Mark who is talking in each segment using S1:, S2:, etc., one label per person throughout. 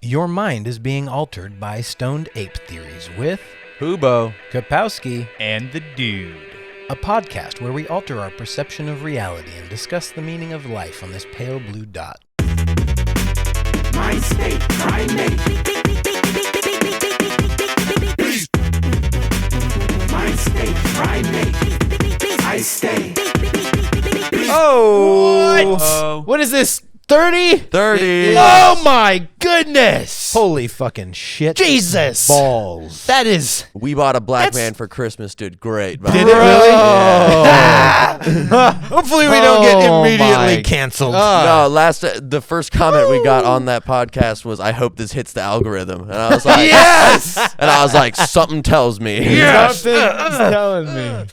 S1: Your mind is being altered by stoned ape theories with
S2: Hubo,
S1: Kapowski,
S3: and the dude.
S1: a podcast where we alter our perception of reality and discuss the meaning of life on this pale blue dot.
S4: My state, primate. My state, primate. I stay.
S3: Oh! What is this? 30?
S2: 30.
S3: Oh my goodness!
S1: Holy fucking shit.
S3: Jesus!
S1: Balls.
S3: That is...
S2: We bought a black
S3: That's-
S2: man for Christmas. Did great.
S1: Did it really?
S2: Yeah.
S1: Hopefully we don't get
S3: Oh
S1: immediately
S3: my-
S1: canceled.
S2: No, the first comment we got on that podcast was, "I hope this hits the algorithm," and I was like,
S3: Yes!
S2: and I was like, something tells me.
S3: Something's telling me.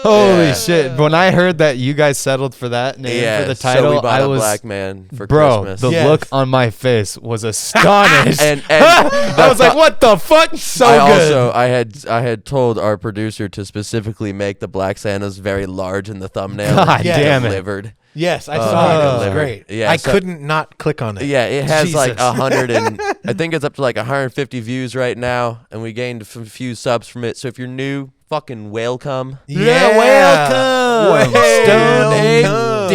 S3: Holy
S2: Yeah.
S3: shit. When I heard that you guys settled for that name
S2: Yeah,
S3: for the title,
S2: so we bought
S3: I
S2: a
S3: was...
S2: black man for
S3: Bro,
S2: Christmas.
S3: the
S1: Yes.
S3: look on my face was astonished.
S2: and
S3: I was like, what the fuck? So good.
S2: I had told our producer to specifically make the black Santas very large in the thumbnail.
S3: God
S1: Yeah.
S3: damn it.
S2: Delivered.
S1: Yes, I saw it. It was
S2: delivered.
S1: great.
S2: Yeah,
S1: I
S2: so-
S1: couldn't not click on it.
S2: Yeah, it has like
S1: Jesus.
S2: 100 and I think it's up to like 150 views right now, and we gained a few subs from it. So if you're new, fucking welcome.
S1: Yeah,
S3: welcome. Stone Egg
S1: Welcome.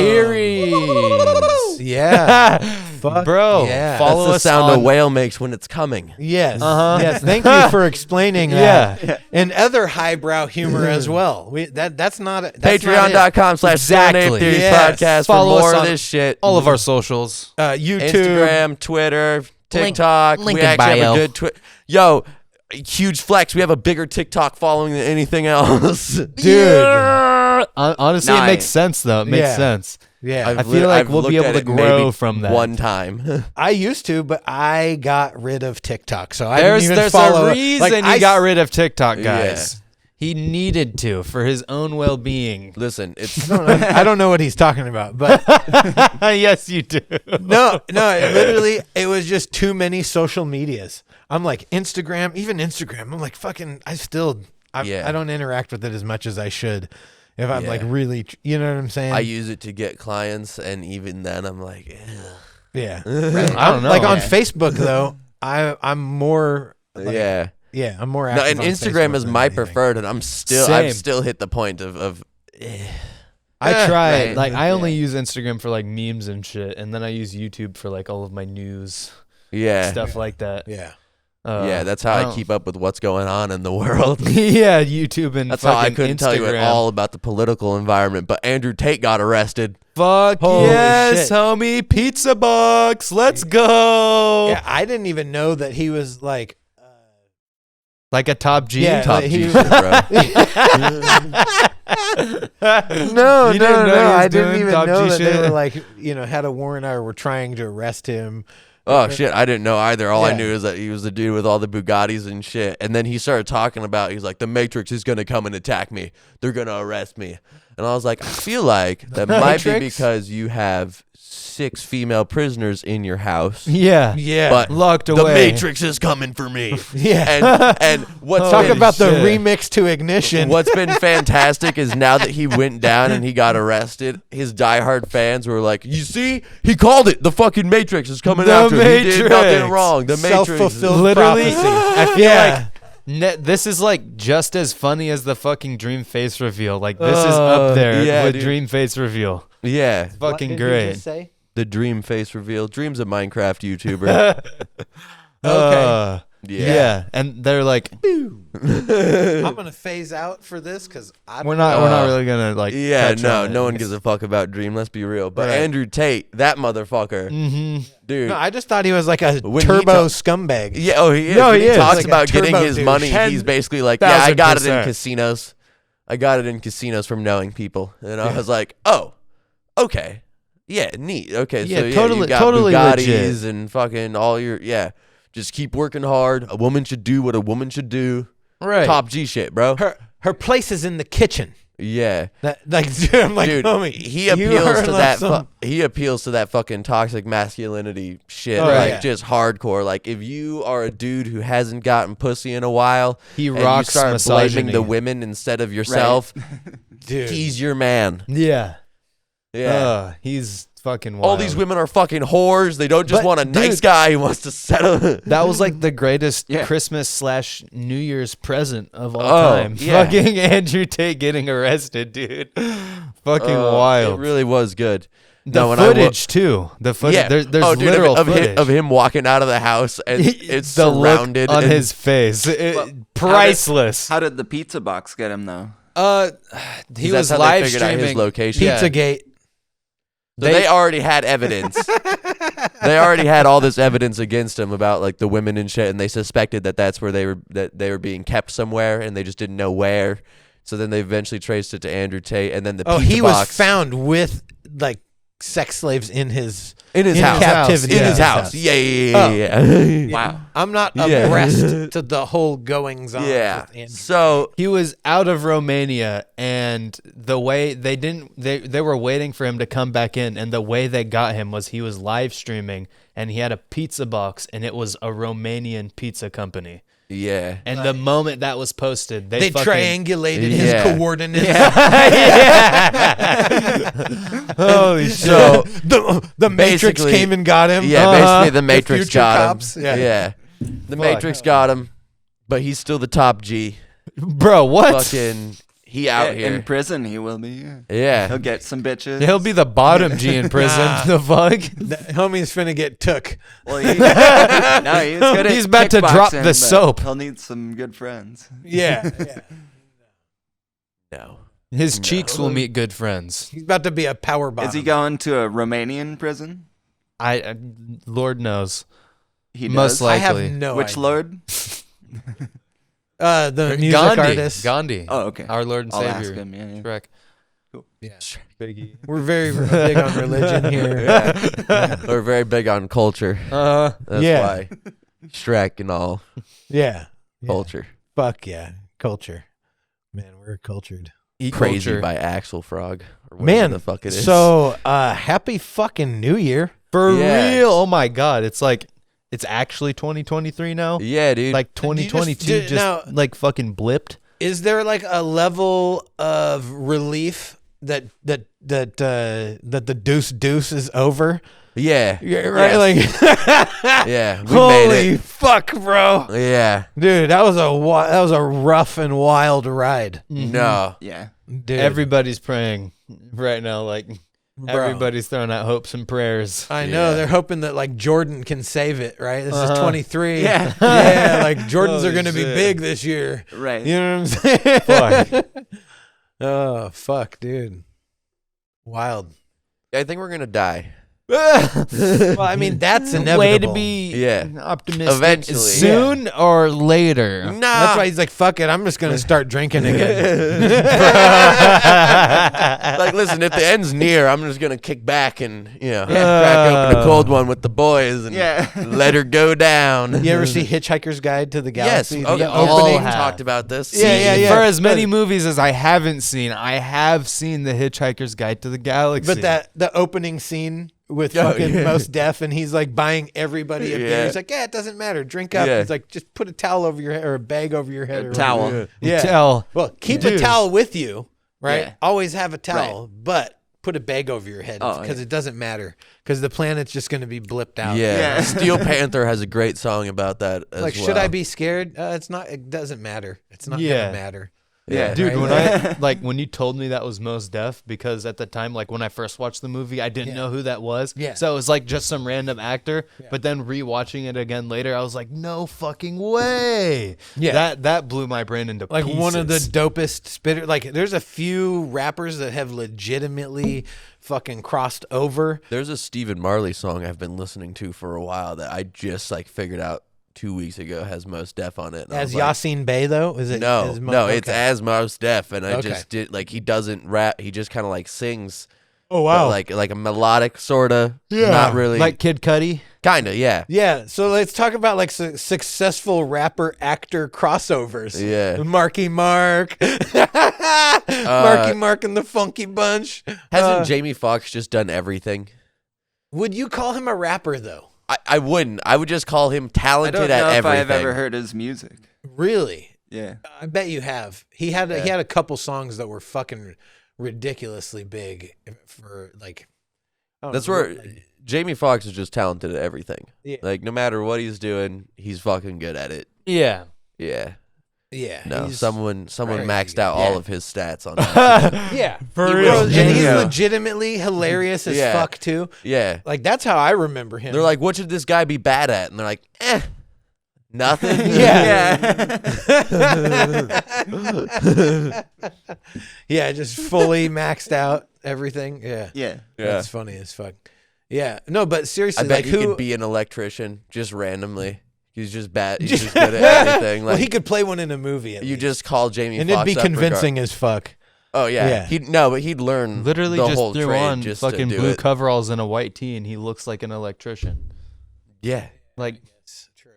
S3: Theories.
S1: Yeah. Fuck
S3: Bro,
S1: yeah.
S3: follow
S2: That's the
S3: us
S2: sound
S3: on...
S2: a whale makes when it's coming.
S1: Yes.
S3: Uh-huh.
S1: Yes. Thank you for explaining that.
S3: Yeah.
S1: And other highbrow humor as well. That's not it. That's not it.
S2: Patreon.com/Stone
S3: Exactly.
S2: Theories
S1: Yes.
S2: podcast
S3: Follow
S2: for more
S3: us
S2: of
S3: on
S2: this shit.
S3: all of our socials.
S1: YouTube.
S2: Instagram, Twitter, TikTok.
S3: link
S2: we
S3: in
S2: actually have
S3: bio.
S2: a good Twitter. Yo, huge flex. We have a bigger TikTok following than anything else.
S1: Dude.
S3: Yeah. Honestly, it
S2: Nice.
S3: makes sense, though. It makes
S1: Yeah.
S3: sense.
S1: Yeah.
S3: I feel like
S2: I've
S3: we'll be
S2: looked
S3: able
S2: at
S3: to
S2: it
S3: grow
S2: maybe
S3: from that.
S2: one time.
S1: I used to, but I got rid of TikTok. So I
S3: There's
S1: didn't even follow
S3: a
S1: it.
S3: reason
S1: Like,
S3: he got rid of TikTok,
S2: Yeah.
S3: guys. He needed to for his own well-being.
S2: Listen, it's
S1: I don't know what he's talking about, but
S3: Yes, you do.
S1: no, it was just too many social medias. I'm like Instagram, even Instagram. I'm like fucking.
S2: Yeah.
S1: I don't interact with it as much as I should. If I'm
S2: Yeah.
S1: like really, you know what I'm saying?
S2: I use it to get clients, and even then, I'm like,
S1: yeah.
S3: I don't know.
S1: Like on Facebook though, I'm more. Like,
S2: yeah.
S1: Yeah, I'm more
S2: No,
S1: active.
S2: and
S1: on
S2: Instagram
S1: Facebook
S2: is
S1: than
S2: my
S1: anything.
S2: preferred, and I've
S3: Same.
S2: still hit the point of
S3: I try.
S2: right.
S3: Like, I only use Instagram for like memes and shit, and then I use YouTube for like all of my news
S2: yeah.
S3: stuff like that.
S1: Yeah.
S2: Yeah, that's how I
S3: don't-
S2: keep up with what's going on in the world.
S3: Yeah, YouTube and
S2: That's how I
S3: fucking
S2: couldn't tell you
S3: Instagram.
S2: at all about the political environment. But Andrew Tate got arrested.
S3: Fuck
S1: Holy
S3: yes,
S1: shit.
S3: homie! Pizza box, let's go!
S1: Yeah, I didn't even know that he was like.
S3: Like a top G.
S1: Yeah,
S2: Top
S1: like
S2: G
S1: he-
S2: shit, bro.
S1: No,
S3: You didn't know he was
S1: I didn't
S3: doing
S1: even
S3: top
S1: know
S3: G
S1: that they
S3: shit?
S1: were like, had a warrant or were trying to arrest him.
S2: Oh shit, I didn't know either. All I
S1: Yeah.
S2: knew is that he was the dude with all the Bugattis and shit. And then he started talking about, he's like, the Matrix is gonna come and attack me. They're gonna arrest me. And I was like, I feel like that might be
S1: Matrix?
S2: because you have 6 female prisoners in your house.
S3: Yeah.
S1: Yeah,
S2: But
S3: Locked
S2: the
S3: away.
S2: Matrix is coming for me.
S1: yeah.
S2: And what's
S1: Talk
S2: been,
S1: about the
S3: shit.
S1: remix to Ignition.
S2: what's been fantastic is now that he went down and he got arrested, his diehard fans were like, you see, he called it. The fucking Matrix is coming
S3: The
S2: after him. He did
S3: Matrix.
S2: nothing wrong. The Matrix.
S1: Self-fulfilled
S3: Literally,
S1: prophecy.
S3: I feel
S1: Yeah.
S3: like this is like just as funny as the fucking Dream Face reveal. Like this is up there
S2: yeah,
S3: with
S2: dude.
S3: Dream Face reveal.
S2: Yeah.
S3: Fucking great.
S1: Say?
S2: The Dream Face reveal. Dream's a Minecraft YouTuber.
S3: Okay.
S2: Yeah.
S3: Yeah, and they're like,
S1: I'm gonna phase out for this because
S3: we're not really gonna like.
S2: Yeah,
S3: touch
S2: no,
S3: on it.
S2: no one gives a fuck about Dream. Let's be real. But
S1: Right.
S2: Andrew Tate, that motherfucker,
S3: Mm-hmm.
S2: dude.
S1: No, I just thought he was like a
S2: When he
S1: turbo
S2: talk-
S1: scumbag.
S2: Yeah, oh, he is.
S3: No,
S2: When
S3: he
S2: he
S3: is.
S2: talks
S1: Like a
S2: about getting
S1: turbo
S2: his
S1: douche.
S2: money. He's basically like, yeah, I got it in
S3: 1000%.
S2: casinos. I got it in casinos from knowing people. And I was like, oh, okay. Yeah, neat. Okay,
S3: Yeah,
S2: so yeah,
S3: totally-
S2: you got
S3: totally
S2: Bugattis
S3: legit.
S2: and fucking all your, yeah. Just keep working hard. A woman should do what a woman should do.
S3: Right.
S2: Top G shit, bro.
S1: Her place is in the kitchen.
S2: Yeah.
S1: That like dude, I'm like,
S2: Dude,
S1: homie,
S2: he
S1: you
S2: appeals
S1: are
S2: to
S1: like
S2: that.
S1: some-
S2: He appeals to that fucking toxic masculinity shit,
S3: Oh,
S2: like
S1: yeah.
S2: just hardcore. Like if you are a dude who hasn't gotten pussy in a while,
S3: He
S2: and
S3: rocks
S2: you start blaming
S3: misogyny.
S2: the women instead of yourself,
S1: dude.
S2: he's your man.
S3: Yeah.
S2: Yeah,
S3: He's fucking wild.
S2: All these women are fucking whores. They don't just
S3: But,
S2: want a nice
S3: dude-
S2: guy who wants to settle.
S3: That was like the greatest
S5: Yeah.
S3: Christmas/New Year's present of all
S2: Oh,
S3: time.
S2: yeah.
S3: Fucking Andrew Tate getting arrested, dude. Fucking wild.
S2: It really was good.
S3: The
S2: No, when I
S3: footage too. The footage.
S2: Yeah.
S3: There's
S2: dude,
S3: literal
S2: of
S3: footage
S2: him walking out of the house and it's
S3: the
S2: surrounded
S3: look on
S2: and-
S3: his face.
S5: Well,
S3: Priceless.
S5: How did the pizza box get him though?
S3: He
S2: that's
S3: was
S2: how they
S3: live
S2: figured out his
S3: streaming.
S2: location.
S3: Yeah.
S1: Pizzagate.
S2: So they already had evidence. They already had all this evidence against him about like the women and shit, and they suspected that's where they were being kept somewhere, and they just didn't know where. So then they eventually traced it to Andrew Tate, and then the pizza
S1: He
S2: box
S1: was found with like sex slaves in his
S2: house.
S1: captivity.
S2: In
S1: Yeah.
S2: his house. Yeah.
S5: Wow.
S1: I'm not
S2: Yeah.
S1: abreast to the whole goings on.
S2: Yeah.
S1: with Andrew.
S2: So
S3: He was out of Romania, and the way they were waiting for him to come back in, and the way they got him was he was live streaming, and he had a pizza box, and it was a Romanian pizza company.
S2: yeah.
S3: And the moment that was posted, they fucking,
S1: triangulated
S2: Yeah.
S1: his coordinates.
S3: holy shit.
S2: So
S1: The Matrix
S2: Basically-
S1: came and got him.
S2: yeah, basically the
S1: The
S2: Matrix
S1: future
S2: got
S1: cops.
S2: him.
S1: Yeah.
S2: Yeah. The Matrix got him, but he's still the top G.
S3: Bro, what?
S2: Fucking he out
S5: In
S2: here.
S5: prison, he will be. Yeah.
S2: Yeah.
S5: He'll get some bitches.
S3: He'll be the bottom G in prison.
S1: Nah.
S3: The fuck?
S1: The homie's finna get took.
S5: Well, no, he's good at
S3: He's about to drop
S5: kickboxing,
S3: the
S5: but
S3: soap.
S5: He'll need some good friends.
S1: Yeah.
S2: No.
S3: His cheeks will meet good friends.
S1: He's about to be a power bottom.
S5: Is he going to a Romanian prison?
S3: Lord knows.
S5: He
S3: Most
S5: does.
S1: I have
S3: likely.
S1: no
S5: Which
S1: idea.
S5: Lord?
S1: The music
S3: Gandhi.
S1: artist.
S3: Gandhi.
S5: Oh, okay.
S3: Our Lord and
S5: I'll
S3: Savior.
S5: ask him. Yeah, yeah.
S3: Shrek.
S1: Yeah. We're very big on religion here.
S2: We're very big on culture. That's
S1: Yeah.
S2: why. Shrek and all.
S1: Yeah.
S2: Culture.
S1: Fuck yeah. Culture. Man, we're cultured.
S3: Eat
S2: Crazy
S3: culture.
S2: by Axel Frog. Or whatever
S1: Man,
S2: the fuck it is.
S1: so happy fucking New Year.
S3: For
S2: Yeah.
S3: real. Oh my God. It's like, it's actually 2023 now.
S2: yeah, dude.
S3: Like
S1: Do you
S3: 2022
S1: just-
S3: just
S1: now-
S3: like fucking blipped.
S1: Is there like a level of relief that the deuce is over?
S2: yeah.
S1: Yeah, right.
S2: Yes.
S1: Like,
S2: Yeah. We
S1: holy
S2: made it.
S1: fuck, bro,
S2: Yeah.
S1: dude, that was a rough and wild ride,
S2: No.
S5: Yeah.
S1: dude.
S3: Everybody's praying right now. Like
S1: Bro.
S3: everybody's throwing out hopes and prayers.
S1: I know
S2: Yeah.
S1: they're hoping that like Jordan can save it, right? This is 23.
S5: Yeah.
S1: yeah, like Jordans
S3: Holy
S1: are gonna be
S3: shit.
S1: big this year.
S5: Right.
S1: You know what I'm saying?
S3: Fuck.
S1: Oh fuck, dude, wild.
S2: I think we're gonna die.
S1: Well, I mean that's inevitable.
S3: Way to be
S2: Yeah.
S3: optimistic.
S2: Eventually.
S3: Soon or later.
S2: Nah.
S1: That's why he's like, fuck it, I'm just gonna start drinking again.
S2: Like, listen, if the end's near, I'm just gonna kick back and crack open a cold one with the boys and
S5: Yeah.
S2: let her go down.
S1: You ever see Hitchhiker's Guide to the
S2: Yes.
S1: Galaxy?
S2: Okay.
S1: The
S3: all
S2: Opening
S3: have.
S2: talked about this.
S1: Yeah.
S3: For as many movies as I haven't seen, I have seen The Hitchhiker's Guide to the Galaxy.
S1: But the opening scene with
S2: Oh,
S1: fucking
S2: yeah.
S1: Mos Def, and he's like buying everybody a beer.
S2: Yeah.
S1: He's like, yeah, it doesn't matter. Drink up.
S2: Yeah.
S1: He's like, just put a towel over your head or a bag over your head.
S5: A
S1: or
S5: towel.
S1: whatever. Yeah.
S3: Tell.
S1: Well, keep a
S3: Dude.
S1: towel with you, right?
S5: Yeah.
S1: Always have a towel, but put a bag over your head
S5: Oh,
S1: because
S5: yeah.
S1: it doesn't matter because the planet's just going to be blipped out.
S2: Yeah.
S5: Yeah.
S2: Steel Panther has a great song about that as
S1: Like,
S2: well.
S1: should I be scared? It's not. It doesn't matter. It's not
S3: Yeah.
S1: gonna matter.
S2: Yeah.
S3: Dude,
S1: Right.
S3: when you told me that was Mos Def, because at the time, like when I first watched the movie, I didn't know who that was.
S1: Yeah.
S3: So it was like just some random actor. But then rewatching it again later, I was like, no fucking way.
S1: Yeah.
S3: That blew my brain into
S1: Like
S3: pieces.
S1: one of the dopest spitter. Like there's a few rappers that have legitimately fucking crossed over.
S2: There's a Stephen Marley song I've been listening to for a while that I just like figured out 2 weeks ago has Mos Def on it. And I
S1: As
S2: was like,
S1: Yasin Bey though, is it?
S2: No,
S1: is
S2: no, it's
S1: okay.
S2: as Mos Def, and I
S1: Okay.
S2: just did like he doesn't rap. He just kind of like sings.
S1: Oh
S2: but, like a melodic sort of.
S1: Yeah.
S2: Not really.
S3: like Kid Cudi.
S2: kind of, yeah.
S1: Yeah, so let's talk about like successful rapper actor crossovers.
S2: Yeah.
S1: Marky Mark, Marky Mark and the Funky Bunch.
S2: Hasn't Jamie Foxx just done everything?
S1: Would you call him a rapper though?
S2: I wouldn't. I would just call him
S5: I
S2: talented
S5: don't
S2: at
S5: know if
S2: everything.
S5: I've ever heard his music.
S1: Really?
S5: Yeah.
S1: I bet you have. He had a couple songs that were fucking ridiculously big for like. don't
S2: That's
S1: know,
S2: where
S1: like-
S2: Jamie Foxx is just talented at everything.
S1: Yeah.
S2: Like no matter what he's doing, he's fucking good at it.
S3: Yeah.
S2: Yeah.
S1: Yeah.
S2: No,
S1: he's
S2: someone
S1: very
S2: maxed
S1: good.
S2: out all of his stats on that.
S1: Yeah.
S3: For
S1: Bro,
S3: real.
S1: and he's
S5: Yeah.
S1: legitimately hilarious as
S2: Yeah.
S1: fuck too.
S2: Yeah.
S1: Like that's how I remember him.
S2: They're like, what should this guy be bad at? And they're like, nothing.
S1: Yeah. Yeah, just fully maxed out everything. Yeah.
S5: Yeah.
S1: That's funny as fuck. Yeah. No, but seriously,
S2: I bet
S1: like
S2: he
S1: who
S2: could be an electrician just randomly. He's just bad. He's just good at everything. Like
S1: well, he could play one in a movie. At
S2: you
S1: least.
S2: just call Jamie
S1: and
S2: Foxx
S1: it'd be
S2: up
S1: convincing as fuck.
S2: Oh yeah.
S1: Yeah.
S2: He'd learn
S3: Literally
S2: the
S3: just
S2: whole
S3: threw
S2: trade
S3: on
S2: just
S3: fucking
S2: to do
S3: blue
S2: it.
S3: coveralls and a white tee, and he looks like an electrician.
S2: Yeah.
S3: Like,
S1: It's true.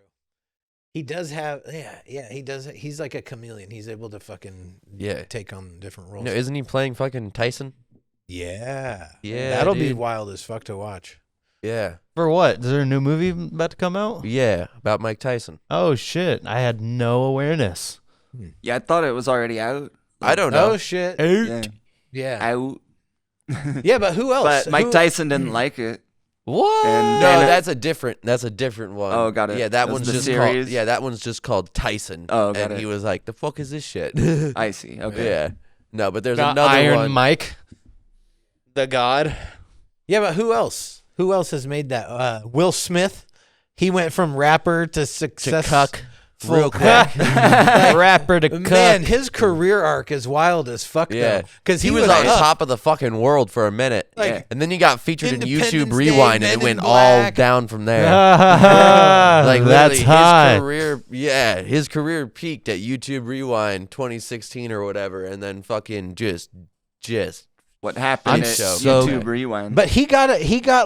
S1: He does have, yeah, he does. He's like a chameleon. He's able to fucking
S2: Yeah.
S1: take on different roles.
S2: No, isn't he playing fucking Tyson?
S1: Yeah,
S2: Yeah,
S1: that'll be
S2: dude.
S1: wild as fuck to watch.
S2: Yeah.
S3: for what? Is there a new movie about to come out?
S2: Yeah, about Mike Tyson.
S3: Oh shit! I had no awareness.
S5: Yeah, I thought it was already out.
S2: I don't know.
S1: Oh shit!
S5: Yeah.
S1: Yeah,
S5: Out.
S1: yeah, but who else?
S5: But Mike
S1: Who-
S5: Tyson didn't like it.
S3: What?
S5: And-
S2: No,
S5: and it-
S2: that's a different one.
S5: Oh, got it.
S2: Yeah, that
S5: That's
S2: one's
S5: the
S2: just
S5: series?
S2: called. Yeah, that one's just called Tyson.
S5: Oh, got
S2: and
S5: it.
S2: he was like, "The fuck is this shit?"
S5: I see. Okay.
S2: Yeah. No, but there's
S3: Got
S2: another
S3: Iron
S2: one.
S3: Mike, the God.
S1: Yeah, but who else? Who else has made that? Will Smith. He went from rapper to success.
S2: cuck
S1: full
S2: real quick.
S3: Rapper to
S1: Man,
S3: cuck.
S1: his career arc is wild as fuck.
S2: Yeah,
S1: because
S2: he was on top of the fucking world for a minute,
S1: Like,
S2: and then he got featured in
S1: Independence
S2: YouTube
S1: Day,
S2: Rewind,
S1: Men
S2: and it
S1: in
S2: went all
S1: Black.
S2: down from there.
S3: Like
S2: literally,
S3: that's high.
S2: His career peaked at YouTube Rewind 2016 or whatever, and then fucking just
S5: What happened
S3: I'm
S5: at
S3: so-
S5: YouTube Rewind?
S1: But he got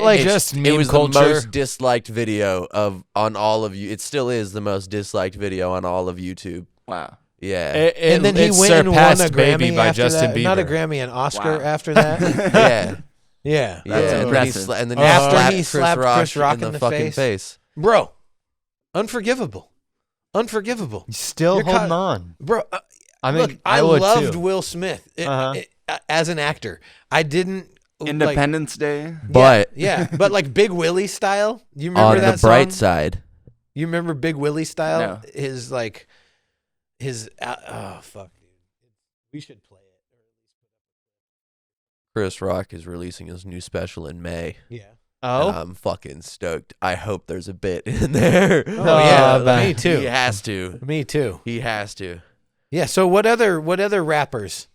S1: like
S3: just
S2: it
S3: meme
S2: was
S3: culture.
S2: the most disliked video on all of you. It still is the most disliked video on all of YouTube.
S5: wow.
S2: Yeah,
S1: and then he went and won a
S3: surpassed
S1: Grammy
S3: Baby by
S1: after
S3: Justin
S1: that.
S3: Bieber.
S1: Not a Grammy, an Oscar
S5: Wow.
S1: after that.
S2: yeah,
S1: Yeah,
S2: yeah.
S5: That's
S2: And then he
S5: impressive.
S2: and then he
S1: After
S2: slapped,
S1: he slapped Chris Rock
S2: in
S1: in
S2: the
S1: the
S2: fucking
S1: face.
S2: face.
S1: bro, unforgivable. He's
S3: Still
S1: You're
S3: holding
S1: caught-
S3: on.
S1: bro.
S3: I mean,
S1: Look, I
S3: would
S1: loved
S3: too.
S1: Will Smith
S3: Uh-huh.
S1: as an actor. I didn't like,
S5: Independence Day.
S2: But
S1: yeah, but like Big Willie style. You remember
S2: on
S1: that
S2: the bright
S1: song?
S2: side,
S1: You remember Big Willie style?
S5: No.
S1: His oh fuck, dude. We should play it.
S2: Chris Rock is releasing his new special in May.
S1: Yeah.
S3: Oh,
S2: And I'm fucking stoked. I hope there's a bit in there.
S1: Oh yeah,
S3: but-
S1: me too.
S2: He has to.
S1: Me too.
S2: He has to.
S1: Yeah. So what other rappers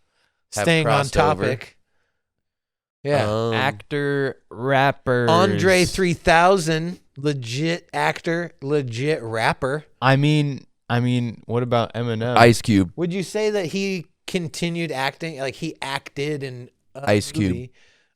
S2: Have
S1: staying on
S2: crossed over?
S1: topic? Yeah.
S3: actor, rapper.
S1: Andre 3000, legit actor, legit rapper.
S3: I mean, what about Eminem?
S2: Ice Cube.
S1: Would you say that he continued acting, like he acted in a
S2: Ice Cube.
S1: movie?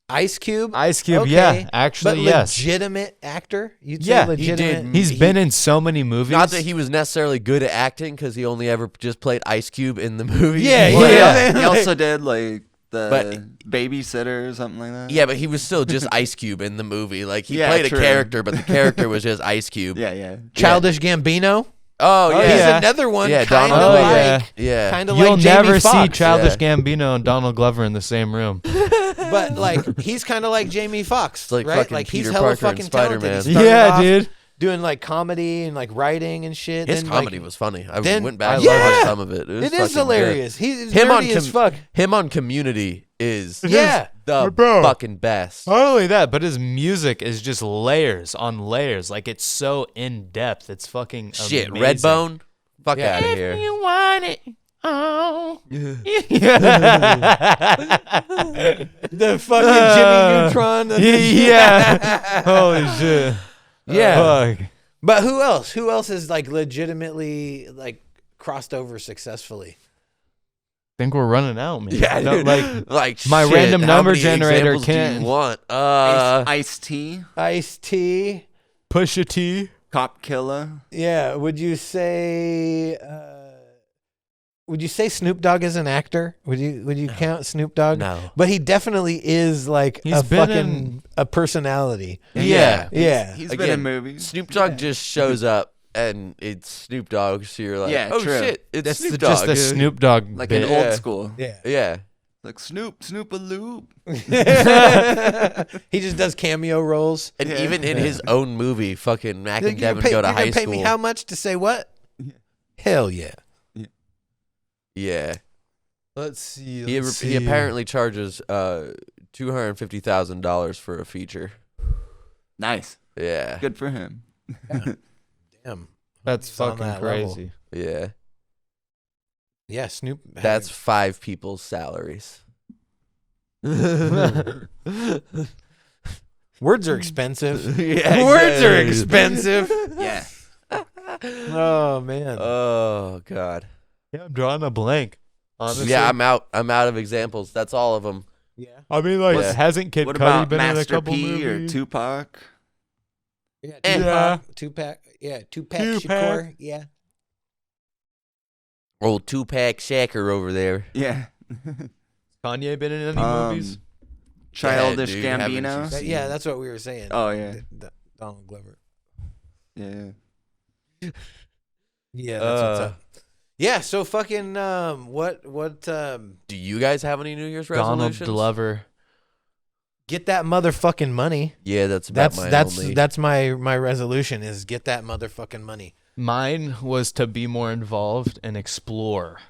S1: Ice Cube.
S3: Ice Cube,
S1: Okay,
S3: yeah, actually,
S1: but
S3: yes.
S1: legitimate actor. You'd say
S3: Yeah, he
S1: legitimate.
S2: did.
S3: He's been in so many movies.
S2: Not that he was necessarily good at acting, because he only ever just played Ice Cube in the movie.
S1: Yeah,
S5: Well,
S1: yeah.
S5: He also did like the
S2: But-
S5: babysitter or something like that.
S2: Yeah, but he was still just Ice Cube in the movie. Like he
S5: Yeah,
S2: played
S5: true.
S2: a character, but the character was just Ice Cube.
S5: Yeah, yeah.
S1: Childish Gambino.
S2: Oh yeah.
S1: He's
S3: yeah.
S1: another one.
S2: Yeah,
S1: kind
S2: Donald
S1: of
S3: Glover.
S1: like,
S2: Yeah.
S1: kind of
S3: You'll
S1: like Jamie
S3: never see
S1: Foxx.
S3: Childish Gambino and Donald Glover in the same room.
S1: But like he's kind of like Jamie Foxx,
S2: like
S1: right?
S2: fucking
S1: Like he's
S2: Peter
S1: hella
S2: Parker and
S1: fucking talented.
S2: Spider-Man.
S1: He started
S3: Yeah,
S1: off
S3: dude.
S1: doing like comedy and like writing and shit.
S2: His
S1: then,
S2: comedy
S1: like,
S2: was funny. I
S1: then-
S2: went back and
S1: Yeah.
S2: watched some of it. It, was
S1: It is
S2: fucking
S1: hilarious. He's
S2: Him on
S1: nerdy as fuck.
S2: Him on Community is
S1: Yeah.
S2: the
S3: Bro.
S2: fucking best.
S3: Not only that, but his music is just layers on layers. Like it's so in depth. It's fucking
S2: Shit,
S3: amazing.
S2: Redbone, fuck
S1: Yeah.
S2: out of here.
S3: You want it? Oh.
S1: The fucking Jimmy Neutron.
S3: yeah. Holy shit.
S1: Yeah.
S3: Fuck.
S1: But who else? Who else is like legitimately like crossed over successfully?
S3: Think we're running out, man.
S2: Yeah,
S3: I don't
S2: dude. Like
S3: my
S2: shit,
S3: random
S2: how
S3: number
S2: many
S3: generator
S2: examples do you
S3: can't-
S2: want?
S5: Ice-T,
S1: Ice-T.
S3: Pusha T.
S5: Cop Killer.
S1: Yeah. Would you say Snoop Dogg is an actor? Would you count Snoop Dogg?
S2: No.
S1: But he definitely is like
S3: He's
S1: a
S3: been
S1: fucking
S3: in-
S1: a personality.
S2: Yeah.
S1: Yeah.
S5: He's been
S2: Again,
S5: in movies.
S2: Snoop Dogg just shows up and it's Snoop Dogg, so you're like,
S5: Yeah,
S2: oh
S5: true.
S2: shit, it's
S3: That's
S2: Snoop
S3: just
S2: Dogg.
S3: the Snoop Dogg
S5: Like
S3: bit.
S5: in
S2: Yeah.
S5: old school.
S1: Yeah.
S2: Yeah.
S5: Like Snoop a loop.
S1: He just does cameo roles.
S2: And even in his own movie, fucking Mac and
S1: You're
S2: Devin go to
S1: gonna
S2: high
S1: pay
S2: school.
S1: me how much to say what? Hell yeah.
S2: Yeah.
S1: Let's see.
S2: He apparently charges $250,000 for a feature.
S5: Nice.
S2: Yeah.
S5: Good for him.
S1: Damn.
S3: That's
S1: He's on
S3: fucking
S1: that level.
S3: crazy.
S2: Yeah.
S1: Yeah, Snoop.
S2: That's 5 people's salaries.
S1: Words are expensive.
S2: Yeah,
S1: Words are
S2: yeah.
S1: expensive.
S5: Yeah.
S1: Oh man.
S2: Oh god.
S3: Yeah, I'm drawing a blank. Honestly.
S2: Yeah, I'm out of examples. That's all of them.
S1: Yeah.
S3: I mean, like,
S2: Yeah.
S3: hasn't Kid
S5: What
S3: Cudi
S5: about
S3: been in a
S5: Master
S3: couple
S5: P
S3: movies?
S5: or Tupac?
S1: Yeah.
S3: Yeah.
S1: Tupac. Yeah. Tupac
S3: Tupac.
S1: Shakur. Yeah.
S2: Old Tupac Shakur over there.
S5: Yeah.
S3: Kanye been in any movies?
S5: Childish
S2: dude, haven't you
S5: Gambino.
S2: seen-
S1: Yeah, that's what we were saying.
S5: Oh yeah.
S1: Donald Glover.
S5: Yeah.
S1: Yeah, that's what's up. Yeah, so fucking what
S2: Do you guys have any New Year's
S3: Donald
S2: resolutions?
S3: Glover.
S1: get that motherfucking money.
S2: Yeah, that's about
S1: That's my resolution is get that motherfucking money.
S3: Mine was to be more involved and explore.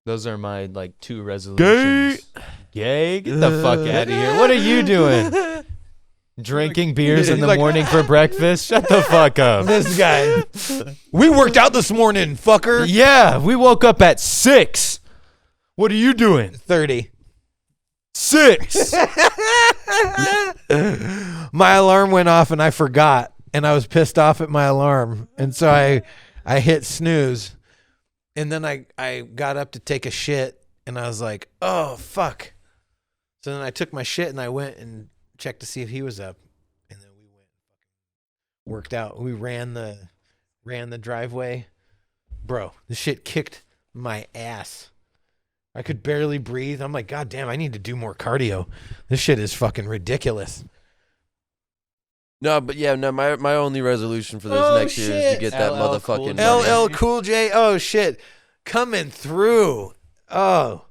S3: Those are my like 2 resolutions. Gay? Get the fuck out of here. What are you doing? Drinking beers in the morning for breakfast? Shut the fuck up.
S1: This guy. We worked out this morning, fucker.
S3: Yeah, we woke up at 6. What are you doing?
S1: 30.
S3: 6.
S1: My alarm went off and I forgot, and I was pissed off at my alarm, and so I hit snooze, and then I got up to take a shit, and I was like, oh fuck. So then I took my shit and I went and checked to see if he was up, and then we went worked out. We ran the driveway, bro. This shit kicked my ass. I could barely breathe. I'm like, God damn, I need to do more cardio. This shit is fucking ridiculous.
S2: No, but yeah, no. My only resolution for this next year is to get that
S3: LL
S2: motherfucking
S3: Cool
S2: money.
S1: LL Cool J. Oh shit, coming through. Oh,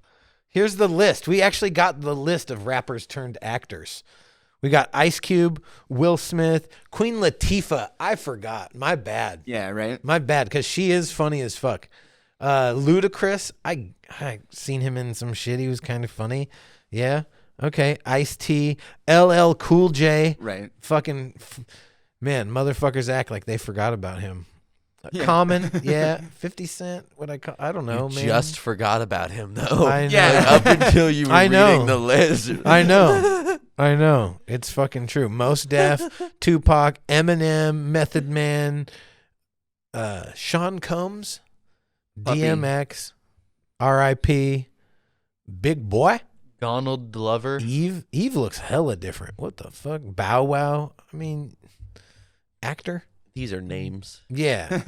S1: here's the list. We actually got the list of rappers turned actors. We got Ice Cube, Will Smith, Queen Latifah. I forgot. My bad.
S5: Yeah, right?
S1: My bad, because she is funny as fuck. Ludacris. I seen him in some shit. He was kind of funny. Yeah. Okay. Ice-T, LL Cool J.
S5: Right.
S1: Fucking man, motherfuckers act like they forgot about him.
S5: Yeah.
S1: Common, yeah. 50 Cent. I don't know, man.
S2: Just forgot about him though.
S1: I know.
S5: Yeah.
S2: Up until you were
S1: I know.
S2: reading the list.
S1: I know. I know. It's fucking true. Mos Def, Tupac, Eminem, Method Man, Sean Combs,
S5: Puppy.
S1: DMX, R.I.P., Big Boy,
S3: Donald Glover.
S1: Eve. Eve looks hella different. What the fuck? Bow Wow. I mean, actor.
S2: These are names.
S1: Yeah.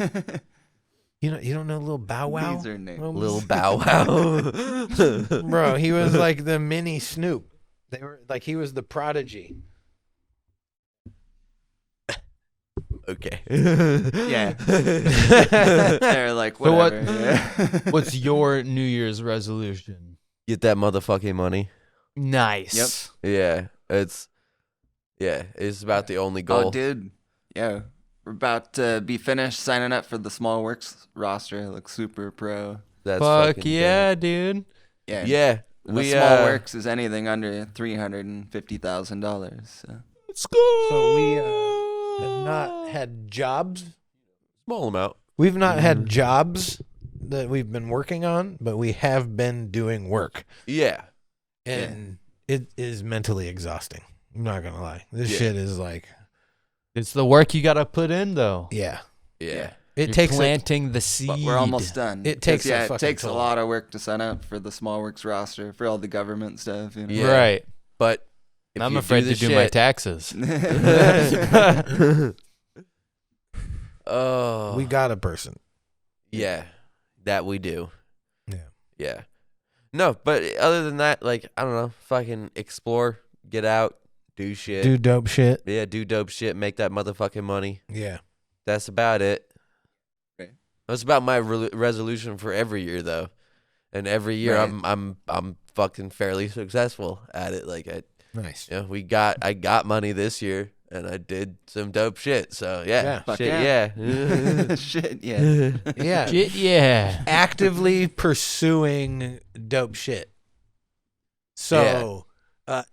S1: You don't know Lil Bow Wow?
S5: These are names.
S2: Lil Bow Wow.
S1: Bro, he was like the mini Snoop. They were like he was the prodigy.
S2: Okay.
S5: Yeah. They're like,
S3: So what-
S5: whatever. Yeah.
S3: What's your New Year's resolution?
S2: Get that motherfucking money.
S3: Nice.
S5: Yep.
S2: It's about the only
S5: Oh,
S2: goal.
S5: dude. Yeah. We're about to be finished signing up for the Small Works roster. It looks super pro.
S2: That's
S3: Fuck
S2: fucking
S3: yeah, dude.
S5: Yeah.
S2: good. Yeah.
S5: The Small Works is anything under $350,000. So.
S3: Let's go.
S1: So we have not had jobs.
S2: small amount.
S1: We've not had jobs that we've been working on, but we have been doing work.
S2: Yeah.
S1: And it is mentally exhausting. I'm not going to lie. This
S2: Yeah.
S1: shit is like,
S3: It's the work you got to put in, though.
S1: yeah.
S2: Yeah.
S1: It
S3: You're
S1: takes
S3: planting the seed.
S5: But we're almost done.
S1: It takes
S5: 'Cause,
S1: a
S5: yeah,
S1: fucking
S5: it takes
S1: toll.
S5: a lot of work to sign up for the Small Works roster for all the government stuff. You know?
S2: Yeah.
S3: Right.
S2: But if
S3: I'm
S2: you
S3: afraid
S2: do
S3: to
S2: the
S3: do my
S2: shit-
S3: taxes.
S2: Oh.
S1: we got a person.
S2: Yeah. That we do.
S1: Yeah.
S2: Yeah. No, but other than that, like, I don't know, fucking explore, get out, do shit.
S1: Do dope shit.
S2: Yeah, do dope shit, make that motherfucking money.
S1: Yeah.
S2: That's about it.
S5: Right.
S2: That's about my resolution for every year, though. And every year,
S5: Right.
S2: I'm fucking fairly successful at it. Like,
S1: Nice.
S2: I got money this year, and I did some dope shit. So yeah,
S5: Fuck
S2: shit,
S5: yeah. Shit, yeah.
S1: Yeah.
S3: Shit, yeah.
S1: Actively pursuing dope shit. So,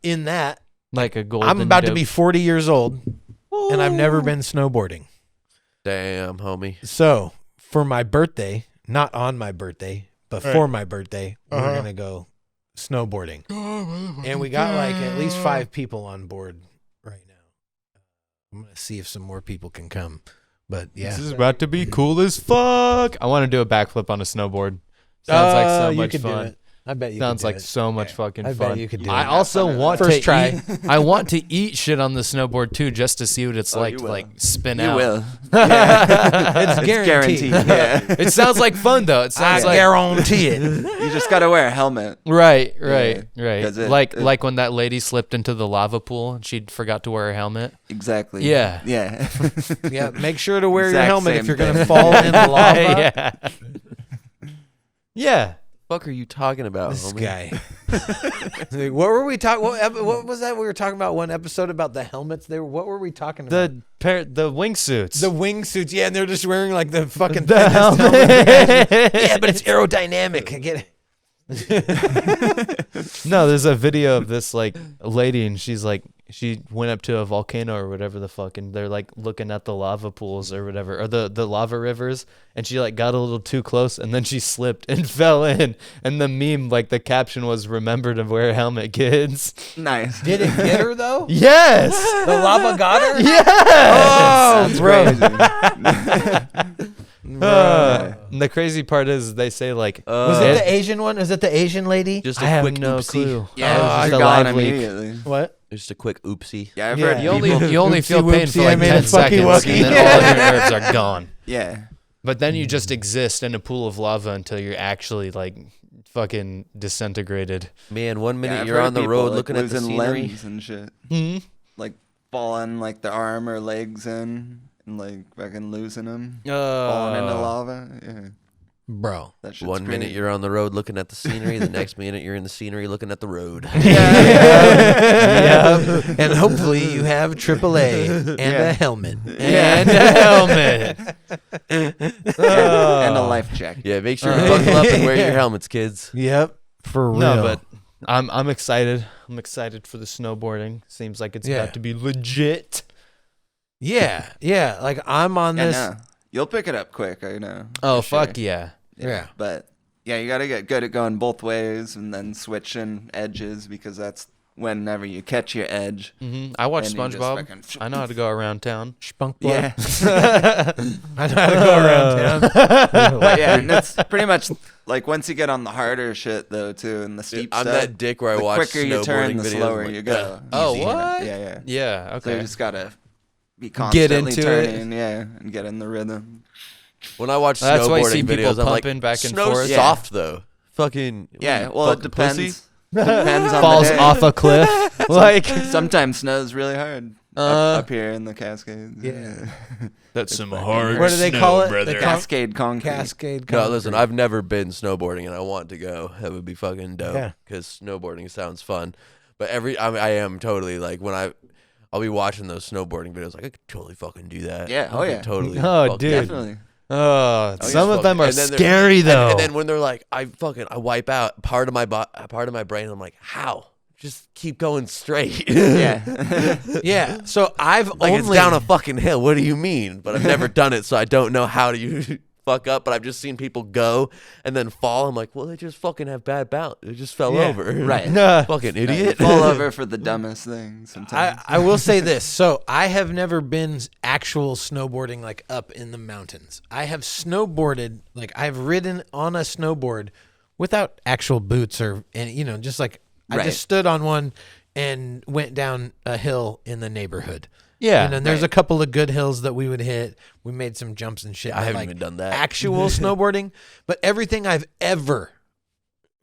S1: in that,
S3: Like a golden.
S1: I'm about to
S3: dope.
S1: be 40 years old, and I've never been snowboarding.
S2: Damn, homie.
S1: So, for my birthday, not on my birthday, but for my birthday, we're going to go snowboarding. And we got like at least 5 people on board right now. I'm going to see if some more people can come. But yeah.
S3: This is about to be cool as fuck. I want to do a backflip on a snowboard. Sounds like so
S1: you
S3: much
S1: could do
S3: fun.
S1: it. I bet you
S3: Sounds
S1: could do
S3: like
S1: it.
S3: so much fucking
S1: I
S3: fun.
S1: bet you could do it.
S3: I also want
S1: First
S3: to
S1: try.
S3: eat. I want to eat shit on the snowboard too, just to see what it's like
S5: you
S3: to
S5: will.
S3: like spin
S5: You
S3: out.
S5: will.
S1: It's guaranteed.
S5: Yeah.
S3: It sounds like fun though. It
S1: I
S3: sounds like
S1: guarantee it.
S5: You just gotta wear a helmet.
S3: right.
S5: 'Cause
S3: Like when that lady slipped into the lava pool and she forgot to wear her helmet.
S5: Exactly.
S3: Yeah.
S5: Yeah.
S1: Yeah, make sure to wear your
S5: Exact
S1: helmet
S5: same
S1: if you're going to
S5: thing.
S1: fall in the lava.
S3: yeah. Yeah.
S2: Fuck are you talking about,
S1: This
S2: homie?
S1: guy. Like, what were we talking? What was that we were talking about? One episode about the helmets. What were we talking about?
S3: The wingsuits.
S1: The wingsuits. Yeah, and they're just wearing like the fucking
S3: The
S1: thinnest
S3: helmet.
S1: helmet. Yeah, but it's aerodynamic. I get it.
S3: No, there's a video of this like lady and she's like she went up to a volcano or whatever the fuck and they're like looking at the lava pools or whatever or the lava rivers and she like got a little too close and then she slipped and fell in and the meme like the caption was remember to wear a helmet kids.
S5: Nice.
S1: Did it get her though?
S3: Yes.
S1: The lava got her.
S3: Yes.
S1: Oh, bro.
S3: And the crazy part is they say like
S1: Was it the Asian one? Is it the Asian lady?
S2: Just
S3: I
S2: a
S3: have
S2: quick
S3: no
S2: oopsie.
S3: clue.
S5: Yeah,
S3: Oh,
S5: I
S3: just a
S5: gone
S3: live leak.
S5: immediately.
S1: What?
S2: Just a quick oopsie.
S5: Yeah, I've
S1: Yeah.
S5: heard
S3: You
S5: people.
S3: only feel
S1: Whoopsie
S3: pain for
S1: whoopsie, I
S3: like
S1: made
S3: 10
S1: a fucky
S3: seconds
S1: wucky.
S3: and then all of your nerves are gone.
S5: Yeah.
S3: But then you just exist in a pool of lava until you're actually like fucking disintegrated.
S2: Man, 1 minute
S5: Yeah, I've
S2: you're
S5: heard
S2: on the
S5: people,
S2: road
S5: like,
S2: looking at the
S5: losing
S2: scenery.
S5: limbs and shit.
S3: Hmm?
S5: Like falling like their arm or legs in and like fucking losing them. Falling into lava. Yeah.
S1: Bro.
S5: That shit's
S2: 1 minute
S5: crazy.
S2: you're on the road looking at the scenery. The next minute you're in the scenery looking at the road.
S1: Yep. And hopefully you have AAA and a helmet.
S3: And a helmet.
S5: and a life jacket.
S2: Yeah, make sure you buckle up and wear your helmets, kids.
S1: Yep. For real.
S3: No, but I'm excited. I'm excited for the snowboarding. Seems like it's
S1: Yeah.
S3: about to be legit.
S1: yeah. Like I'm on
S5: Yeah,
S1: this.
S5: no. You'll pick it up quick, I know.
S3: Oh
S5: for
S3: fuck
S5: sure.
S3: yeah.
S1: Yeah.
S5: But yeah, you gotta get good at going both ways and then switching edges because that's whenever you catch your edge.
S3: I watch
S5: And you just
S3: SpongeBob.
S5: fucking-
S3: I know how to go around town.
S1: Spunk blood.
S5: Yeah.
S1: I know how to go around town.
S5: But yeah, and it's pretty much like once you get on the harder shit though too and the steep
S2: I'm
S5: stuff.
S2: that dick where I
S5: the
S2: watch
S5: quicker you turn,
S2: snowboarding
S5: the
S2: videos,
S5: slower
S2: I'm like,
S5: you go.
S3: Oh,
S5: Easy.
S3: what?
S5: Yeah.
S3: Yeah.
S5: So
S3: Okay.
S5: you just gotta be
S3: Get
S5: constantly
S3: into
S5: turning, and get in the rhythm.
S2: When I watch
S3: That's why you see
S2: snowboarding
S3: people
S2: videos, I'm like,
S3: pumping back and
S2: snow's
S3: forth.
S5: Yeah.
S2: soft though. Fucking
S5: Yeah, well, it
S2: fucking
S5: depends.
S2: pussy.
S5: Depends on
S3: Falls
S5: the day.
S3: off a cliff. Like
S5: Sometimes snow's really hard up here in the Cascades.
S1: Yeah.
S3: that's some hard.
S1: What do they call it? The
S5: Cascade concrete.
S1: Cascade.
S2: No, listen, I've never been snowboarding and I want to go. That would be fucking dope.
S1: Yeah.
S2: Because snowboarding sounds fun. But I am totally like when I'll be watching those snowboarding videos, like I could totally fucking do that.
S5: Yeah, oh
S2: I could
S5: yeah.
S2: totally.
S3: Oh,
S2: fucking-
S3: dude.
S5: Definitely.
S3: Oh,
S2: just
S3: some of them
S2: fucking-
S3: are
S2: and then they're-
S3: scary though.
S2: And then when they're like, I wipe out part of my brain. I'm like, how? Just keep going straight.
S5: Yeah.
S1: Yeah. So I've
S2: Like
S1: only
S2: it's down a fucking hill. What do you mean? But I've never done it, so I don't know how you fuck up. But I've just seen people go and then fall. I'm like, well, they just fucking have bad balance. They just fell
S1: Yeah.
S2: over.
S5: Right.
S2: Fucking idiot.
S5: Fall over for the dumbest thing sometimes.
S1: I will say this. So I have never been actual snowboarding like up in the mountains. I have snowboarded, like I've ridden on a snowboard without actual boots or any, just like I
S5: Right.
S1: just stood on one and went down a hill in the neighborhood.
S3: Yeah.
S1: And there's a couple of good hills that we would hit. We made some jumps and shit.
S2: I
S1: but,
S2: haven't
S1: like,
S2: even done that.
S1: actual snowboarding, but everything I've ever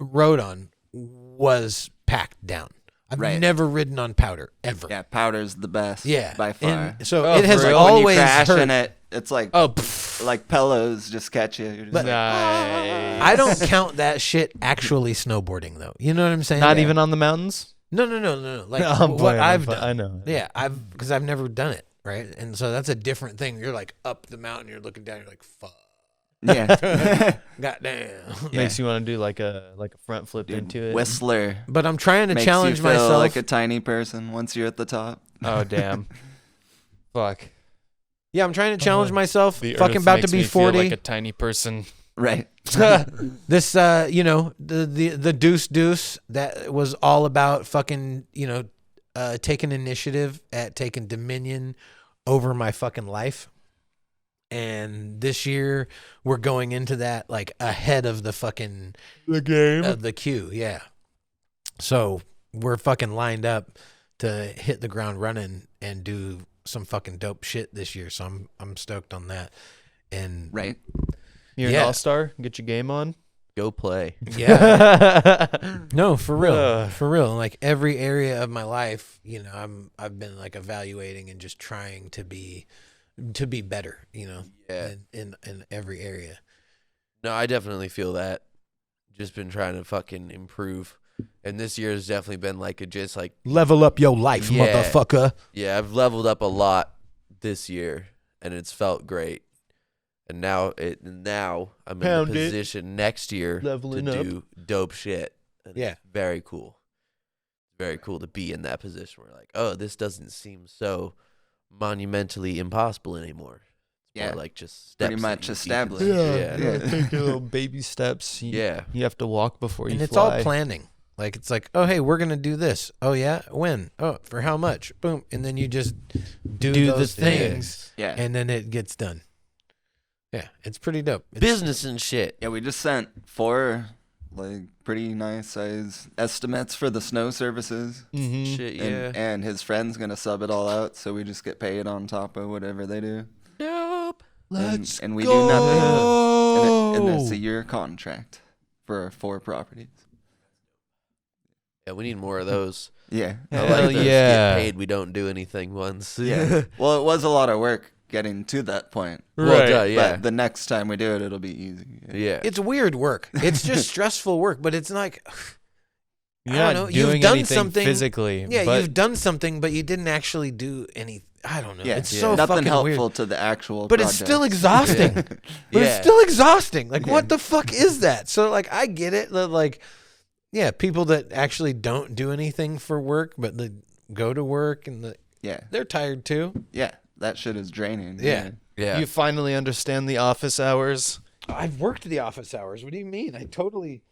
S1: rode on was packed down. I've
S5: Right.
S1: never ridden on powder ever.
S5: Yeah, powder's the best.
S1: Yeah,
S5: by far.
S1: And so
S3: Oh,
S1: it has
S3: for real?
S5: When you
S1: always
S5: crash
S1: hurt.
S5: in it, it's like
S3: Oh, pff,
S5: like pillows just catch you. You're just
S1: But-
S5: like,
S3: Nice.
S1: I don't count that shit actually snowboarding though. You know what I'm saying?
S3: Not even on the mountains.
S1: No. Like
S3: I'm
S1: what
S3: playing,
S1: I've
S3: I
S1: done.
S3: know.
S1: Yeah, because I've never done it, right? And so that's a different thing. You're like up the mountain, you're looking down, you're like, fuck,
S5: yeah.
S1: goddamn.
S3: Makes you want to do like a front flip into it.
S5: Whistler
S1: But I'm trying to
S5: makes
S1: challenge
S5: you feel
S1: myself.
S5: like a tiny person once you're at the top.
S3: Oh damn. Fuck.
S1: Yeah, I'm trying to challenge myself.
S3: The
S1: Fucking
S3: earth
S1: about to
S3: makes
S1: be
S3: me
S1: 40.
S3: feel like a tiny person.
S5: Right.
S1: This the deuce that was all about fucking taking initiative at taking dominion over my fucking life. And this year we're going into that like ahead of the fucking
S3: game.
S1: of the queue. Yeah. So we're fucking lined up to hit the ground running and do some fucking dope shit this year. So I'm stoked on that. And
S5: Right.
S3: You're
S1: Yeah.
S3: an all-star. Get your game on.
S2: Go play.
S1: yeah. No, for real.
S3: Ugh.
S1: For real. Like every area of my life, I've been like evaluating and just trying to be better,
S2: Yeah.
S1: in every area.
S2: No, I definitely feel that. Just been trying to fucking improve. And this year has definitely been like just like,
S1: Level up your life,
S2: Yeah.
S1: motherfucker.
S2: yeah, I've leveled up a lot this year and it's felt great. And now I'm in
S3: Pound
S2: a
S3: it.
S2: position next year
S3: Leveling
S2: to
S3: up.
S2: do dope shit. And
S1: Yeah.
S2: It's very cool. Very cool to be in that position where like, oh, this doesn't seem so monumentally impossible anymore. It's
S5: Yeah.
S2: more like just steps
S5: Pretty
S2: that
S5: much
S2: you keep
S5: established.
S2: doing.
S5: Yeah.
S3: Take your little baby steps.
S2: Yeah.
S3: You have to walk before you
S1: And it's
S3: fly.
S1: all planning. Like it's like, oh hey, we're gonna do this. Oh yeah, when? Oh, for how much? Boom, and then you just do those
S3: the
S1: things,
S5: Yeah.
S1: and then it gets done. Yeah, it's pretty dope. It's,
S2: Business and shit.
S5: Yeah, we just sent 4 like pretty nice size estimates for the snow services.
S3: Mm-hmm.
S2: Shit, yeah.
S5: And his friend's gonna sub it all out, so we just get paid on top of whatever they do.
S2: Nope.
S5: And we do nothing. And it's a year contract for 4 properties.
S2: Yeah, we need more of those.
S5: Yeah.
S2: I
S3: Hell
S2: like those
S3: yeah.
S2: get paid, we don't do anything ones.
S5: Yeah. Well, it was a lot of work getting to that point.
S2: Well
S3: Right.
S2: done, yeah.
S5: But the next time we do it, it'll be easy.
S2: Yeah.
S1: It's weird work. It's just stressful work, but it's like,
S3: You're
S1: I don't
S3: not
S1: know. You've
S3: doing
S1: done
S3: anything
S1: something
S3: physically.
S1: yeah,
S3: but
S1: you've done something, but you didn't actually do any. I don't know.
S5: Yeah.
S1: It's so
S5: Nothing
S1: fucking
S5: helpful
S1: weird.
S5: to the actual
S1: But it's still
S5: project.
S1: exhausting. But
S2: Yeah.
S1: it's still exhausting. Like,
S5: Yeah.
S1: what the fuck is that? So, like, I get it. That, like, yeah, people that actually don't do anything for work, but they go to work and
S5: Yeah.
S1: they're tired too.
S5: Yeah. That shit is draining.
S1: Yeah.
S2: Yeah.
S3: you finally understand the office hours.
S1: I've worked the office hours. What do you mean? I totally,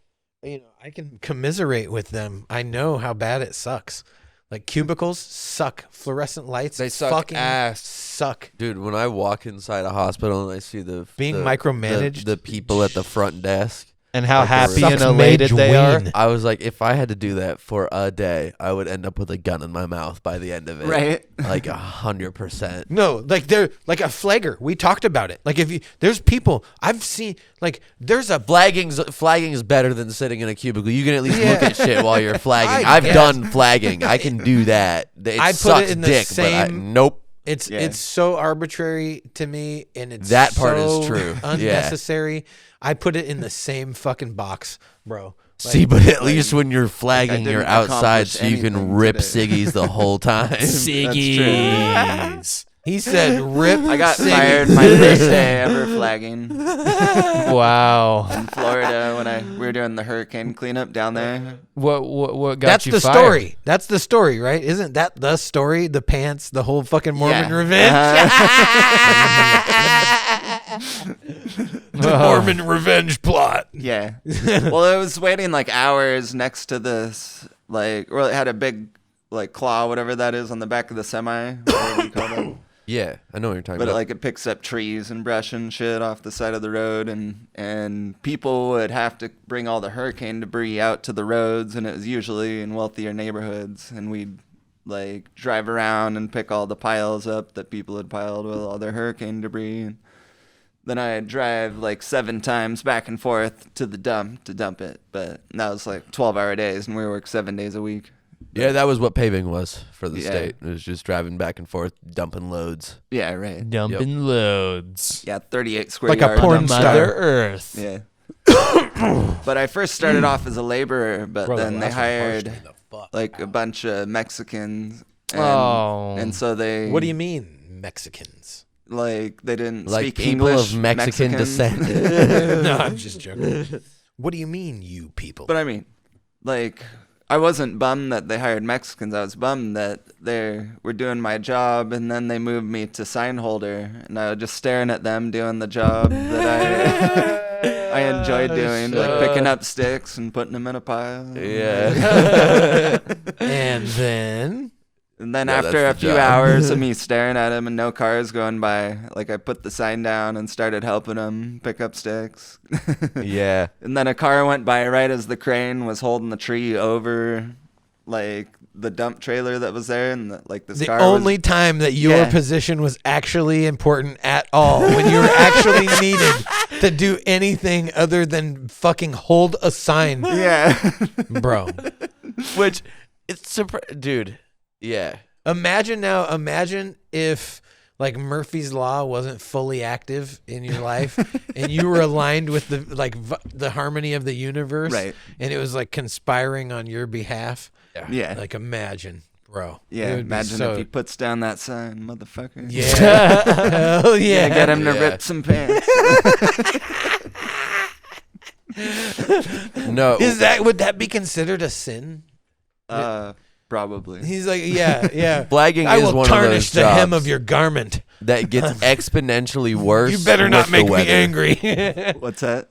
S1: I can commiserate with them. I know how bad it sucks. Like cubicles suck. Fluorescent lights,
S3: They suck
S1: fucking
S3: ass.
S1: suck.
S2: Dude, when I walk inside a hospital and I see
S1: Being
S2: the-
S1: micromanaged.
S2: the people at the front desk,
S3: And how
S2: Like,
S3: happy
S1: sucks
S3: and elated
S1: mage
S3: they are.
S1: ween.
S2: I was like, if I had to do that for a day, I would end up with a gun in my mouth by the end of it.
S5: Right.
S2: Like 100%.
S1: No, like they're like a flagger. We talked about it. Like there's people I've seen. Like there's a
S2: Flagging is better than sitting in a cubicle. You can at least
S1: Yeah.
S2: look at shit while you're flagging.
S1: I
S2: I've
S1: guess.
S2: done flagging. I can do that. It
S1: I put it
S2: sucks
S1: in the
S2: dick,
S1: same-
S2: nope.
S1: It's
S5: Yeah.
S1: it's so arbitrary to me, and it's
S2: That part is
S1: so
S2: true. Yeah.
S1: Unnecessary. I put it in the same fucking box, bro. Like,
S2: See, but at least when you're flagging,
S5: didn't
S2: you're outside
S5: accomplish
S2: so you can
S5: anything
S2: rip
S5: today.
S2: ciggies the whole time.
S3: Siggies.
S1: he said, "Rip."
S5: I got
S1: ciggies."
S5: fired my first day ever flagging
S3: Wow.
S5: in Florida when we were doing the hurricane cleanup down there.
S3: What got
S1: That's
S3: you
S1: the
S3: fired?
S1: story. That's the story, right? Isn't that the story? The pants, the whole fucking Mormon
S5: Yeah.
S1: revenge. The
S3: Oh.
S1: Mormon revenge plot.
S5: Yeah. Well, it was waiting like hours next to this, like, or it had a big, like, claw, whatever that is, on the back of the semi. Whatever you call that.
S2: Yeah, I know what you're talking
S5: But
S2: about.
S5: like it picks up trees and brush and shit off the side of the road, and people would have to bring all the hurricane debris out to the roads, and it was usually in wealthier neighborhoods, and we'd like drive around and pick all the piles up that people had piled with all their hurricane debris, and then I'd drive like 7 times back and forth to the dump to dump it. But that was like 12-hour days, and we work 7 days a week.
S2: Yeah, that was what paving was for the
S5: Yeah.
S2: state. It was just driving back and forth, dumping loads.
S5: Yeah, right.
S3: Dumping loads.
S5: Yeah, 38 square
S1: Like a
S5: yards.
S1: porn
S5: on
S1: star.
S3: Mother Earth.
S5: Yeah. But I first started off as a laborer, but
S1: Bro, that
S5: then they
S1: last one
S5: hired
S1: harshed me the fuck
S5: like a
S1: out.
S5: bunch of Mexicans. And,
S3: Oh.
S5: and so they
S1: What do you mean, Mexicans?
S5: like they didn't
S2: Like
S5: speak
S2: people
S5: English,
S2: of Mexican
S5: Mexicans.
S2: descent.
S1: No, I'm just joking. What do you mean, you people?
S5: But I mean, like I wasn't bummed that they hired Mexicans. I was bummed that they were doing my job, and then they moved me to sign holder, and I was just staring at them doing the job that I enjoyed doing, like picking up sticks and putting them in a pile.
S2: Yeah.
S1: And then
S5: And then
S2: Yeah,
S5: after a
S2: that's the
S5: few
S2: job.
S5: hours of me staring at him and no cars going by, like I put the sign down and started helping him pick up sticks.
S2: Yeah.
S5: And then a car went by right as the crane was holding the tree over, like the dump trailer that was there, and like this
S1: the
S5: car
S1: only
S5: was,
S1: time that your
S5: Yeah.
S1: position was actually important at all, when you were actually needed to do anything other than fucking hold a sign,
S5: yeah.
S1: bro.
S2: Which it's dude. Yeah.
S1: Imagine if like Murphy's Law wasn't fully active in your life and you were aligned with the harmony of the universe,
S5: Right.
S1: and it was like conspiring on your behalf.
S5: Yeah.
S1: Like imagine, bro. It
S5: Yeah.
S1: would be
S5: Imagine
S1: so-
S5: if he puts down that sign, motherfucker.
S1: Yeah. Hell yeah.
S5: Yeah, get him to
S2: Yeah.
S5: rip some pants.
S2: No.
S1: Would that be considered a sin?
S5: Probably.
S1: He's like, yeah.
S2: Flagging
S1: I
S2: is
S1: will
S2: one
S1: tarnish
S2: of those
S1: the hem
S2: jobs
S1: of your garment.
S2: that gets exponentially worse.
S1: You better not
S2: with the
S1: make me
S2: weather.
S1: angry.
S5: What's that?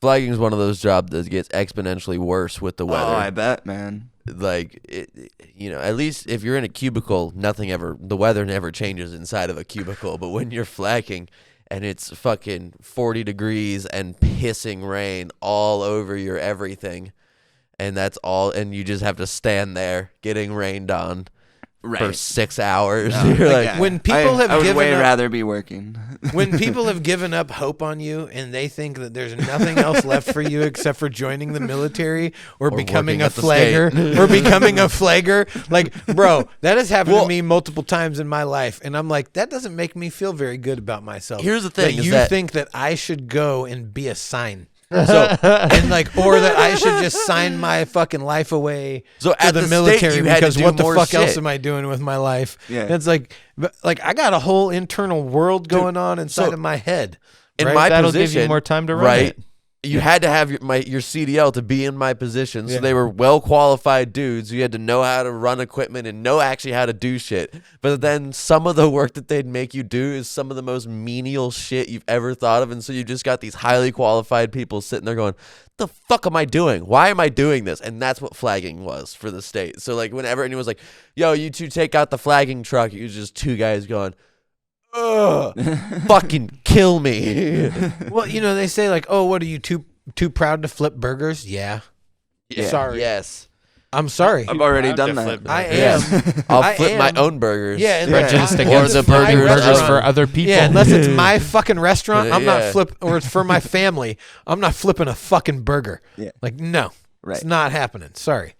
S2: Flagging is one of those jobs that gets exponentially worse with the weather.
S5: Oh, I bet, man.
S2: Like at least if you're in a cubicle, the weather never changes inside of a cubicle. But when you're flagging and it's fucking 40 degrees and pissing rain all over your everything, and that's all, and you just have to stand there getting rained on for 6 hours. You're like,
S5: Yeah.
S1: When people have
S5: I would
S1: given
S5: way
S1: up-
S5: rather be working.
S1: When people have given up hope on you and they think that there's nothing else left for you except for joining the military or becoming
S2: working
S1: a
S2: at the
S1: flagger
S2: state.
S1: or becoming a flagger, like, bro, that has happened to me multiple times in my life, and I'm like, that doesn't make me feel very good about myself.
S2: Here's the thing,
S1: that
S2: is
S1: you
S2: that-
S1: think that I should go and be a sign.
S2: so
S1: And like, or that I should just sign my fucking life away
S2: So
S1: to
S2: at
S1: the
S2: the state,
S1: military
S2: you had to
S1: because
S2: do
S1: what the
S2: more
S1: fuck else
S2: shit.
S1: am I doing with my life?
S5: Yeah.
S1: And it's like I got a whole internal world going on inside
S2: so
S1: of my head.
S2: in
S1: right?
S2: my
S3: That'll give
S2: position,
S3: you more time to run
S2: right?
S3: it.
S2: You had to have your CDL to be in my position, so
S1: Yeah.
S2: they were well qualified dudes. You had to know how to run equipment and know actually how to do shit. But then some of the work that they'd make you do is some of the most menial shit you've ever thought of, and so you just got these highly qualified people sitting there going, "The fuck am I doing? Why am I doing this?" And that's what flagging was for the state. So like whenever anyone was like, "Yo, you two take out the flagging truck," it was just two guys going, "Ugh, fucking kill me."
S1: Well, they say like, "Oh, what are you too proud to flip burgers?" Yeah,
S2: Yeah.
S1: Sorry.
S2: Yes.
S1: I'm sorry.
S5: I've already
S3: Proud
S5: done
S3: to
S5: that.
S3: flip
S1: I
S3: burgers.
S1: am.
S2: I'll
S1: I
S2: flip my
S1: am.
S2: own burgers.
S1: Yeah, and
S3: Prejudiced
S5: Or
S3: against
S2: the
S1: it's my
S2: burgers
S3: burgers
S2: of-
S3: for other people.
S1: Yeah, unless it's my fucking restaurant, I'm
S2: Yeah.
S1: not or it's for my family. I'm not flipping a fucking burger.
S5: Yeah.
S1: Like, no,
S5: Right.
S1: it's not happening. Sorry.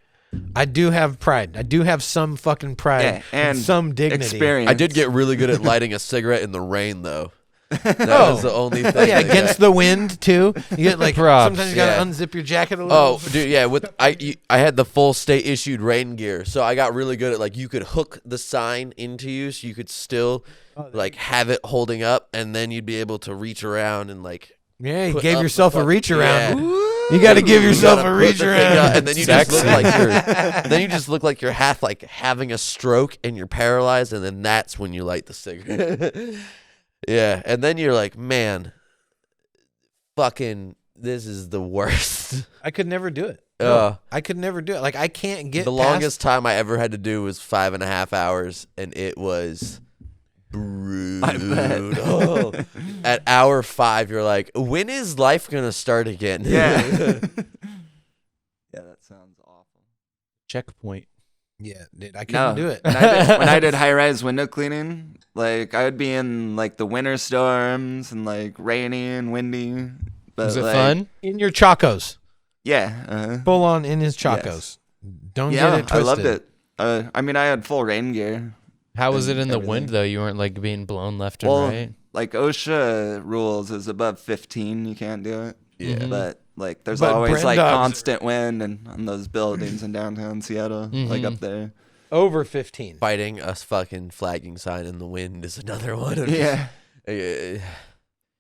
S1: I do have pride. I do have some fucking pride
S5: Yeah,
S1: and
S5: and
S1: some dignity.
S5: experience.
S2: I did get really good at lighting a cigarette in the rain, though. That
S1: Oh.
S2: was the only thing.
S1: Oh yeah,
S2: that
S1: against the wind too. You get like
S3: Props,
S1: sometimes you gotta
S2: yeah.
S1: unzip your jacket a little.
S2: Oh, dude, yeah. I had the full state issued rain gear, so I got really good at like you could hook the sign into you, so you could still like have it holding up, and then you'd be able to reach around and like.
S1: Yeah, you
S2: put
S1: gave
S2: up the
S1: yourself a
S2: fuck-
S1: reach around.
S2: Yeah.
S1: You got to give
S2: You
S1: yourself
S2: gotta
S1: a
S2: put
S1: reach
S2: the thing
S1: around.
S2: up, and then you just look like you're half like having a stroke and you're paralyzed, and then that's when you light the cigarette. Yeah, and then you're like, man, fucking, this is the worst.
S1: I could never do it. I could never do it. Like I can't get
S2: The
S1: past-
S2: longest time I ever had to do was 5.5 hours, and it was brutal. At hour 5, you're like, when is life gonna start again?
S5: Yeah. Yeah, that sounds awful.
S3: Checkpoint.
S1: Yeah, dude, I couldn't do it.
S5: When I did high-rise window cleaning, like I would be in like the winter storms and like rainy and windy. But
S3: Was it
S5: like,
S3: fun?
S1: In your chacos,
S5: Yeah.
S1: full on in his chacos. Don't
S5: Yeah,
S1: get it twisted.
S5: I loved it. I mean, I had full rain gear.
S3: How was it in the
S5: everything.
S3: wind though? You weren't like being blown left and
S5: Well,
S3: right.
S5: like OSHA rules is above 15, you can't do it.
S2: Yeah.
S5: But like, there's
S1: But
S5: always
S1: Brand
S5: like
S1: Dogs-
S5: constant wind and on those buildings in downtown Seattle, like up there.
S1: Over 15.
S2: Fighting a fucking flagging sign in the wind is another one. of
S5: Yeah.
S2: just-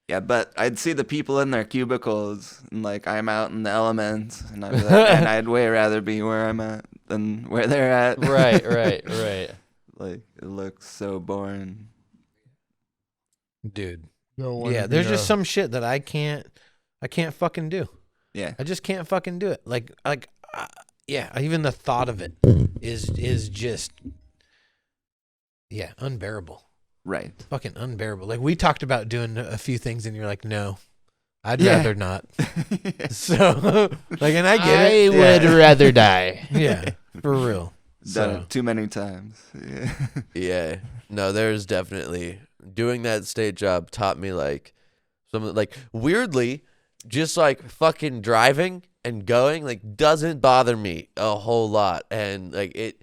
S5: Yeah, but I'd see the people in their cubicles, and like I'm out in the elements, and I'd be like, man, I'd way rather be where I'm at than where they're at.
S3: Right.
S5: Like it looks so boring.
S1: Dude.
S3: No
S1: Yeah, there's just some shit that I can't fucking do.
S5: Yeah.
S1: I just can't fucking do it. Yeah, even the thought of it is just, yeah, unbearable.
S5: Right.
S1: Fucking unbearable. Like, we talked about doing a few things, and you're like, no, I'd
S5: Yeah.
S1: rather not. So, like, and I get it.
S3: would rather die.
S1: Yeah, for real.
S5: Done
S1: So,
S5: it too many times. Yeah.
S2: Yeah. No, there's definitely doing that state job taught me like something like weirdly, just like fucking driving and going like doesn't bother me a whole lot. And like it,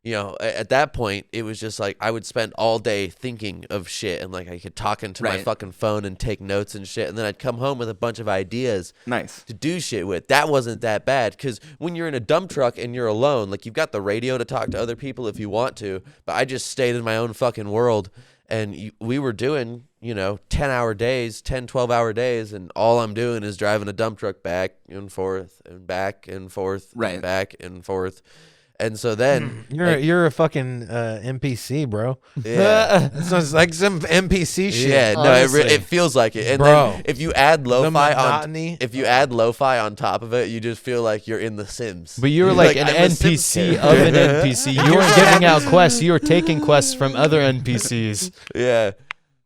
S2: you know, at that point it was just like I would spend all day thinking of shit and like I could talk into my
S5: Right.
S2: fucking phone and take notes and shit. And then I'd come home with a bunch of ideas
S5: Nice.
S2: to do shit with. That wasn't that bad because when you're in a dump truck and you're alone, like you've got the radio to talk to other people if you want to, but I just stayed in my own fucking world and we were doing, you know, 10-hour days, 10, 12-hour days, and all I'm doing is driving a dump truck back and forth and back and forth
S5: Right.
S2: and back and forth. And so then
S1: you're a fucking NPC, bro.
S2: yeah.
S1: It sounds like some NPC shit.
S2: Yeah, no,
S3: honestly.
S2: it feels like it. And
S1: Bro.
S2: then if you add lo-fi
S1: monotony.
S2: if you add lo-fi on top of it, you just feel like you're in The Sims.
S3: But you were like,
S2: I'm
S3: an
S2: a Sims
S3: NPC
S2: character.
S3: of an NPC. You weren't giving out quests. You were taking quests from other NPCs.
S2: Yeah,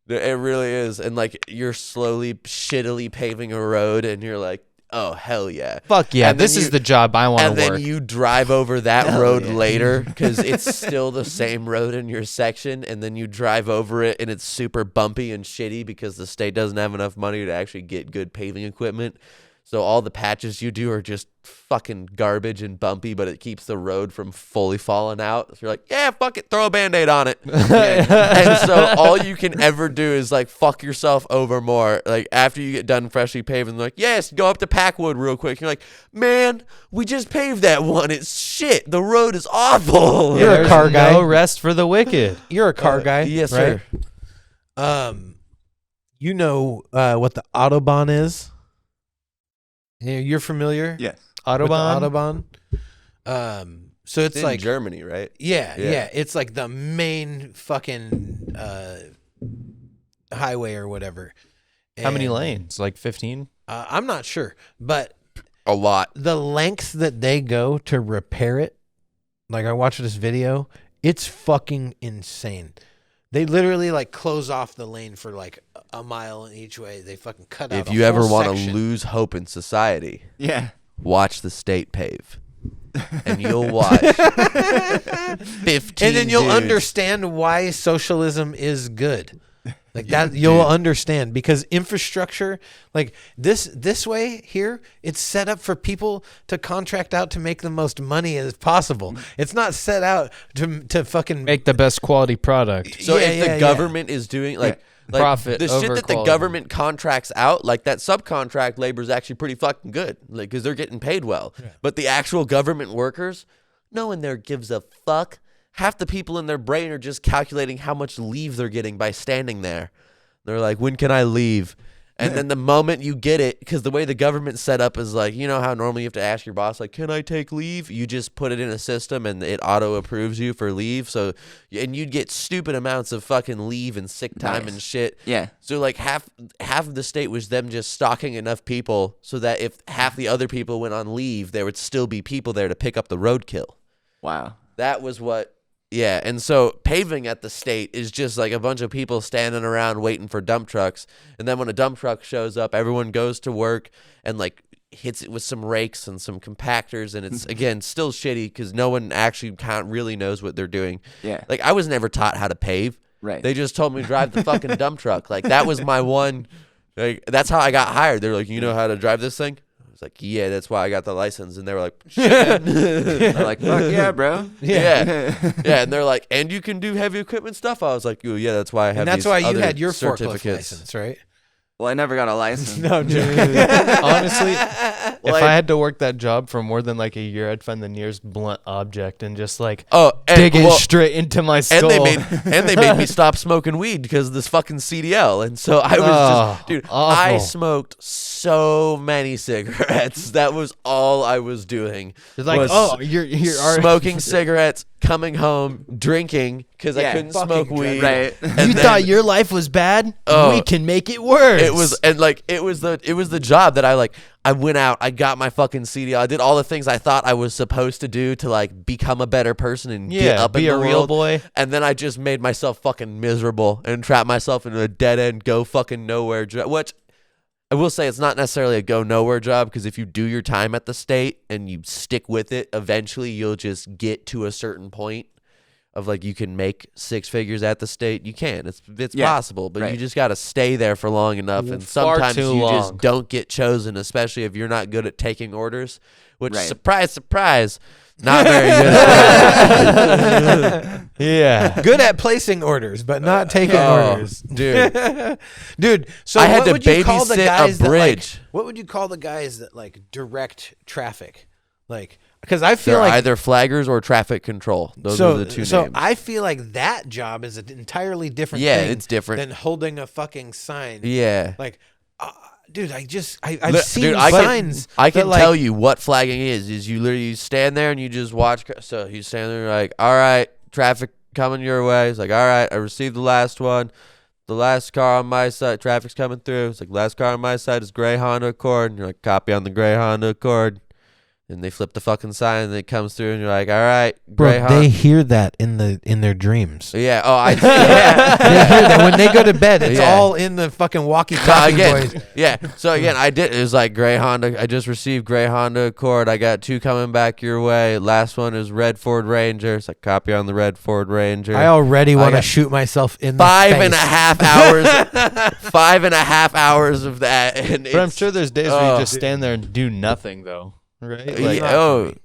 S2: it really is. And like you're slowly, shittily paving a road, and you're like, oh hell yeah.
S3: Fuck yeah,
S2: And then
S3: this is
S2: you-
S3: the job I want
S2: And
S3: to
S2: then
S3: work.
S2: you drive over that
S5: Hell
S2: road
S5: yeah.
S2: later because it's still the same road in your section, and then you drive over it, and it's super bumpy and shitty because the state doesn't have enough money to actually get good paving equipment. So all the patches you do are just fucking garbage and bumpy, but it keeps the road from fully falling out. So you're like, yeah, fuck it, throw a Band-Aid on it. And so all you can ever do is like fuck yourself over more. Like after you get done freshly paving, they're like, yes, go up to Packwood real quick. You're like, man, we just paved that one. It's shit. The road is awful.
S1: You're a
S3: There's
S1: car guy.
S3: No rest for the wicked.
S1: You're a car guy.
S2: Yes,
S1: right?
S2: sir.
S1: You know what the Autobahn is? Yeah, you're familiar
S5: Yes.
S1: with the
S3: Autobahn.
S1: Autobahn? So it's
S2: It's in
S1: like
S2: Germany, right?
S1: Yeah,
S2: Yeah.
S1: yeah. It's like the main fucking highway or whatever.
S3: How many
S1: And,
S3: lanes? Like 15?
S1: I'm not sure, but
S2: A lot.
S1: the lengths that they go to repair it, like I watched this video, it's fucking insane. They literally like close off the lane for like a mile in each way. They fucking cut out.
S2: If
S1: a
S2: you ever
S1: whole
S2: want to
S1: section.
S2: lose hope in society,
S5: Yeah.
S2: watch the state pave. And you'll watch 15
S1: and then you'll
S2: dudes.
S1: understand why socialism is good. Like that, you'll understand because infrastructure, like this way here, it's set up for people to contract out to make the most money as possible. It's not set out to fucking
S3: Make the best quality product.
S2: So
S1: Yeah,
S2: if
S1: yeah,
S2: the
S1: yeah.
S2: government is doing like
S3: Profit
S2: the shit
S3: over
S2: that the
S3: quality.
S2: government contracts out, like that subcontract labor is actually pretty fucking good, like because they're getting paid well. But the actual government workers, no one there gives a fuck. Half the people in their brain are just calculating how much leave they're getting by standing there. They're like, when can I leave? And then the moment you get it, because the way the government's set up is like, you know how normally you have to ask your boss, like, can I take leave? You just put it in a system and it auto approves you for leave. So, and you'd get stupid amounts of fucking leave and sick time
S5: Nice.
S2: and shit.
S5: Yeah.
S2: So like half of the state was them just stocking enough people so that if half the other people went on leave, there would still be people there to pick up the roadkill.
S5: Wow.
S2: That was what, yeah. And so paving at the state is just like a bunch of people standing around waiting for dump trucks. And then when a dump truck shows up, everyone goes to work and like hits it with some rakes and some compactors. And it's, again, still shitty because no one actually really knows what they're doing.
S5: Yeah.
S2: Like I was never taught how to pave.
S5: Right.
S2: They just told me to drive the fucking dump truck. Like that was my one, like that's how I got hired. They're like, you know how to drive this thing? was like, yeah, that's why I got the license. And they were like, shit.
S5: They're like, fuck yeah, bro.
S2: Yeah. Yeah. And they're like, and you can do heavy equipment stuff. I was like, oh, yeah, that's why I have
S1: And that's
S2: these
S1: why you
S2: other
S1: had your forklift
S2: certificates.
S1: license, right?
S5: Well, I never got a license.
S1: No, I'm joking.
S3: Honestly,
S5: Well,
S3: if I had to work that job for more than like a year, I'd find the nearest blunt object and just like
S2: Oh, and,
S3: dig it
S2: well,
S3: straight into my
S2: and
S3: skull.
S2: they made me stop smoking weed because of this fucking CDL. And so I was just, dude, I
S3: awful.
S2: smoked so many cigarettes. That was all I was doing.
S3: It's like,
S2: was
S3: oh, you're
S2: smoking cigarettes, coming home, drinking because I
S5: Yeah,
S2: couldn't
S1: fucking
S2: smoke
S1: drug-
S2: weed.
S5: Right.
S2: And
S3: You
S2: then
S3: thought your life was bad?
S2: Oh.
S3: We can make it worse.
S2: it was, and like it was the job that I went out, I got my fucking CDL, I did all the things I thought I was supposed to do to like become a better person and get up
S3: be
S2: in
S3: a
S2: the
S3: real
S2: world.
S3: boy.
S2: And then I just made myself fucking miserable and trapped myself into a dead end, go fucking nowhere job. Which I will say, it's not necessarily a go nowhere job because if you do your time at the state and you stick with it, eventually you'll just get to a certain point of like you can make 6 figures at the state. You can. It's
S5: Yeah,
S2: possible, but you
S5: right.
S2: just got to stay there for long enough. And
S3: Far
S2: sometimes
S3: too
S2: you just
S3: long.
S2: don't get chosen, especially if you're not good at taking orders. Which,
S5: Right.
S2: surprise, surprise, not very good at.
S3: Yeah.
S1: Good at placing orders, but not taking orders.
S2: Dude.
S1: Dude, so
S2: I had
S1: what
S2: to
S1: would you call the
S2: babysit a
S1: guys that, like,
S2: bridge.
S1: what would you call the guys that like direct traffic? Like, because I feel
S2: They're
S1: like
S2: either flaggers or traffic control. Those are the two names.
S1: I feel like that job is an entirely different
S2: Yeah,
S1: thing
S2: it's different.
S1: than holding a fucking sign.
S2: Yeah.
S1: Like, dude, I've
S2: Look,
S1: seen
S2: dude,
S1: signs.
S2: I can
S1: that,
S2: tell
S1: like,
S2: you what flagging is you literally stand there and you just watch. So you stand there like, all right, traffic coming your way. It's like, all right, I received the last one. The last car on my side, traffic's coming through. It's like, last car on my side is gray Honda Accord. And you're like, copy on the gray Honda Accord. And they flip the fucking sign and it comes through and you're like, all right, gray
S1: bro,
S2: Honda.
S1: they hear that in their dreams.
S2: Yeah. Oh, I.
S1: They hear that when they go to bed. It's
S2: Yeah.
S1: all in the fucking
S2: So
S1: walkie-talkie
S2: again,
S1: boys.
S2: yeah. So again, I did. It was like gray Honda. I just received gray Honda Accord. I got 2 coming back your way. Last one is red Ford Ranger. It's like copy on the red Ford Ranger.
S1: I already want to
S2: got
S1: shoot myself in the
S2: Five
S1: face.
S2: and a half hours. 5.5 hours of that, and
S3: But I'm
S2: it's-
S3: sure there's days where
S2: oh.
S3: you just stand there and do nothing, though. Right?
S2: Yeah,
S3: Like,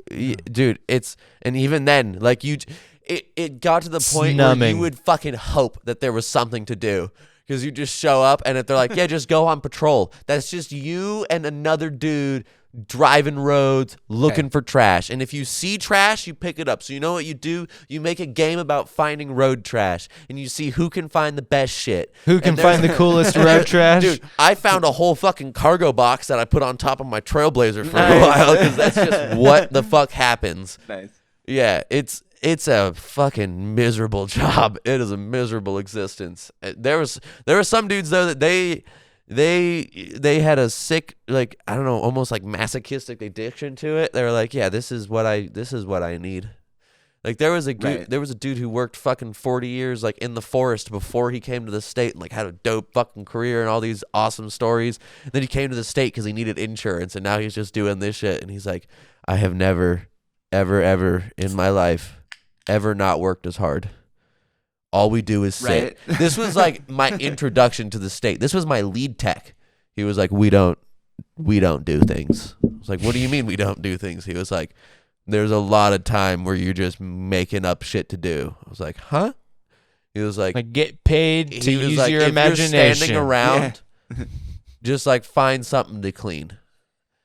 S2: dude, it's, and even then, like it got to the point where
S3: numbing.
S2: you would fucking hope that there was something to do. Because you just show up and if they're like, yeah, just go on patrol. That's just you and another dude driving roads looking for trash. And if you see trash, you pick it up. So you know what you do? You make a game about finding road trash. And you see who can find the best shit.
S3: who can
S2: And
S3: find the
S2: there's-
S3: coolest road trash?
S2: Dude, I found a whole fucking cargo box that I put on top of my Trailblazer for a while. Because that's just what the fuck happens.
S5: Nice.
S2: Yeah, it's a fucking miserable job. It is a miserable existence. There were some dudes though that they had a sick, like, I don't know, almost like masochistic addiction to it. They were like, yeah, this is what I need. Like there was a
S5: Right.
S2: dude who worked fucking 40 years like in the forest before he came to the state and like had a dope fucking career and all these awesome stories. And then he came to the state because he needed insurance and now he's just doing this shit. And he's like, I have never, ever in my life ever not worked as hard. All we do is sit.
S5: Right.
S2: This was like my introduction to the state. This was my lead tech. He was like, we don't do things. I was like, what do you mean we don't do things? He was like, there's a lot of time where you're just making up shit to do. I was like, huh? He was like,
S3: Like, get paid to
S2: he was
S3: use
S2: like,
S3: your
S2: if
S3: imagination.
S2: you're standing around, just like find something to clean.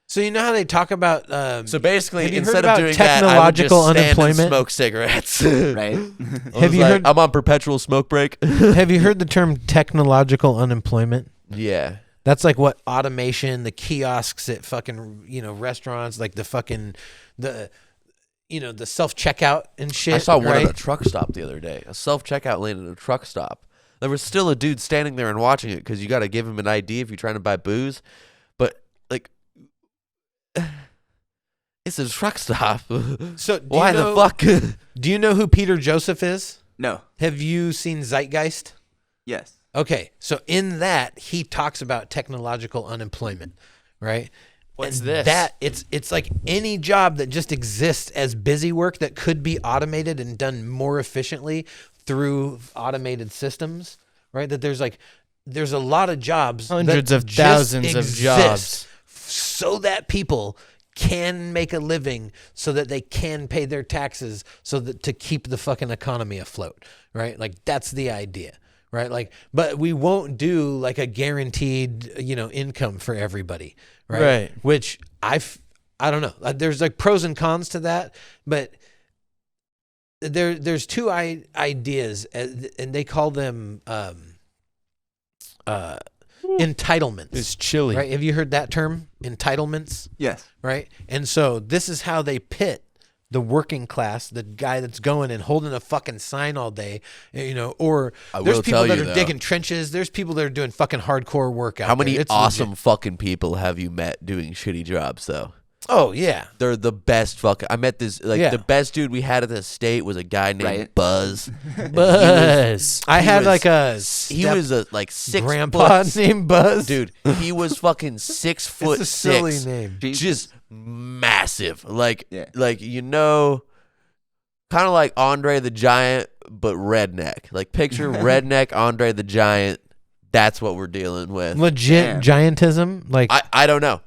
S1: So you know how they talk about
S2: So basically,
S1: have you heard
S2: instead of
S1: about
S2: doing that, I would just
S1: technological
S2: stand and
S1: unemployment?
S2: smoke cigarettes.
S5: Right.
S1: Have you heard-
S2: I'm on perpetual smoke break.
S1: have you heard the term technological unemployment?
S2: Yeah.
S1: That's like what automation, the kiosks at fucking, restaurants, like the fucking the self-checkout and shit.
S2: I saw one
S1: right?
S2: at a truck stop the other day. A self-checkout lane at a truck stop. There was still a dude standing there and watching it because you got to give him an ID if you're trying to buy booze. But, like, it's a truck stop.
S1: So do
S2: Why
S1: you know,
S2: the fuck?
S1: Do you know who Peter Joseph is?
S5: No.
S1: Have you seen Zeitgeist?
S5: Yes.
S1: Okay, so in that he talks about technological unemployment, right?
S3: What's
S1: And
S3: this?
S1: That it's like any job that just exists as busy work that could be automated and done more efficiently through automated systems, right? That there's a lot of jobs,
S3: Hundreds
S1: that
S3: of
S1: just
S3: thousands of
S1: exist
S3: jobs.
S1: so that people can make a living, so that they can pay their taxes, so that to keep the fucking economy afloat, right? Like that's the idea, right? Like, but we won't do like a guaranteed, income for everybody, right?
S3: Right.
S1: Which I don't know. There's like pros and cons to that, but there's two ideas, and they call them entitlements.
S3: It's chilly.
S1: Right? Have you heard that term? Entitlements,
S5: Yes.
S1: right? And so this is how they pit the working class, the guy that's going and holding a fucking sign all day, or
S2: I
S1: there's
S2: will
S1: people
S2: tell
S1: that
S2: you,
S1: are
S2: though.
S1: digging trenches. There's people that are doing fucking hardcore work out
S2: How many
S1: there. It's
S2: awesome
S1: legit.
S2: fucking people have you met doing shitty jobs though?
S1: Oh yeah.
S2: They're the best fucking. I met this
S1: Yeah.
S2: the best dude we had at the state was a guy named
S5: Right.
S2: Buzz.
S3: Buzz.
S1: I
S2: He
S1: had
S2: was-
S1: like a
S2: He was a like 6
S1: grandpa
S2: foot
S1: named Buzz.
S2: dude. He was fucking 6 foot
S1: It's a silly
S2: 6,
S1: name.
S2: just massive. Like
S5: Yeah.
S2: kind of like Andre the Giant, but redneck. Like picture redneck Andre the Giant. That's what we're dealing with.
S1: Legit
S5: Damn.
S1: giantism. Like
S2: I don't know.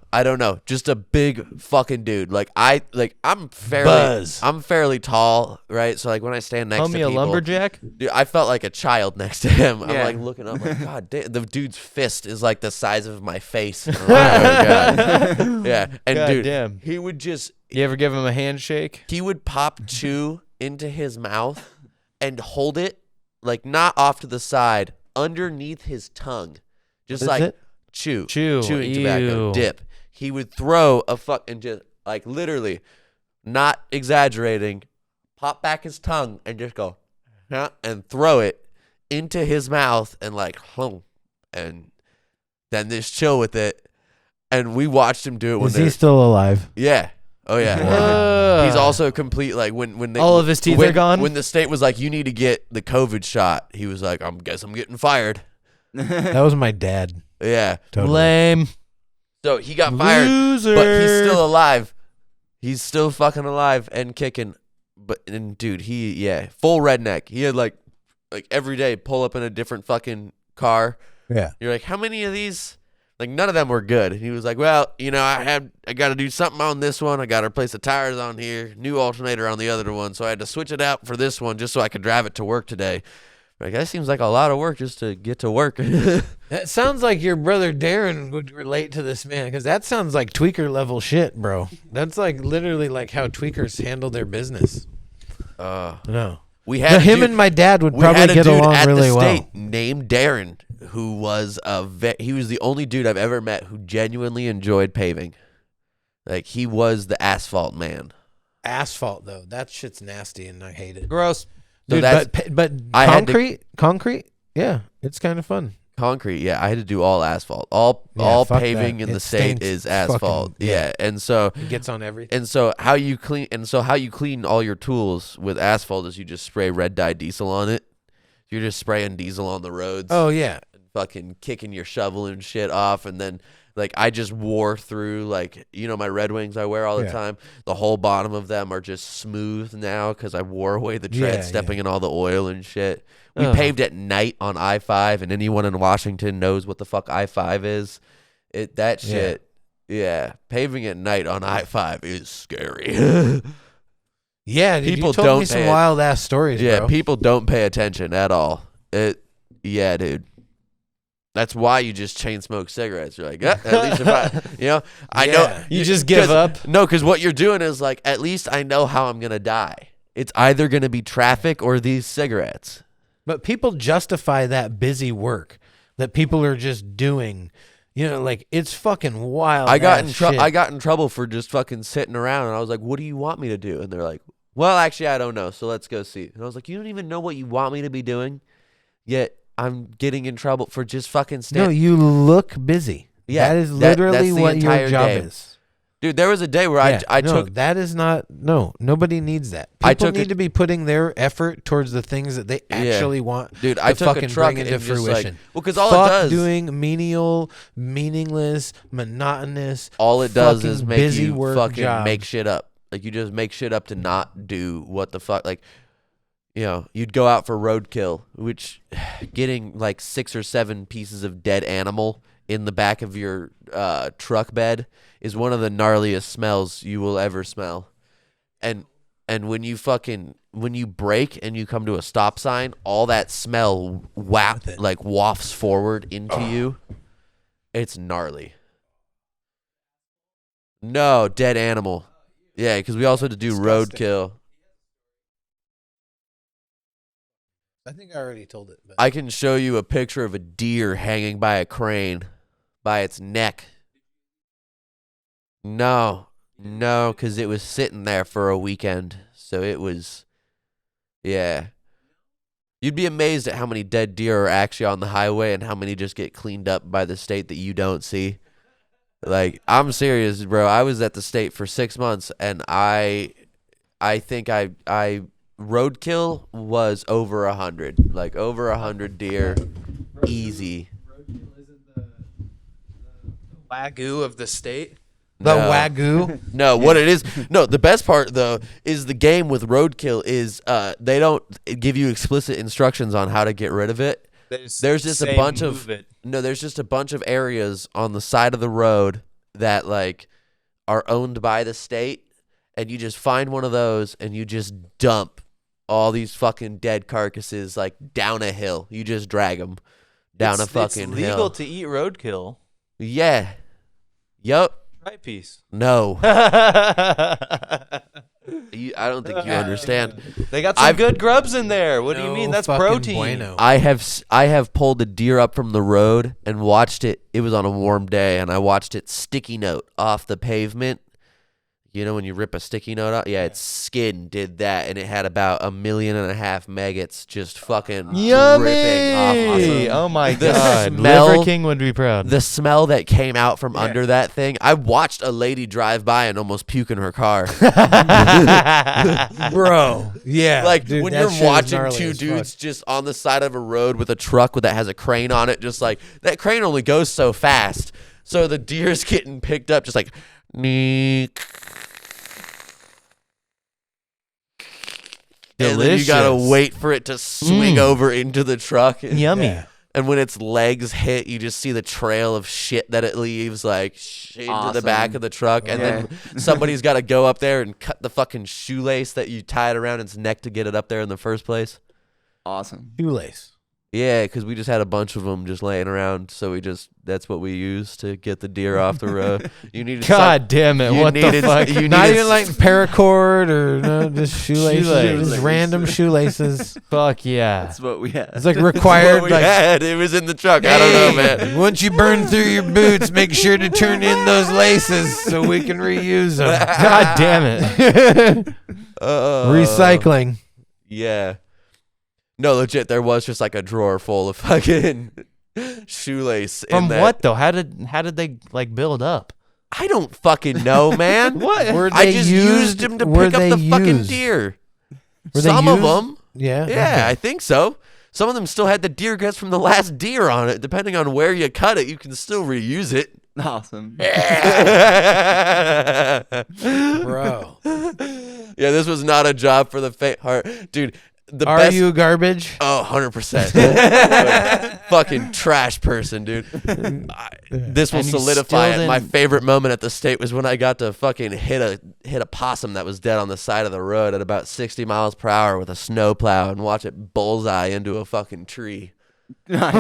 S2: Just a big fucking dude. I'm fairly tall, right? So like when I stand next to
S3: Homie,
S2: people,
S3: a lumberjack?
S2: dude, I felt like a child next to him. I'm
S5: Yeah.
S2: like looking up, like God damn, the dude's fist is like the size of my face. I'm like, oh God. Yeah, and
S3: God
S2: dude,
S3: damn.
S2: he would just
S3: You ever give him a handshake?
S2: he would pop chew into his mouth and hold it like not off to the side, underneath his tongue, just
S1: What is
S2: like
S1: it?
S2: chewing tobacco
S3: Ew.
S2: dip. He would throw a fucking just like literally, not exaggerating, pop back his tongue and just go, huh, and throw it into his mouth and like, and then just chill with it. And we watched him do it when
S1: is he still alive?
S2: yeah. Oh yeah.
S3: Ugh.
S2: He's also complete like when they,
S3: All of his teeth
S2: when-
S3: are gone?
S2: When the state was like, you need to get the COVID shot, he was like, guess I'm getting fired.
S1: That was my dad.
S2: Yeah.
S1: Totally.
S3: Lame.
S2: So he got fired,
S3: Loser.
S2: but he's still alive. He's still fucking alive and kicking. And dude, full redneck. He had like every day pull up in a different fucking car.
S1: Yeah.
S2: You're like, how many of these? Like none of them were good. And he was like, well, I got to do something on this one. I got to replace the tires on here, new alternator on the other one. So I had to switch it out for this one just so I could drive it to work today. Like that seems like a lot of work just to get to work.
S1: That sounds like your brother Darren would relate to this man, because that sounds like tweaker level shit, bro. That's like literally like how tweakers handle their business. No.
S2: We had
S1: Him and my dad would
S2: we had
S1: probably
S2: a
S1: get
S2: dude
S1: along
S2: at
S1: really
S2: the
S1: well.
S2: state named Darren, who was he was the only dude I've ever met who genuinely enjoyed paving. Like he was the asphalt man.
S1: Asphalt though, that shit's nasty and I hate it.
S3: Gross.
S2: So
S1: Dude,
S2: that's
S1: but
S2: I had to-
S1: concrete, yeah, it's kind of fun.
S2: concrete. Yeah, I had to do all asphalt. All
S1: fuck
S2: paving
S1: that.
S2: in
S1: It
S2: the state
S1: stinks
S2: is asphalt.
S1: fucking-
S2: Yeah, and so
S1: It gets on everything.
S2: And so how you clean all your tools with asphalt is you just spray red dye diesel on it. You're just spraying diesel on the roads.
S1: Oh yeah,
S2: And fucking kicking your shovel and shit off, and then like I just wore through like my Red Wings I wear all the
S1: Yeah.
S2: time. The whole bottom of them are just smooth now because I wore away the tread,
S1: Yeah,
S2: stepping in all the oil and shit. We
S3: Ugh.
S2: paved at night on I-5, and anyone in Washington knows what the fuck I-5 is. That shit. Yeah, paving at night on I-5 is scary.
S1: yeah. Dude,
S2: People
S1: you told
S2: don't
S1: me some
S2: pay it.
S1: wild ass stories,
S2: Yeah,
S1: bro.
S2: people don't pay attention at all. Yeah, dude. That's why you just chain smoke cigarettes. You're like, yeah, at least if I know.
S1: Yeah.
S3: You just give
S2: 'cause-
S3: up?
S2: No, because what you're doing is like, at least I know how I'm gonna die. It's either gonna be traffic or these cigarettes.
S1: But people justify that busy work that people are just doing. Like it's fucking wild.
S2: I got
S1: ass
S2: in
S1: shit.
S2: I got in trouble for just fucking sitting around, and I was like, "What do you want me to do?" And they're like, "Well, actually, I don't know. So let's go see." And I was like, "You don't even know what you want me to be doing, yet I'm getting in trouble for just fucking
S1: No,
S2: standing."
S1: you look busy.
S2: Yeah,
S1: that is
S2: that's
S1: literally
S2: the
S1: what your
S2: entire
S1: job
S2: day.
S1: is.
S2: Dude, there was a day where
S1: Yeah,
S2: I
S1: no,
S2: took
S1: that is not. No, nobody needs that. People
S2: I took
S1: need
S2: a-
S1: to be putting their effort towards the things that they actually want.
S2: Dude, I
S1: to
S2: took a
S1: fucking
S2: truck
S1: bring
S2: and
S1: into
S2: just
S1: fruition.
S2: like, well, because all
S1: Fuck
S2: it does,
S1: doing menial, meaningless, monotonous.
S2: all it does is
S1: fucking
S2: make
S1: busy
S2: you
S1: work
S2: fucking
S1: jobs.
S2: make shit up. Like you just make shit up to not do what the fuck. Like, you'd go out for roadkill, which getting like 6 or 7 pieces of dead animal in the back of your truck bed is one of the gnarliest smells you will ever smell. And when you brake and you come to a stop sign, all that smell wafts forward into you. It's gnarly. No, dead animal. Yeah, because we also had to do roadkill.
S1: I think I already told it. But.
S2: I can show you a picture of a deer hanging by a crane by its neck. No, because it was sitting there for a weekend. So it was, yeah. You'd be amazed at how many dead deer are actually on the highway and how many just get cleaned up by the state that you don't see. Like, I'm serious, bro. I was at the state for 6 months, and I think I roadkill was over 100, like over 100 deer, easy.
S3: Roadkill isn't the wagyu of the state.
S1: The
S2: No.
S1: wagyu.
S2: No, what it is. No, the best part though is the game with roadkill is they don't give you explicit instructions on how to get rid of it. There's just a bunch of there's just a bunch of areas on the side of the road that like are owned by the state, and you just find one of those and you just dump all these fucking dead carcasses like down a hill. You just drag them down a fucking
S3: It's legal
S2: hill.
S3: to eat roadkill.
S2: Yeah. Yup.
S3: Try piece.
S2: No. I don't think you understand.
S3: They got some good grubs in there. What do you mean? That's
S1: fucking
S3: protein.
S1: bueno.
S2: I have pulled a deer up from the road and watched it. It was on a warm day, and I watched it sticky note off the pavement. You know when you rip a sticky note out? Yeah, its skin did that, and it had about 1.5 million maggots just fucking dripping off.
S3: Yummy! Oh my god,
S2: smell-
S3: Liver King would be proud.
S2: The smell that came out from under that thing. I watched a lady drive by and almost puke in her car.
S1: Bro. Yeah.
S2: Like
S1: dude,
S2: when
S1: that
S2: you're
S1: shit is
S2: watching
S1: gnarly
S2: two
S1: as
S2: dudes
S1: fuck.
S2: just on the side of a road with a truck that has a crane on it, just like that crane only goes so fast. So the deer's getting picked up just like and then you gotta
S3: Delicious.
S2: wait for it to swing over into the truck.
S3: Yummy.
S1: Yeah.
S2: And when its legs hit, you just see the trail of shit that it leaves, like into the back
S5: Awesome.
S2: of the truck. And then somebody's got to go up there and cut the fucking shoelace that you tied around its neck to get it up there in the first place.
S5: Awesome.
S1: Shoelace.
S2: Yeah, because we just had a bunch of them just laying around, so that's what we used to get the deer off the road. You needed
S3: God damn it!
S2: you
S3: What the
S2: needed-
S3: fuck?
S2: you
S1: Not
S2: needed
S1: even like paracord or no, just shoelaces.
S3: Shoelaces.
S1: Just random shoelaces.
S3: Fuck yeah!
S5: That's what we had.
S1: It's like
S2: what
S1: required.
S2: we
S1: Like,
S2: had. It was in the truck. I don't know,
S1: hey,
S2: man.
S1: Once you burn through your boots, make sure to turn in those laces so we can reuse them.
S3: God damn it!
S1: Recycling.
S2: Yeah. No, legit. There was just like a drawer full of fucking shoelace.
S3: From
S2: in that.
S3: what though? How did they like build up?
S2: I don't fucking know, man.
S3: What?
S1: Were
S2: I
S1: they
S2: just
S1: used?
S2: used them to
S1: Were
S2: pick up
S1: they
S2: the fucking
S1: used?
S2: deer.
S1: Were they
S2: Some of
S1: used?
S2: them.
S1: Yeah.
S2: Yeah, I think so. Some of them still had the deer guts from the last deer on it. Depending on where you cut it, you can still reuse it.
S5: Awesome.
S1: Bro.
S2: Yeah, this was not a job for the faint heart. Dude, the
S1: Are
S2: best...
S1: you garbage?
S2: Oh, 100%. Fucking trash person, dude. This will
S3: And you
S2: solidify
S3: still
S2: it. My
S3: didn't-
S2: favorite moment at the state was when I got to fucking hit a possum that was dead on the side of the road at about 60 miles per hour with a snowplow and watch it bullseye into a fucking tree. Because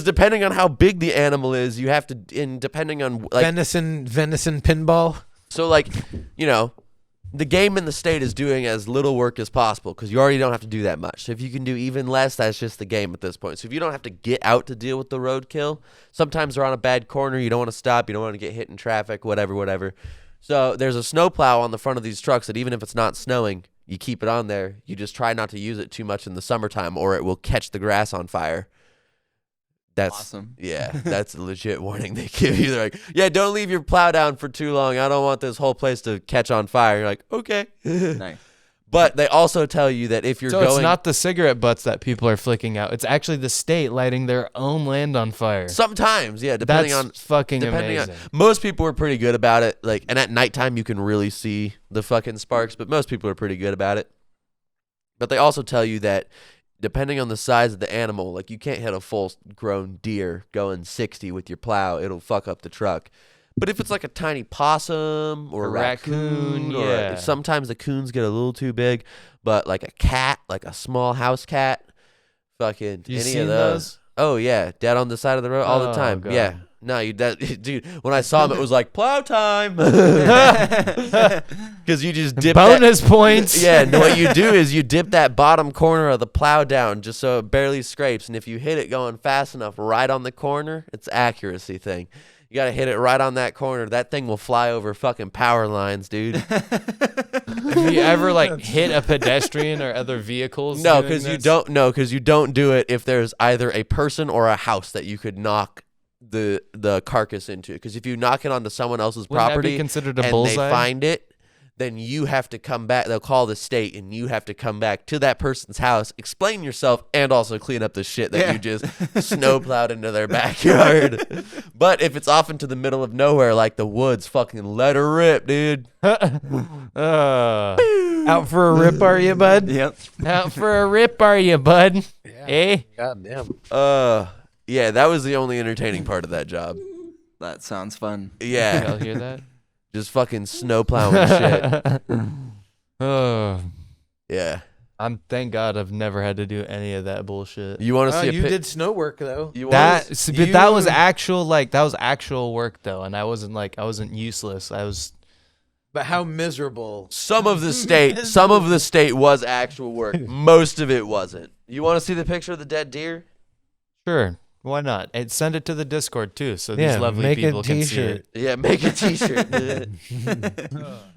S2: depending on how big the animal is, you have to, and depending on like,
S1: venison pinball.
S2: so like, you know, the game in the state is doing as little work as possible because you already don't have to do that much. So if you can do even less, that's just the game at this point. So if you don't have to get out to deal with the roadkill, sometimes they're on a bad corner. You don't want to stop. You don't want to get hit in traffic, whatever. So there's a snowplow on the front of these trucks that even if it's not snowing, you keep it on there. You just try not to use it too much in the summertime or it will catch the grass on fire. That's
S5: Awesome.
S2: Yeah, that's a legit warning they give you. They're like, yeah, don't leave your plow down for too long. I don't want this whole place to catch on fire. You're like, okay.
S5: Nice.
S2: But they also tell you that if you're
S3: So
S2: going,
S3: it's not the cigarette butts that people are flicking out. It's actually the state lighting their own land on fire.
S2: sometimes, yeah, depending
S3: That's
S2: on
S3: fucking
S2: depending on
S3: amazing.
S2: most people are pretty good about it. Like, and at nighttime you can really see the fucking sparks, but most people are pretty good about it. But they also tell you that depending on the size of the animal, like you can't hit a full-grown deer going 60 with your plow. It'll fuck up the truck. But if it's like a tiny possum or a raccoon, or
S3: yeah.
S2: sometimes the coons get a little too big, but like a cat, like a small house cat, fucking
S3: You
S2: any
S3: seen
S2: of those.
S3: those?
S2: Oh yeah, dead on the side of the road all the
S3: Oh,
S2: time.
S3: God.
S2: Yeah. No, dude. When I saw him, it was like plow time, because you just dip
S3: Bonus points.
S2: Yeah, no, what you do is you dip that bottom corner of the plow down just so it barely scrapes, and if you hit it going fast enough right on the corner, it's an accuracy thing. You gotta hit it right on that corner. That thing will fly over fucking power lines, dude.
S3: Have you ever like hit a pedestrian or other vehicles?
S2: No,
S3: doing
S2: because you
S3: this?
S2: don't. No, because you don't do it if there's either a person or a house that you could knock the carcass into. Because if you knock it onto someone else's
S3: Wouldn't that be
S2: property
S3: considered a
S2: and
S3: bullseye?
S2: they find it, then you have to come back. They'll call the state, and you have to come back to that person's house, explain yourself, and also clean up the shit that you just snowplowed into their backyard. But if it's off into the middle of nowhere, like the woods, fucking let her rip, dude.
S1: Out for a rip, are you, bud?
S5: Yep.
S3: Out for a rip, are you, bud? Eh?
S1: Goddamn.
S2: Yeah, that was the only entertaining part of that job.
S5: That sounds fun.
S2: Yeah,
S3: Y'all hear that?
S2: just fucking snowplowing shit.
S3: Oh,
S2: Yeah.
S3: thank God I've never had to do any of that bullshit.
S2: You want to see a
S1: You
S2: pic?
S1: did snow work though.
S2: You wanna s-
S3: But that was actual work though, and I wasn't useless. I was.
S1: But how miserable.
S2: some of the state was actual work. Most of it wasn't. You want to see the picture of the dead deer?
S3: Sure. Why not? And send it to the Discord too, so
S1: Yeah,
S3: these lovely
S1: make a
S3: people can see
S1: t-shirt.
S3: it.
S2: Yeah, make a t-shirt.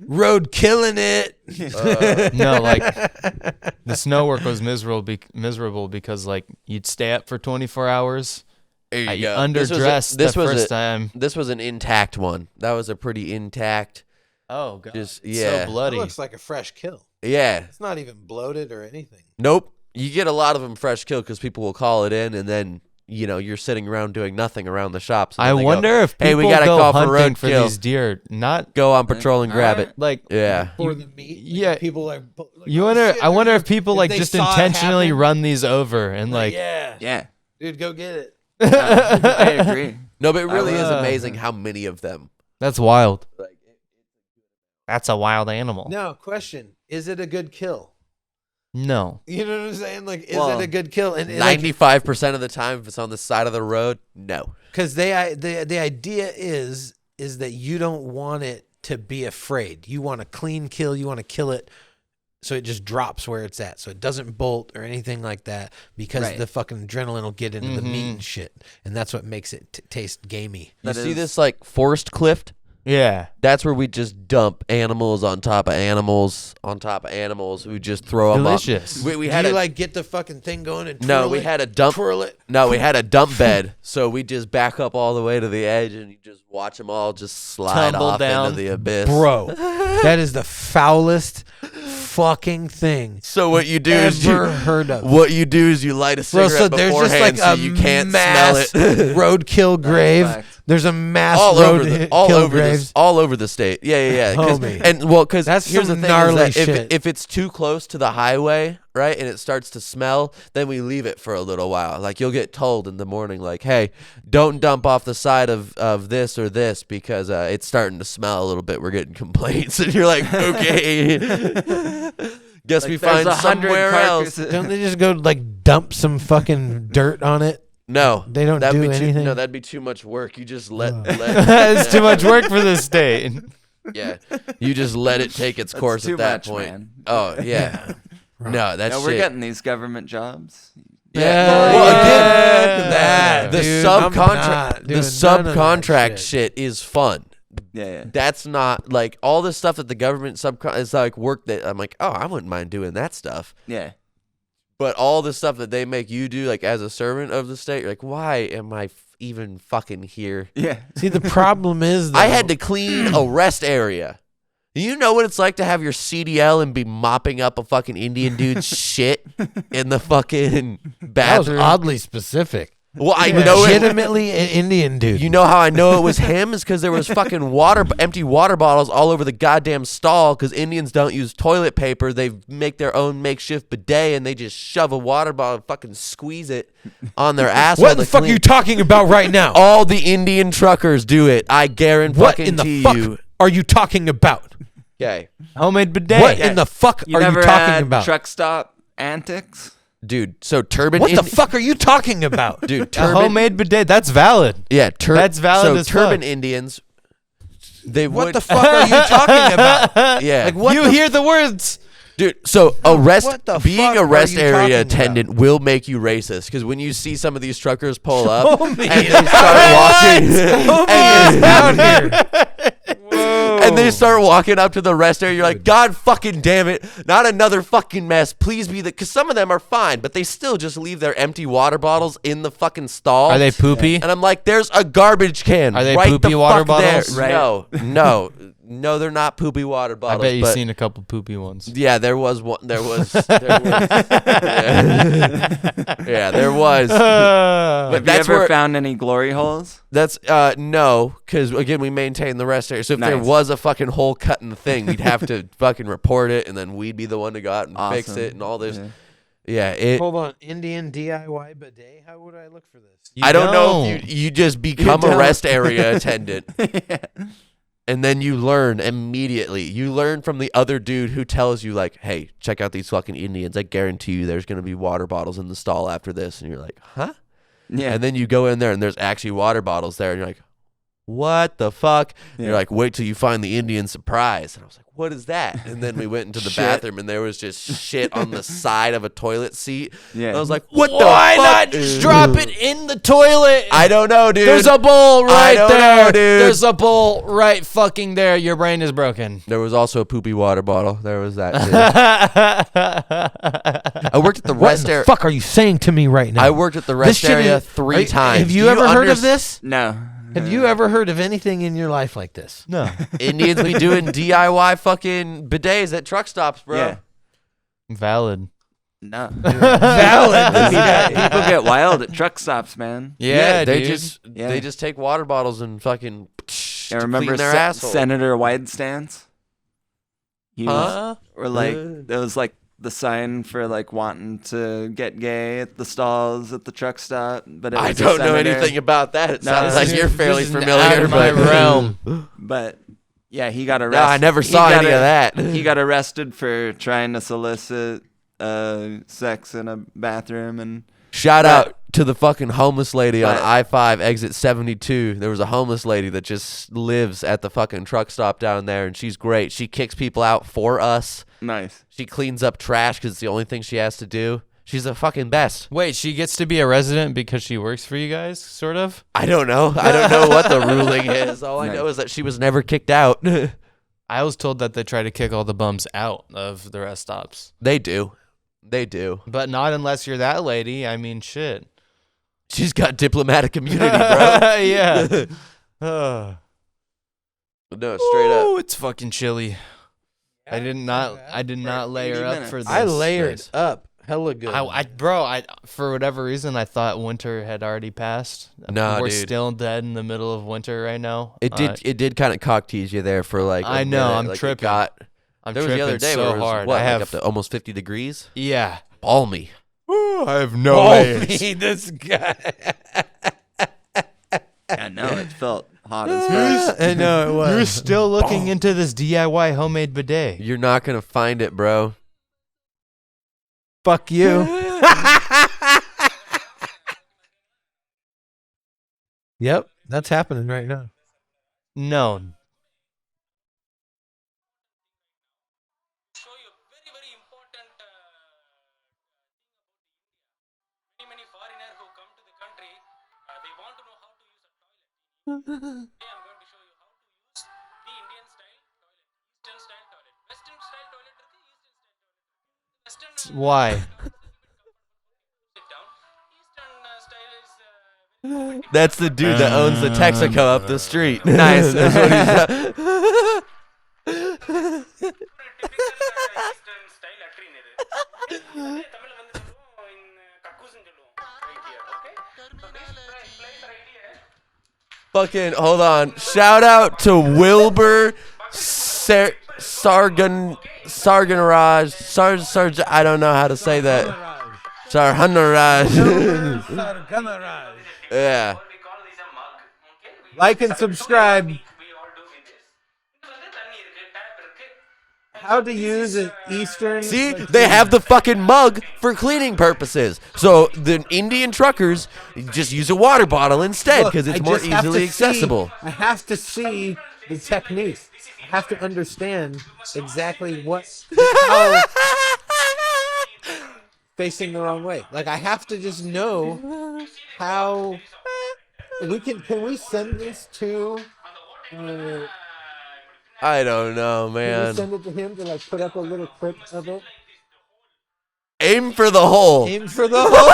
S1: Road killing it.
S3: No, like the snow work was miserable because like you'd stay up for 24 hours.
S2: There
S3: You
S2: go.
S3: underdressed
S2: This
S3: the
S2: was
S3: first
S2: a-
S3: time.
S2: This was an intact one. That was a pretty intact.
S3: Oh god,
S2: Just
S3: it's
S2: yeah,
S3: so bloody.
S1: It looks like a fresh kill.
S2: yeah.
S1: It's not even bloated or anything.
S2: Nope. You get a lot of them fresh killed because people will call it in, and then you're sitting around doing nothing around the shops. and
S3: I
S2: then they go,
S3: wonder if people
S2: hey, we gotta
S3: go
S2: call for
S3: hunting for
S2: roadkill.
S3: these deer. Not
S2: Go on patrol and grab it.
S3: like
S2: Yeah.
S1: For the meat.
S3: yeah.
S1: People like
S3: you
S1: oh,
S3: wonder.
S1: shit,
S3: I wonder
S1: dude.
S3: if people
S1: If
S3: like
S1: they
S3: just
S1: saw it
S3: intentionally
S1: happen,
S3: run these over and like.
S1: yeah.
S5: Yeah.
S1: Dude, go get it.
S5: I agree.
S2: No, but it really is
S3: Uh,
S2: amazing how many of them.
S3: That's wild.
S2: Like,
S3: That's a wild animal.
S1: Now, question. Is it a good kill?
S3: No.
S1: You know what I'm saying? Like, is
S5: Well,
S1: it a good kill? And like,
S2: 95% of the time, if it's on the side of the road, no.
S1: because the idea is that you don't want it to be afraid. You want a clean kill. You want to kill it so it just drops where it's at, so it doesn't bolt or anything like that. Because
S5: Right.
S1: the fucking adrenaline will get into the meat
S3: Mhm.
S1: and shit, and that's what makes it taste gamey.
S2: You
S5: That
S2: see
S5: is-
S2: this like forest cliff?
S3: Yeah.
S2: That's where we just dump animals on top of animals on top of animals. We just throw them
S3: Delicious.
S2: up. We
S1: Do
S2: had
S1: you
S2: a
S1: like get the fucking thing going and
S2: no.
S1: twirl
S2: We
S1: it,
S2: had a dump.
S1: twirl it?
S2: No, we had a dump bed, so we just back up all the way to the edge, and you just watch them all just slide
S3: Tumble
S2: off
S3: down.
S2: into the abyss.
S1: Bro, that is the foulest fucking thing
S2: So what you do is you
S1: ever heard of.
S2: what you do is you light a
S1: Bro,
S2: cigarette
S1: so there's just
S2: beforehand,
S1: like a
S2: so you can't
S1: mass
S2: smell it.
S1: roadkill grave.
S5: fact.
S1: There's a mass
S2: all over the
S1: roadkill graves.
S2: all over the state. Yeah.
S1: Homie.
S2: And well, because
S1: That's
S2: here's the
S1: some
S2: thing:
S1: gnarly
S2: is that
S1: shit.
S2: if it's too close to the highway, right, and it starts to smell, then we leave it for a little while. Like you'll get told in the morning, like, "Hey, don't dump off the side of this or this because it's starting to smell a little bit. We're getting complaints." And you're like, "Okay." Guess
S5: Like,
S2: we
S5: there's
S2: find
S5: 100
S2: somewhere else.
S5: carcasses.
S1: Don't they just go like dump some fucking dirt on it?
S2: No,
S1: They don't
S2: that'd
S1: do
S2: be
S1: anything?
S2: No, that'd be too much work. You just let
S3: It's too much work for the state.
S2: Yeah, you just let it take its
S5: That's
S2: course
S5: too
S2: at that
S5: much,
S2: point.
S5: man.
S2: Oh yeah, no, that's
S5: No, we're getting these government jobs.
S2: Yeah.
S1: Well,
S2: again,
S1: that,
S2: the
S1: dude, I'm not
S2: subcontract,
S1: doing
S2: the
S1: none of that
S2: subcontract
S1: shit.
S2: shit is fun.
S5: Yeah.
S2: That's not like all the stuff that the government is like work that I'm like, oh, I wouldn't mind doing that stuff.
S5: Yeah.
S2: But all the stuff that they make you do, like as a servant of the state, you're like, why am I even fucking here?
S5: Yeah.
S1: See, the problem is, though,
S2: I had to clean a rest area. You know what it's like to have your CDL and be mopping up a fucking Indian dude's shit in the fucking
S1: that was
S2: bathroom?
S1: oddly specific.
S2: Well, I know it.
S1: Legitimately an Indian dude.
S2: You know how I know it was him is because there was fucking empty water bottles all over the goddamn stall. Because Indians don't use toilet paper; they make their own makeshift bidet, and they just shove a water bottle and fucking squeeze it on their asshole.
S1: What the fuck are you talking about right now?
S2: All the Indian truckers do it. I guarantee
S1: What in the fuck are you talking about?
S2: Okay,
S3: Homemade bidet.
S1: What in the fuck
S5: You
S1: are you
S5: never
S1: talking
S5: had
S1: about?
S5: truck stop antics?
S2: dude. So turban.
S1: What the fuck are you talking about?
S2: dude?
S3: A
S2: Turban.
S3: homemade bidet. That's valid.
S2: Yeah,
S3: That's valid
S2: So
S3: as
S2: turban
S3: fuck.
S2: Indians. They
S1: What
S2: would.
S1: the fuck are you talking about?
S2: Yeah.
S1: Like what?
S3: You
S1: the
S3: hear the words.
S2: Dude, so
S1: what the
S2: being
S1: fuck
S2: a
S1: are
S2: rest
S1: you
S2: area
S1: talking
S2: attendant will make you racist because when you see some of these truckers pull up and
S1: me.
S2: they start walking and,
S1: out here.
S2: and they start walking up to the rest area, you're like, God fucking damn it, not another fucking mess. Please be because some of them are fine, but they still just leave their empty water bottles in the fucking stall.
S3: Are they poopy?
S2: And I'm like, there's a garbage can.
S3: Are they
S2: right
S3: poopy
S2: the
S3: water
S2: fuck there.
S3: bottles?
S2: Right. No, they're not poopy water
S3: I
S2: bottles.
S3: bet you've
S2: but
S3: seen a couple poopy ones.
S2: yeah, there was one. There was. Yeah, there was.
S5: Have you
S2: that's
S5: ever
S2: where-
S5: found any glory holes?
S2: That's no, because again, we maintain the rest area. So if there
S5: Nice.
S2: was a fucking hole cut in the thing, we'd have to fucking report it, and then we'd be the one to go out and fix
S5: Awesome.
S2: it and all this.
S5: Yeah.
S2: Yeah,
S1: Hold on, Indian DIY bidet. How would I look for this?
S2: I don't know if you just become a rest area attendant. And then you learn immediately. You learn from the other dude who tells you, like, hey, check out these fucking Indians. I guarantee you there's going to be water bottles in the stall after this. And you're like, huh?
S5: Yeah.
S2: And then you go in there and there's actually water bottles there. And you're like, what the fuck?
S5: Yeah.
S2: You're like, wait till you find the Indian surprise. And I was like, what is that? And then we went into the
S5: Shit.
S2: bathroom and there was just shit on the side of a toilet seat.
S5: Yeah.
S2: And I was like, what the
S3: Why
S2: fuck?
S3: not just drop it in the toilet?
S2: I don't know, dude.
S3: There's a bowl right
S2: don't
S3: there.
S2: know, dude.
S3: There's a bowl right fucking there. Your brain is broken.
S2: There was also a poopy water bottle. There was that too. I worked at the
S1: What
S2: rest
S1: in the
S2: area.
S1: fuck are you saying to me right now?
S2: I worked at the rest
S1: shit
S2: area
S1: is-
S2: three
S1: are you-
S2: times.
S1: Have
S2: Do
S1: you ever heard of
S2: underst-
S1: this?
S5: No.
S1: Have you ever heard of anything in your life like this?
S3: No.
S2: Indians be doing DIY fucking bidets at truck stops, bro.
S5: Yeah.
S3: Valid.
S5: No.
S1: Valid.
S5: People get wild at truck stops, man.
S3: Yeah,
S2: they
S3: dude.
S2: they just take water bottles and fucking
S5: I remember
S2: clean their asshole.
S5: Senator Widestance. He was,
S2: Huh?
S5: or like there was like the sign for like wanting to get gay at the stalls at the truck stop, but it was
S2: I
S5: a
S2: don't know
S5: senator.
S2: anything about that. It
S5: No,
S2: sounds
S5: this
S2: like
S5: is-
S2: you're fairly
S3: This is
S2: familiar.
S3: out of my
S2: but-
S3: realm.
S5: But yeah, he got
S2: No,
S5: arrested.
S2: I never
S5: He
S2: saw
S5: got
S2: any of that.
S5: He got arrested for trying to solicit sex in a bathroom and
S2: Shout
S5: But-
S2: out to the fucking homeless lady on
S5: but-
S2: I-5 exit 72. There was a homeless lady that just lives at the fucking truck stop down there, and she's great. She kicks people out for us.
S5: nice.
S2: She cleans up trash because it's the only thing she has to do. She's the fucking best.
S3: Wait, she gets to be a resident because she works for you guys, sort of?
S2: I don't know. I don't know what the ruling is. All I know is that she was never kicked out.
S3: I was told that they try to kick all the bums out of the rest stops.
S2: They do. They do.
S3: But not unless you're that lady. I mean, shit.
S2: She's got diplomatic immunity, bro.
S3: Yeah.
S2: No, straight up.
S3: Oh, it's fucking chilly. I did not layer
S5: 80
S3: up
S5: minutes.
S3: for this.
S1: I layered
S2: Nice.
S1: up hella good.
S3: I for whatever reason I thought winter had already passed.
S2: Nah,
S3: We're
S2: dude.
S3: still dead in the middle of winter right now.
S2: It did kind of cock tease you there for like.
S3: I
S2: a
S3: know,
S2: minute.
S3: I'm
S2: Like, it
S3: tripping.
S2: There was the
S3: tripping
S2: other day
S3: so
S2: where it was,
S3: hard.
S2: What,
S3: I have
S2: like up to almost 50 degrees.
S3: yeah.
S2: Balmy.
S3: I have no
S1: oh,
S3: layers.
S1: me, this guy.
S5: I know it felt hot as fuck.
S1: I know it was.
S3: You're still looking into this DIY homemade bidet.
S2: You're not gonna find it, bro.
S1: Fuck you. Yep, that's happening right now.
S3: No.
S6: show you a very, very important many foreigner who come to the country, they want to know how to use a toilet. Today I'm going to show you how to use the Indian style toilet, Eastern style toilet, Western style toilet, Eastern style toilet. Western
S3: Why?
S6: sit down. Eastern style is
S2: That's the dude that owns the Texaco up the street.
S5: Nice.
S2: That's what he's.
S6: typical Eastern style latrine இது. தமிழ்ல வந்து சொல்லுவோம் in கக்கூஸ்னு சொல்லுவோம். Right here, okay? So this
S2: Fucking hold on. Shout out to Wilbur Sarganaraj. I don't know how to say that. Sarganaraj. Yeah.
S6: What we call this a mug. Okay?
S1: Like and subscribe.
S6: We all do with this. இது வந்து தண்ணி இருக்கு, tap இருக்கு.
S1: How to use an Eastern.
S2: See, they have the fucking mug for cleaning purposes. So the Indian truckers just use a water bottle instead
S1: Look,
S2: because it's
S1: I
S2: more
S1: just have to
S2: easily
S1: see-
S2: accessible.
S1: I have to see the technique. I have to understand exactly how facing the wrong way. Like I have to just know how can we send this to
S2: I don't know,
S1: can we
S2: man.
S1: send it to him to like put up a little clip of it?
S2: Aim for the hole.
S1: Aim for the hole.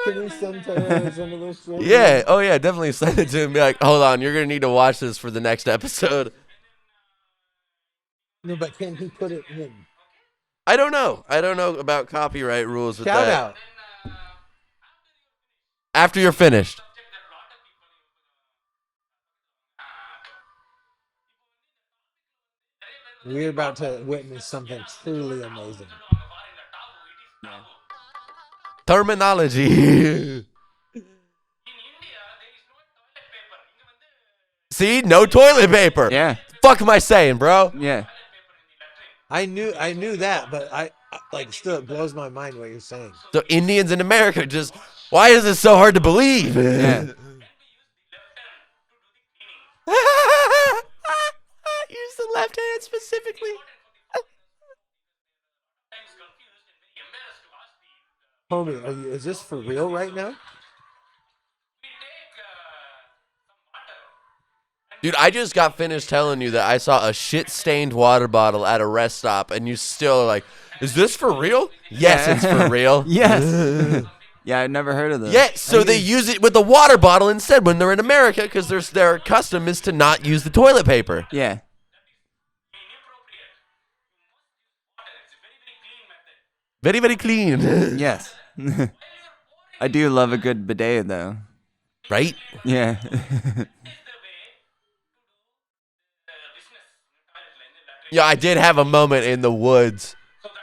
S1: Can we send Taylor some of this shit?
S2: Yeah. Oh, yeah. Definitely send it to him. Be like, hold on. You're going to need to watch this for the next episode.
S1: No, but can he put it in?
S2: I don't know. I don't know about copyright rules with
S1: Shout
S2: that.
S1: out.
S2: After you're finished.
S1: We're about to witness something truly amazing.
S2: Terminology.
S6: In India, there is no toilet paper. இங்க வந்து
S2: See? No toilet paper.
S5: Yeah.
S2: Fuck am I saying, bro?
S5: Yeah.
S1: I knew that, but I like still it blows my mind what you're saying.
S2: So Indians in America just, why is this so hard to believe?
S5: Yeah.
S2: Use the left hand specifically.
S6: sometimes confused and very embarrassed to ask the.
S1: Homie, is this for real right now?
S6: We take some water.
S2: Dude, I just got finished telling you that I saw a shit-stained water bottle at a rest stop, and you still are like, is this for real? Yes,
S5: Yeah.
S2: it's for real.
S5: Yes. Yeah, I'd never heard of this.
S2: Yeah, so they use it with a water bottle instead when they're in America because their custom is to not use the toilet paper.
S5: Yeah.
S2: Very, very clean.
S5: Yes. I do love a good bidet, though.
S2: Right?
S5: Yeah.
S2: Yeah, I did have a moment in the woods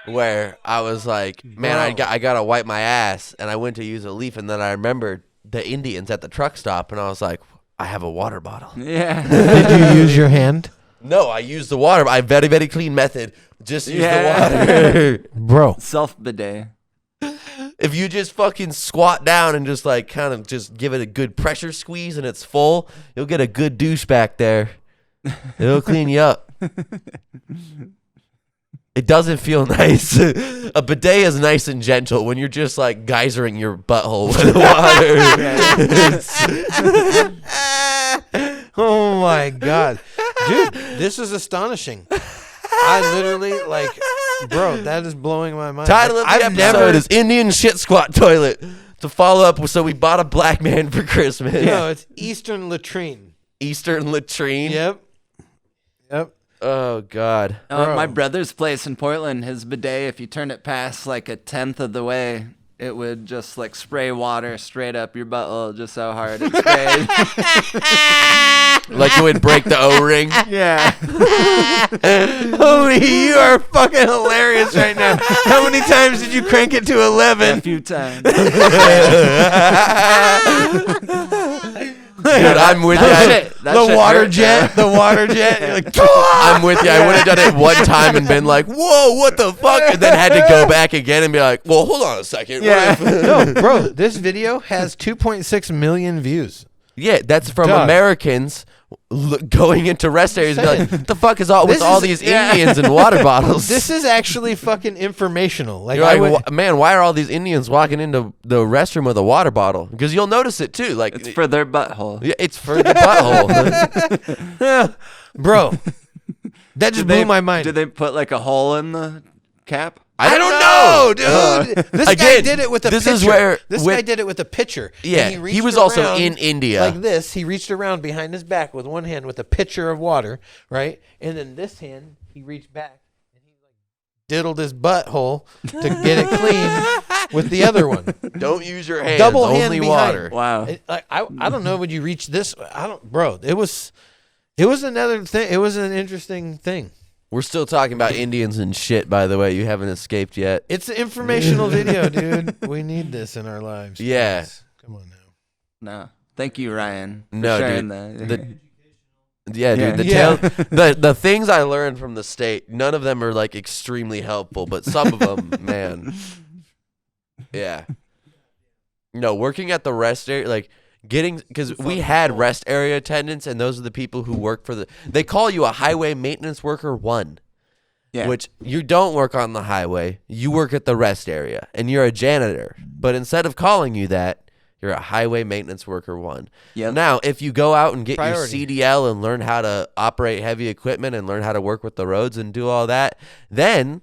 S2: where I was like, man, I gotta wipe my ass, and I went to use a leaf, and then I remembered the Indians at the truck stop, and I was like, I have a water bottle.
S5: Yeah.
S1: Did you use your hand?
S2: No, I used the water. I very, very clean method. Just use
S5: Yeah.
S2: the water.
S1: Bro.
S5: Self bidet.
S2: If you just fucking squat down and just like kind of just give it a good pressure squeeze and it's full, you'll get a good douche back there. It'll clean you up. It doesn't feel nice. A bidet is nice and gentle when you're just like geysering your butthole with water.
S1: Oh my god. Dude, this is astonishing. I literally like bro, that is blowing my mind.
S2: Title of the
S1: I've
S2: episode
S1: never
S2: is Indian Shit Squat Toilet. To follow up, so we bought a black man for Christmas.
S1: No, it's Eastern latrine.
S2: Eastern latrine.
S1: Yep.
S2: Oh, God.
S1: Bro.
S5: My brother's place in Portland, his bidet, if you turn it past like a tenth of the way, it would just like spray water straight up your butthole, just so hard it sprayed.
S2: Like it would break the O-ring.
S5: Yeah.
S1: Holy, you are fucking hilarious right now. How many times did you crank it to
S5: A
S1: 11?
S5: few times.
S2: Dude, I'm with you.
S1: The water jet. You're like,
S2: I'm with you. I would have done it one time and been like, whoa, what the fuck? And then had to go back again and be like, well, hold on a second.
S5: Yeah.
S1: no, bro, this video has 2.6 million views.
S2: Yeah, that's from
S1: Dog.
S2: Americans going into rest areas and be like, what the fuck is all with
S1: This
S2: all
S1: is-
S2: these Indians and water bottles?
S1: This is actually fucking informational. Like,
S2: You're
S1: I
S2: like,
S1: would,
S2: man, why are all these Indians walking into the restroom with a water bottle? Because you'll notice it too. Like,
S5: It's for their butthole.
S2: yeah, it's for the butthole.
S1: bro, that just blew my mind.
S5: Did they put like a hole in the cap?
S1: I don't know, dude. This guy
S2: Again,
S1: did it with a
S2: this
S1: pitcher.
S2: is where-
S1: this
S2: with-
S1: guy did it with a pitcher. And
S2: Yeah, he
S1: reached
S2: was also
S1: around
S2: in India.
S1: like this. He reached around behind his back with one hand with a pitcher of water, right? And then this hand, he reached back and he like diddled his butthole to get it clean with the other one.
S2: Don't use your hands.
S1: Double hand
S2: only
S1: behind.
S2: water.
S5: Wow.
S1: I don't know. Would you reach this? Bro. It was another thing. It was an interesting thing.
S2: We're still talking about Indians and shit, by the way. You haven't escaped yet.
S1: It's an informational video, dude. We need this in our lives.
S2: Yeah.
S1: Please. Come on now.
S5: No. Thank you, Ryan. For
S2: No,
S5: sharing
S2: dude.
S5: that.
S2: Yeah, dude.
S5: Yeah.
S2: The things I learned from the state, none of them are like extremely helpful, but some of them, man. Yeah. No, working at the rest area, like because we had rest area attendants, and those are the people who work for they call you a highway maintenance worker 1.
S5: Yeah.
S2: Which you don't work on the highway, you work at the rest area, and you're a janitor. But instead of calling you that, you're a highway maintenance worker 1.
S5: Yep.
S2: Now, if you go out and get
S3: Priority.
S2: your CDL and learn how to operate heavy equipment and learn how to work with the roads and do all that, then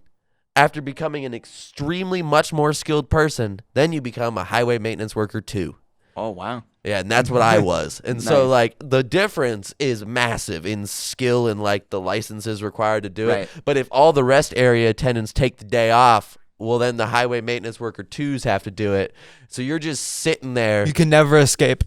S2: after becoming an extremely much more skilled person, then you become a highway maintenance worker 2.
S5: Oh, wow.
S2: Yeah, and that's what I was. And so,
S5: Nice.
S2: like, the difference is massive in skill and, like, the licenses required to do
S5: Right.
S2: it. But if all the rest area attendants take the day off, well, then the highway maintenance worker 2s have to do it. So you're just sitting there.
S3: You can never escape.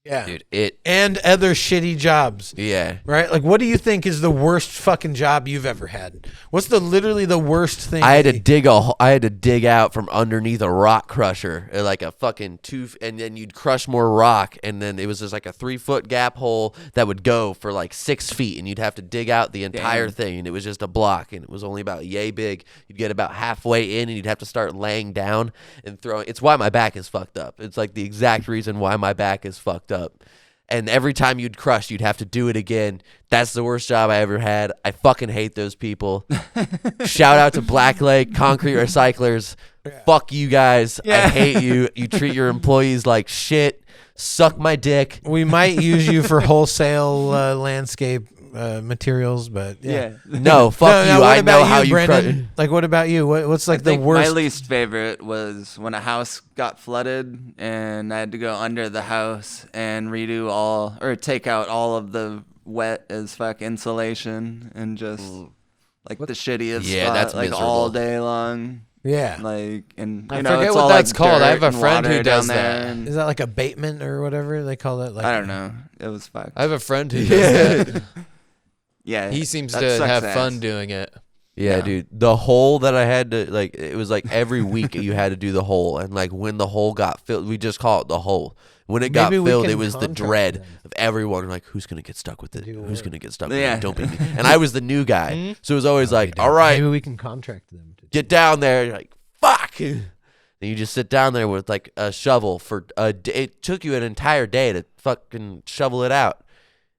S1: Yeah.
S2: Dude,
S1: And other shitty jobs.
S2: yeah.
S1: Right? Like, what do you think is the worst fucking job you've ever had? What's literally the worst thing?
S2: I had to dig out from underneath a rock crusher, like a fucking and then you'd crush more rock, and then it was just like a 3-foot gap hole that would go for like 6 feet, and you'd have to dig out the entire
S5: Damn.
S2: thing, and it was just a block, and it was only about yay big. You'd get about halfway in, and you'd have to start laying down and throwing. It's why my back is fucked up. It's like the exact reason why my back is fucked up. And every time you'd crush, you'd have to do it again. That's the worst job I ever had. I fucking hate those people. Shout out to Black Lake Concrete Recyclers. Fuck you guys. I hate you. You treat your employees like shit. Suck my dick.
S1: We might use you for wholesale landscape materials, but yeah.
S2: No, fuck
S1: No,
S2: you.
S1: what
S2: I
S1: about
S2: know how you
S1: Brendan?
S2: crush.
S1: Like, what about you? What's like
S5: I
S1: the
S5: think
S1: worst?
S5: My least favorite was when a house got flooded and I had to go under the house and take out all of the wet as fuck insulation and just like the shittiest
S2: Yeah,
S5: spot,
S2: that's
S5: like
S2: miserable.
S5: all day long.
S1: Yeah.
S5: Like, and
S3: I
S5: you know,
S3: forget
S5: it's
S3: what
S5: all
S3: that's
S5: like
S3: called. I have
S5: dirt
S3: a
S5: and
S3: friend who
S5: water
S3: does
S5: down there,
S3: that.
S5: and
S1: Is that like abatement or whatever they call it? Like,
S5: I don't know. It was fucked.
S3: I have a friend who does that.
S5: Yeah,
S3: He seems
S5: that
S3: to
S5: sucks
S3: have
S5: ass.
S3: fun doing it.
S2: Yeah,
S5: Yeah.
S2: dude. The hole that I had to, like, it was like every week you had to do the hole. And, like, when the hole got filled, we just call it the hole. When it got
S1: Maybe we
S2: filled,
S1: can
S2: it was the
S1: contract
S2: dread
S1: them.
S2: of everyone. Like, who's going to get stuck with it?
S1: Do
S2: Who's
S1: work.
S2: going to get stuck with
S5: Yeah.
S2: it? Don't be me. And I was the new guy. So it was always like,
S1: Dude,
S2: all right,
S1: maybe we can contract them.
S2: get down there. You're like, fuck. And you just sit down there with, like, a shovel for a day. It took you an entire day to fucking shovel it out.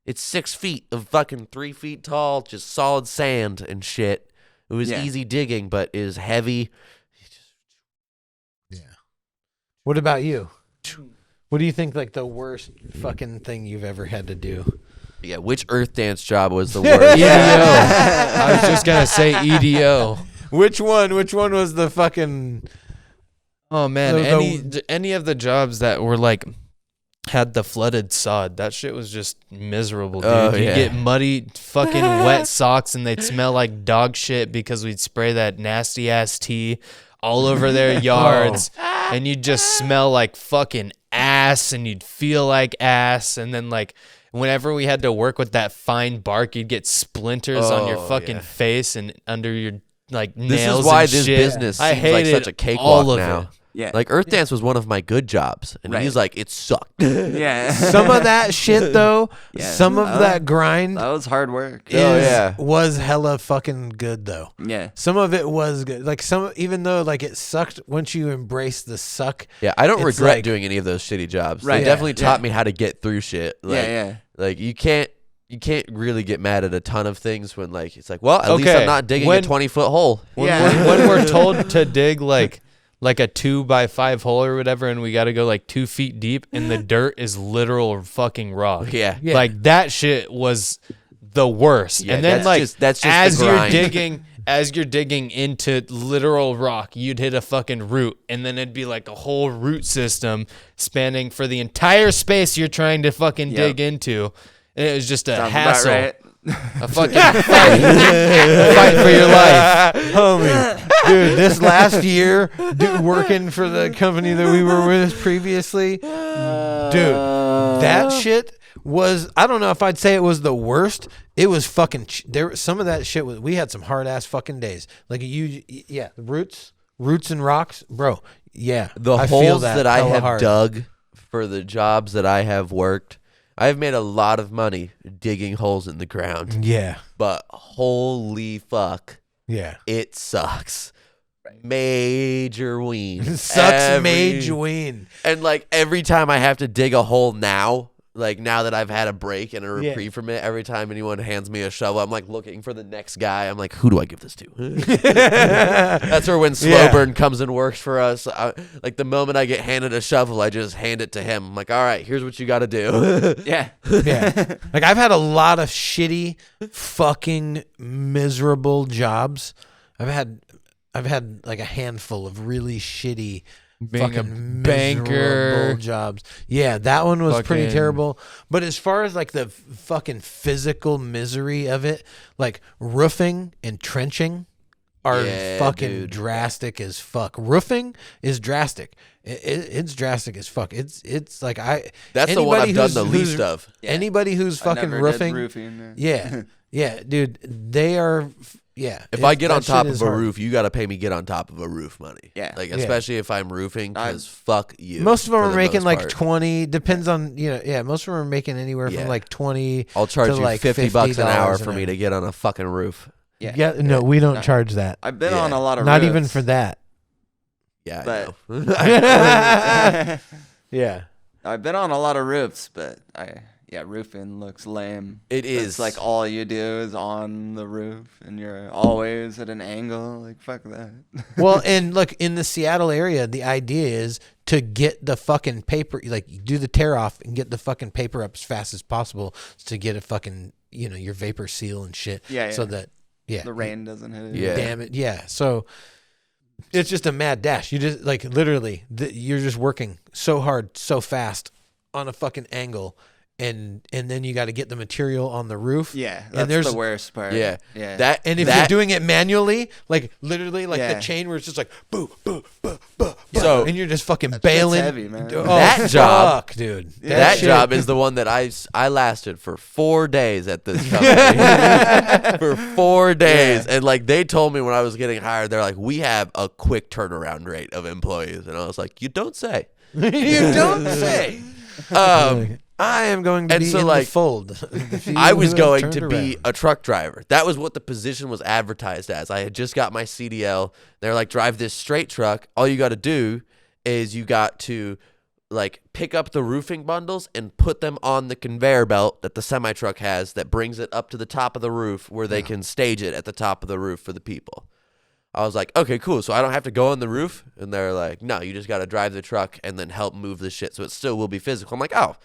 S2: It's 6 feet of fucking 3 feet tall, just solid sand and shit. It was
S5: Yeah.
S2: easy digging, but is heavy.
S1: Yeah. What about you? What do you think like the worst fucking thing you've ever had to do?
S2: Yeah, which Earth Dance job was the worst?
S3: EDO. I was just gonna say EDO.
S1: Which one? Which one was the fucking?
S3: Oh man,
S1: The-
S3: any of the jobs that were like had the flooded sod, that shit was just miserable, dude.
S2: Oh,
S3: You
S2: yeah.
S3: get muddy fucking wet socks and they'd smell like dog shit because we'd spray that nasty ass tea all over their yards and you'd just smell like fucking ass and you'd feel like ass, and then like whenever we had to work with that fine bark, you'd get splinters on your
S2: Oh,
S3: fucking
S2: yeah.
S3: face and under your like nails.
S2: This is why
S3: and
S2: this
S3: shit.
S2: business
S3: I
S2: seems like
S3: hated
S2: such a cakewalk
S3: all of
S2: now.
S3: it.
S5: Yeah.
S2: Like Earth Dance was one of my good jobs, and
S5: Right.
S2: he's like, it sucked.
S5: yeah.
S1: Some of that shit though,
S5: Yeah.
S1: some of that grind
S5: That was hard work.
S2: Oh, yeah.
S1: was hella fucking good though.
S5: Yeah.
S1: Some of it was good. Like even though like it sucked, once you embrace the suck,
S2: Yeah, I don't
S1: It's
S2: regret
S1: like-
S2: doing any of those shitty jobs.
S5: Right.
S2: They definitely
S5: Yeah.
S2: taught me how to get through shit. Like,
S5: yeah.
S2: Like you can't really get mad at a ton of things when like it's like, well, at least
S3: Okay,
S2: I'm not digging a
S3: when-
S2: 20-foot hole.
S3: When,
S5: Yeah.
S3: when we're told to dig like a 2x5 hole or whatever, and we got to go like 2 feet deep, and the dirt is literal fucking rock.
S2: Yeah.
S1: Yeah.
S3: Like that shit was the worst.
S2: Yeah,
S3: and then
S2: that's
S3: like
S2: just the
S3: as you're
S2: grind.
S3: digging into literal rock, you'd hit a fucking root, and then it'd be like a whole root system spanning for the entire space you're trying to fucking
S5: Yep.
S3: dig into. And it was just a
S5: Sounds about
S3: hassle.
S5: right.
S3: A fucking fight. Fight for your life.
S1: Homie, dude, this last year, working for the company that we were with previously, dude, that shit was, I don't know if I'd say it was the worst. It was fucking, there. Some of that shit was, we had some hard ass fucking days. Like roots and rocks, bro. Yeah.
S2: The
S1: I feel
S2: holes that I
S1: hella
S2: have
S1: hard.
S2: dug for the jobs that I have worked, I've made a lot of money digging holes in the ground.
S1: Yeah.
S2: But holy fuck,
S1: Yeah.
S2: it sucks. Major ween.
S1: Sucks major ween.
S2: And like every time I have to dig a hole now, like now that I've had a break and a reprieve from it, every time anyone hands me a shovel, I'm like looking for the next guy. I'm like, who do I give this to? That's where when Slowburn comes and works for us, like the moment I get handed a shovel, I just hand it to him. I'm like, all right, here's what you got to do.
S5: Yeah.
S1: Yeah. Like I've had a lot of shitty, fucking miserable jobs. I've had like a handful of really shitty
S3: Being a
S1: fucking
S3: banker.
S1: miserable jobs. Yeah, that one was pretty
S3: Fucking-
S1: terrible. But as far as like the fucking physical misery of it, like roofing and trenching are
S2: Yeah,
S1: fucking
S2: dude.
S1: drastic as fuck. Roofing is drastic. It's drastic as fuck. It's like
S2: That's the one
S1: anybody
S2: I've done
S1: who's-
S2: the
S1: who's-
S2: least of.
S5: Yeah.
S1: Anybody who's
S5: I
S1: fucking
S5: never did
S1: roofing,
S5: roofing.
S1: yeah, yeah, dude, they are. Yeah,
S2: If I get
S1: that
S2: on top
S1: shit
S2: of
S1: is
S2: a
S1: hard.
S2: roof, you got to pay me get on top of a roof money.
S5: Yeah.
S2: Like,
S1: Yeah.
S2: especially if I'm roofing, because fuck you.
S1: Most of them
S2: for
S1: are
S2: the
S1: making
S2: most
S1: like
S2: part.
S1: 20. Depends on most of them are making anywhere
S2: Yeah.
S1: from like 20.
S2: I'll charge
S1: to
S2: you
S1: like
S2: $50 an hour
S1: $50
S2: for me to get on a fucking roof.
S1: Yeah, no, we don't charge that.
S5: I've been
S2: Yeah.
S5: on a lot of
S1: Not
S5: roofs,
S1: even for that.
S2: Yeah,
S5: But-
S2: I know.
S1: Yeah.
S5: I've been on a lot of roofs, but roofing looks lame.
S2: It is.
S5: It's like all you do is on the roof, and you're always at an angle. Like fuck that.
S1: Well, and look, in the Seattle area, the idea is to get the fucking paper, like you do the tear off and get the fucking paper up as fast as possible to get a fucking, your vapor seal and shit.
S5: Yeah,
S1: So
S5: yeah.
S1: that,
S5: The rain doesn't hit it.
S2: Yeah.
S1: Damn it. Yeah. So it's just a mad dash. You just like literally, you're just working so hard, so fast on a fucking angle. And then you got to get the material on the roof.
S5: Yeah,
S1: and
S5: that's
S1: there's
S5: the worst part.
S2: Yeah.
S5: Yeah.
S1: and if you're doing it manually, like literally, like
S5: Yeah.
S1: the chain where it's just like boo, boo, boo, boo,
S2: So-
S1: and you're just fucking bailing.
S5: heavy, man.
S1: Oh,
S2: That job-
S1: fuck, dude.
S2: that
S1: shit-
S2: job is the one that I lasted for 4 days at this company. For 4 days. And like they told me when I was getting hired, they're like, we have a quick turnaround rate of employees. And I was like, you don't say.
S1: you don't say. I am going to
S2: and
S1: be
S2: so,
S1: in
S2: like,
S1: the fold. The few
S2: I was
S1: who have
S2: going
S1: turned
S2: to be
S1: around.
S2: a truck driver. That was what the position was advertised as. I had just got my CDL. They're like, drive this straight truck. All you got to do is you got to like pick up the roofing bundles and put them on the conveyor belt that the semi truck has that brings it up to the top of the roof where they can stage it at the top of the roof for the people. I was like, okay, cool. So I don't have to go on the roof? And they're like, no, you just got to drive the truck and then help move the shit. So it still will be physical. I'm like, oh,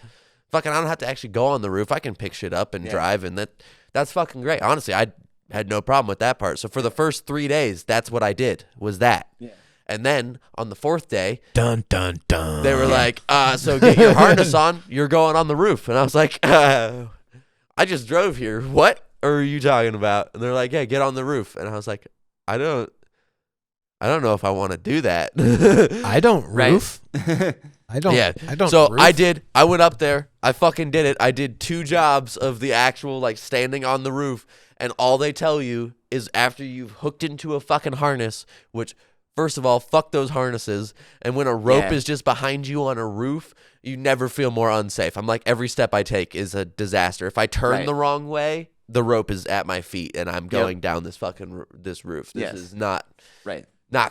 S2: fucking, I don't have to actually go on the roof. I can pick shit up and drive. And that's fucking great. Honestly, I had no problem with that part. So for the first 3 days, that's what I did, was that. Yeah. And then on the 4th day,
S1: Dun dun dun.
S2: they were like, so get your harness on. You're going on the roof. And I was like, I just drove here. What are you talking about? And they're like, yeah, get on the roof. And I was like, I don't know if I want to do that.
S1: I don't
S5: Right.
S1: roof. I don't.
S2: Yeah.
S1: I don't.
S2: So
S1: roof.
S2: I did. I went up there. I fucking did it. I did 2 jobs of the actual like standing on the roof. And all they tell you is after you've hooked into a fucking harness, which first of all, fuck those harnesses. And when a rope
S5: Yeah.
S2: is just behind you on a roof, you never feel more unsafe. I'm like, every step I take is a disaster. If I turn
S5: Right.
S2: the wrong way, the rope is at my feet and I'm going down this fucking this roof. This
S5: Yes.
S2: is not
S5: Right.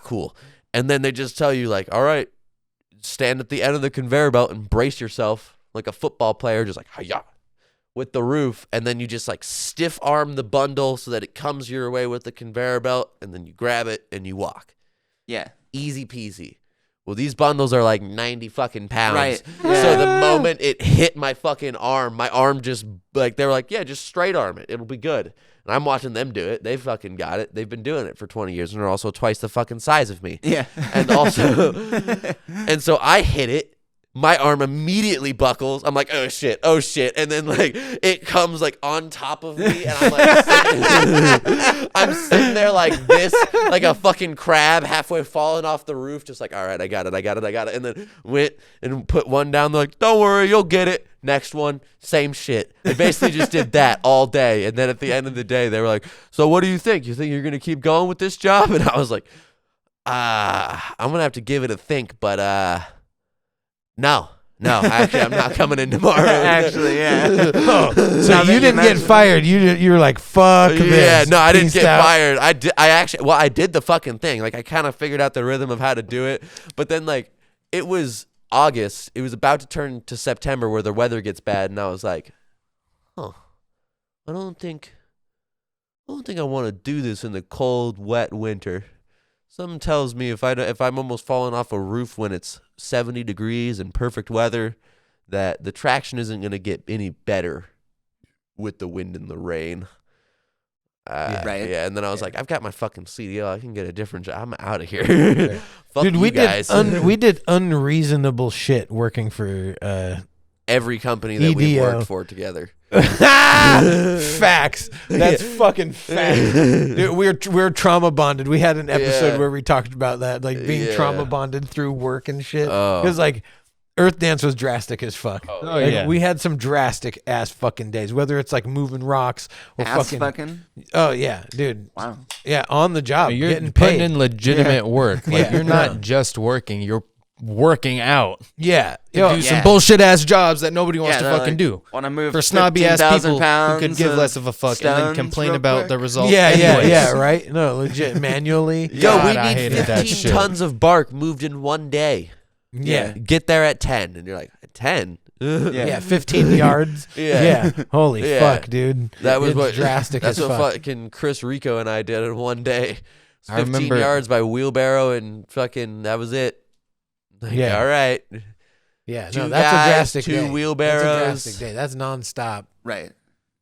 S2: cool. And then they just tell you like, all right, stand at the end of the conveyor belt and brace yourself like a football player, just like hi-ya, with the roof. And then you just like stiff arm the bundle so that it comes your way with the conveyor belt. And then you grab it and you walk.
S5: Yeah.
S2: Easy peasy. Well, these bundles are like 90 fucking pounds.
S5: Right.
S2: So the moment it hit my fucking arm, my arm just like, they were like, yeah, just straight arm it. It'll be good. And I'm watching them do it. They fucking got it. They've been doing it for 20 years and they're also twice the fucking size of me.
S5: Yeah.
S2: And also, and so I hit it My arm immediately buckles. I'm like, oh shit. And then like it comes like on top of me and I'm like I'm sitting there like this, like a fucking crab halfway falling off the roof, just like, all right, I got it. And then went and put one down. They're like, don't worry, you'll get it. Next one, same shit. They basically just did that all day. And then at the end of the day, they were like, so what do you think? You think you're going to keep going with this job? And I was like, I'm going to have to give it a think, but no, actually, I'm not coming in tomorrow.
S5: Actually, yeah.
S1: So you didn't get fired. You were like, fuck this.
S2: Yeah, no, I didn't
S1: Peace
S2: get
S1: out.
S2: fired. I did the fucking thing. Like, I kind of figured out the rhythm of how to do it. But then, like, it was August. It was about to turn to September where the weather gets bad. And I was like, I don't think I want to do this in the cold, wet winter. Something tells me if I'm almost falling off a roof when it's 70 degrees and perfect weather, that the traction isn't going to get any better with the wind and the rain.
S5: Right.
S2: Yeah, and then I was like, I've got my fucking CDL. I can get a different job. I'm out of here. Fuck
S1: Dude,
S2: you
S1: we
S2: guys.
S1: we did unreasonable shit working for
S2: Every company that we
S1: EDO.
S2: worked for together.
S1: facts. That's fucking facts. Dude, we're trauma bonded. We had an episode
S2: Yeah.
S1: where we talked about that, like being
S2: Yeah.
S1: trauma bonded through work and shit.
S2: Oh.
S1: Because like Earth Dance was drastic as fuck.
S3: Oh,
S1: Like,
S3: yeah.
S1: we had some drastic ass fucking days, whether it's like moving rocks or
S5: Ass
S1: fucking.
S5: fucking.
S1: Oh yeah, dude.
S5: Wow.
S1: Yeah, on the job,
S3: You're
S1: getting
S3: putting
S1: paid.
S3: in legitimate work. Like
S1: Yeah.
S3: you're not
S1: No.
S3: just working. You're working out.
S1: Yeah,
S3: To
S1: Yo,
S3: do some
S5: yeah.
S3: bullshit ass jobs that nobody wants to
S5: they're
S3: fucking
S5: like,
S3: do.
S5: Want to move
S3: For snobby ass
S5: 15,000
S3: people who
S5: pounds
S3: could give
S5: of
S3: less of a fuck and then
S5: stones
S3: complain
S5: real
S3: about
S5: quick?
S3: the result.
S1: yeah,
S3: anyways.
S1: right. No, legit, manually.
S2: Yo,
S3: God,
S2: we
S3: I
S2: need
S3: hated that
S2: 15
S3: shit.
S2: tons of bark moved in one day.
S1: Yeah.
S2: Get there at 10. And you're like, 10?
S1: Yeah, 15 yards.
S2: Yeah.
S1: Holy
S2: Yeah.
S1: fuck, dude.
S2: That was
S1: It's
S2: what
S1: drastic
S2: That's
S1: as
S2: what
S1: fuck.
S2: fucking Chris Rico and I did in one day.
S3: I
S2: 15
S3: remember-
S2: yards by wheelbarrow and fucking that was it. Like,
S1: Yeah.
S2: all right.
S1: Yeah,
S2: Two
S1: no, that's
S2: guys,
S1: a drastic
S2: two
S1: day.
S2: wheelbarrows.
S1: That's a drastic day. That's nonstop.
S5: Right.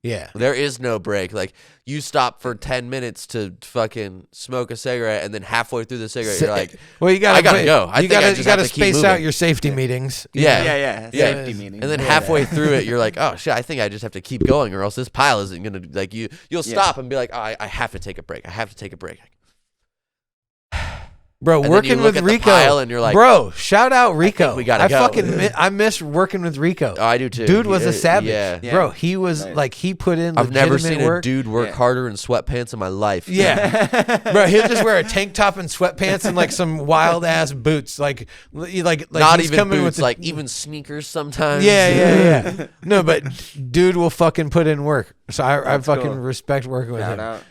S1: Yeah.
S2: There is no break. Like you stop for 10 minutes to fucking smoke a cigarette, and then halfway through the cigarette, you're like,
S1: well, you gotta,
S2: I gotta go. I
S1: you
S2: think I
S1: gotta,
S2: just
S1: you gotta
S2: have to keep
S1: space out
S2: moving.
S1: your safety meetings.
S2: yeah.
S5: Yeah.
S2: Yeah.
S5: Safety meeting.
S2: And then
S5: Yeah.
S2: halfway through it, you're like, oh shit, I think I just have to keep going, or else this pile isn't gonna like you'll
S5: Yeah.
S2: stop and be like, oh, I have to take a break. I have to take a break.
S1: Bro,
S2: And then
S1: working
S2: you look
S1: with
S2: at the
S1: Rico.
S2: pile and you're like,
S1: bro, shout out Rico.
S2: we gotta
S1: I
S2: go.
S1: fucking I miss working with Rico.
S2: Oh, I do too.
S1: Dude was
S2: Yeah,
S1: a savage.
S2: Yeah.
S5: Yeah.
S1: Bro, he was
S5: Right.
S1: like, he put in
S2: I've never
S1: legitimate
S2: seen
S1: work.
S2: a dude work
S5: Yeah.
S2: harder in sweatpants in my life.
S1: Yeah, bro, he'll just wear a tank top and sweatpants and like some wild ass boots, like
S2: Not
S1: he's
S2: even
S1: coming
S2: boots,
S1: with the,
S2: like even sneakers sometimes.
S1: yeah. No, but dude will fucking put in work. So I
S5: That's
S1: fucking
S5: cool.
S1: respect working with
S5: Shout
S1: him.
S5: out.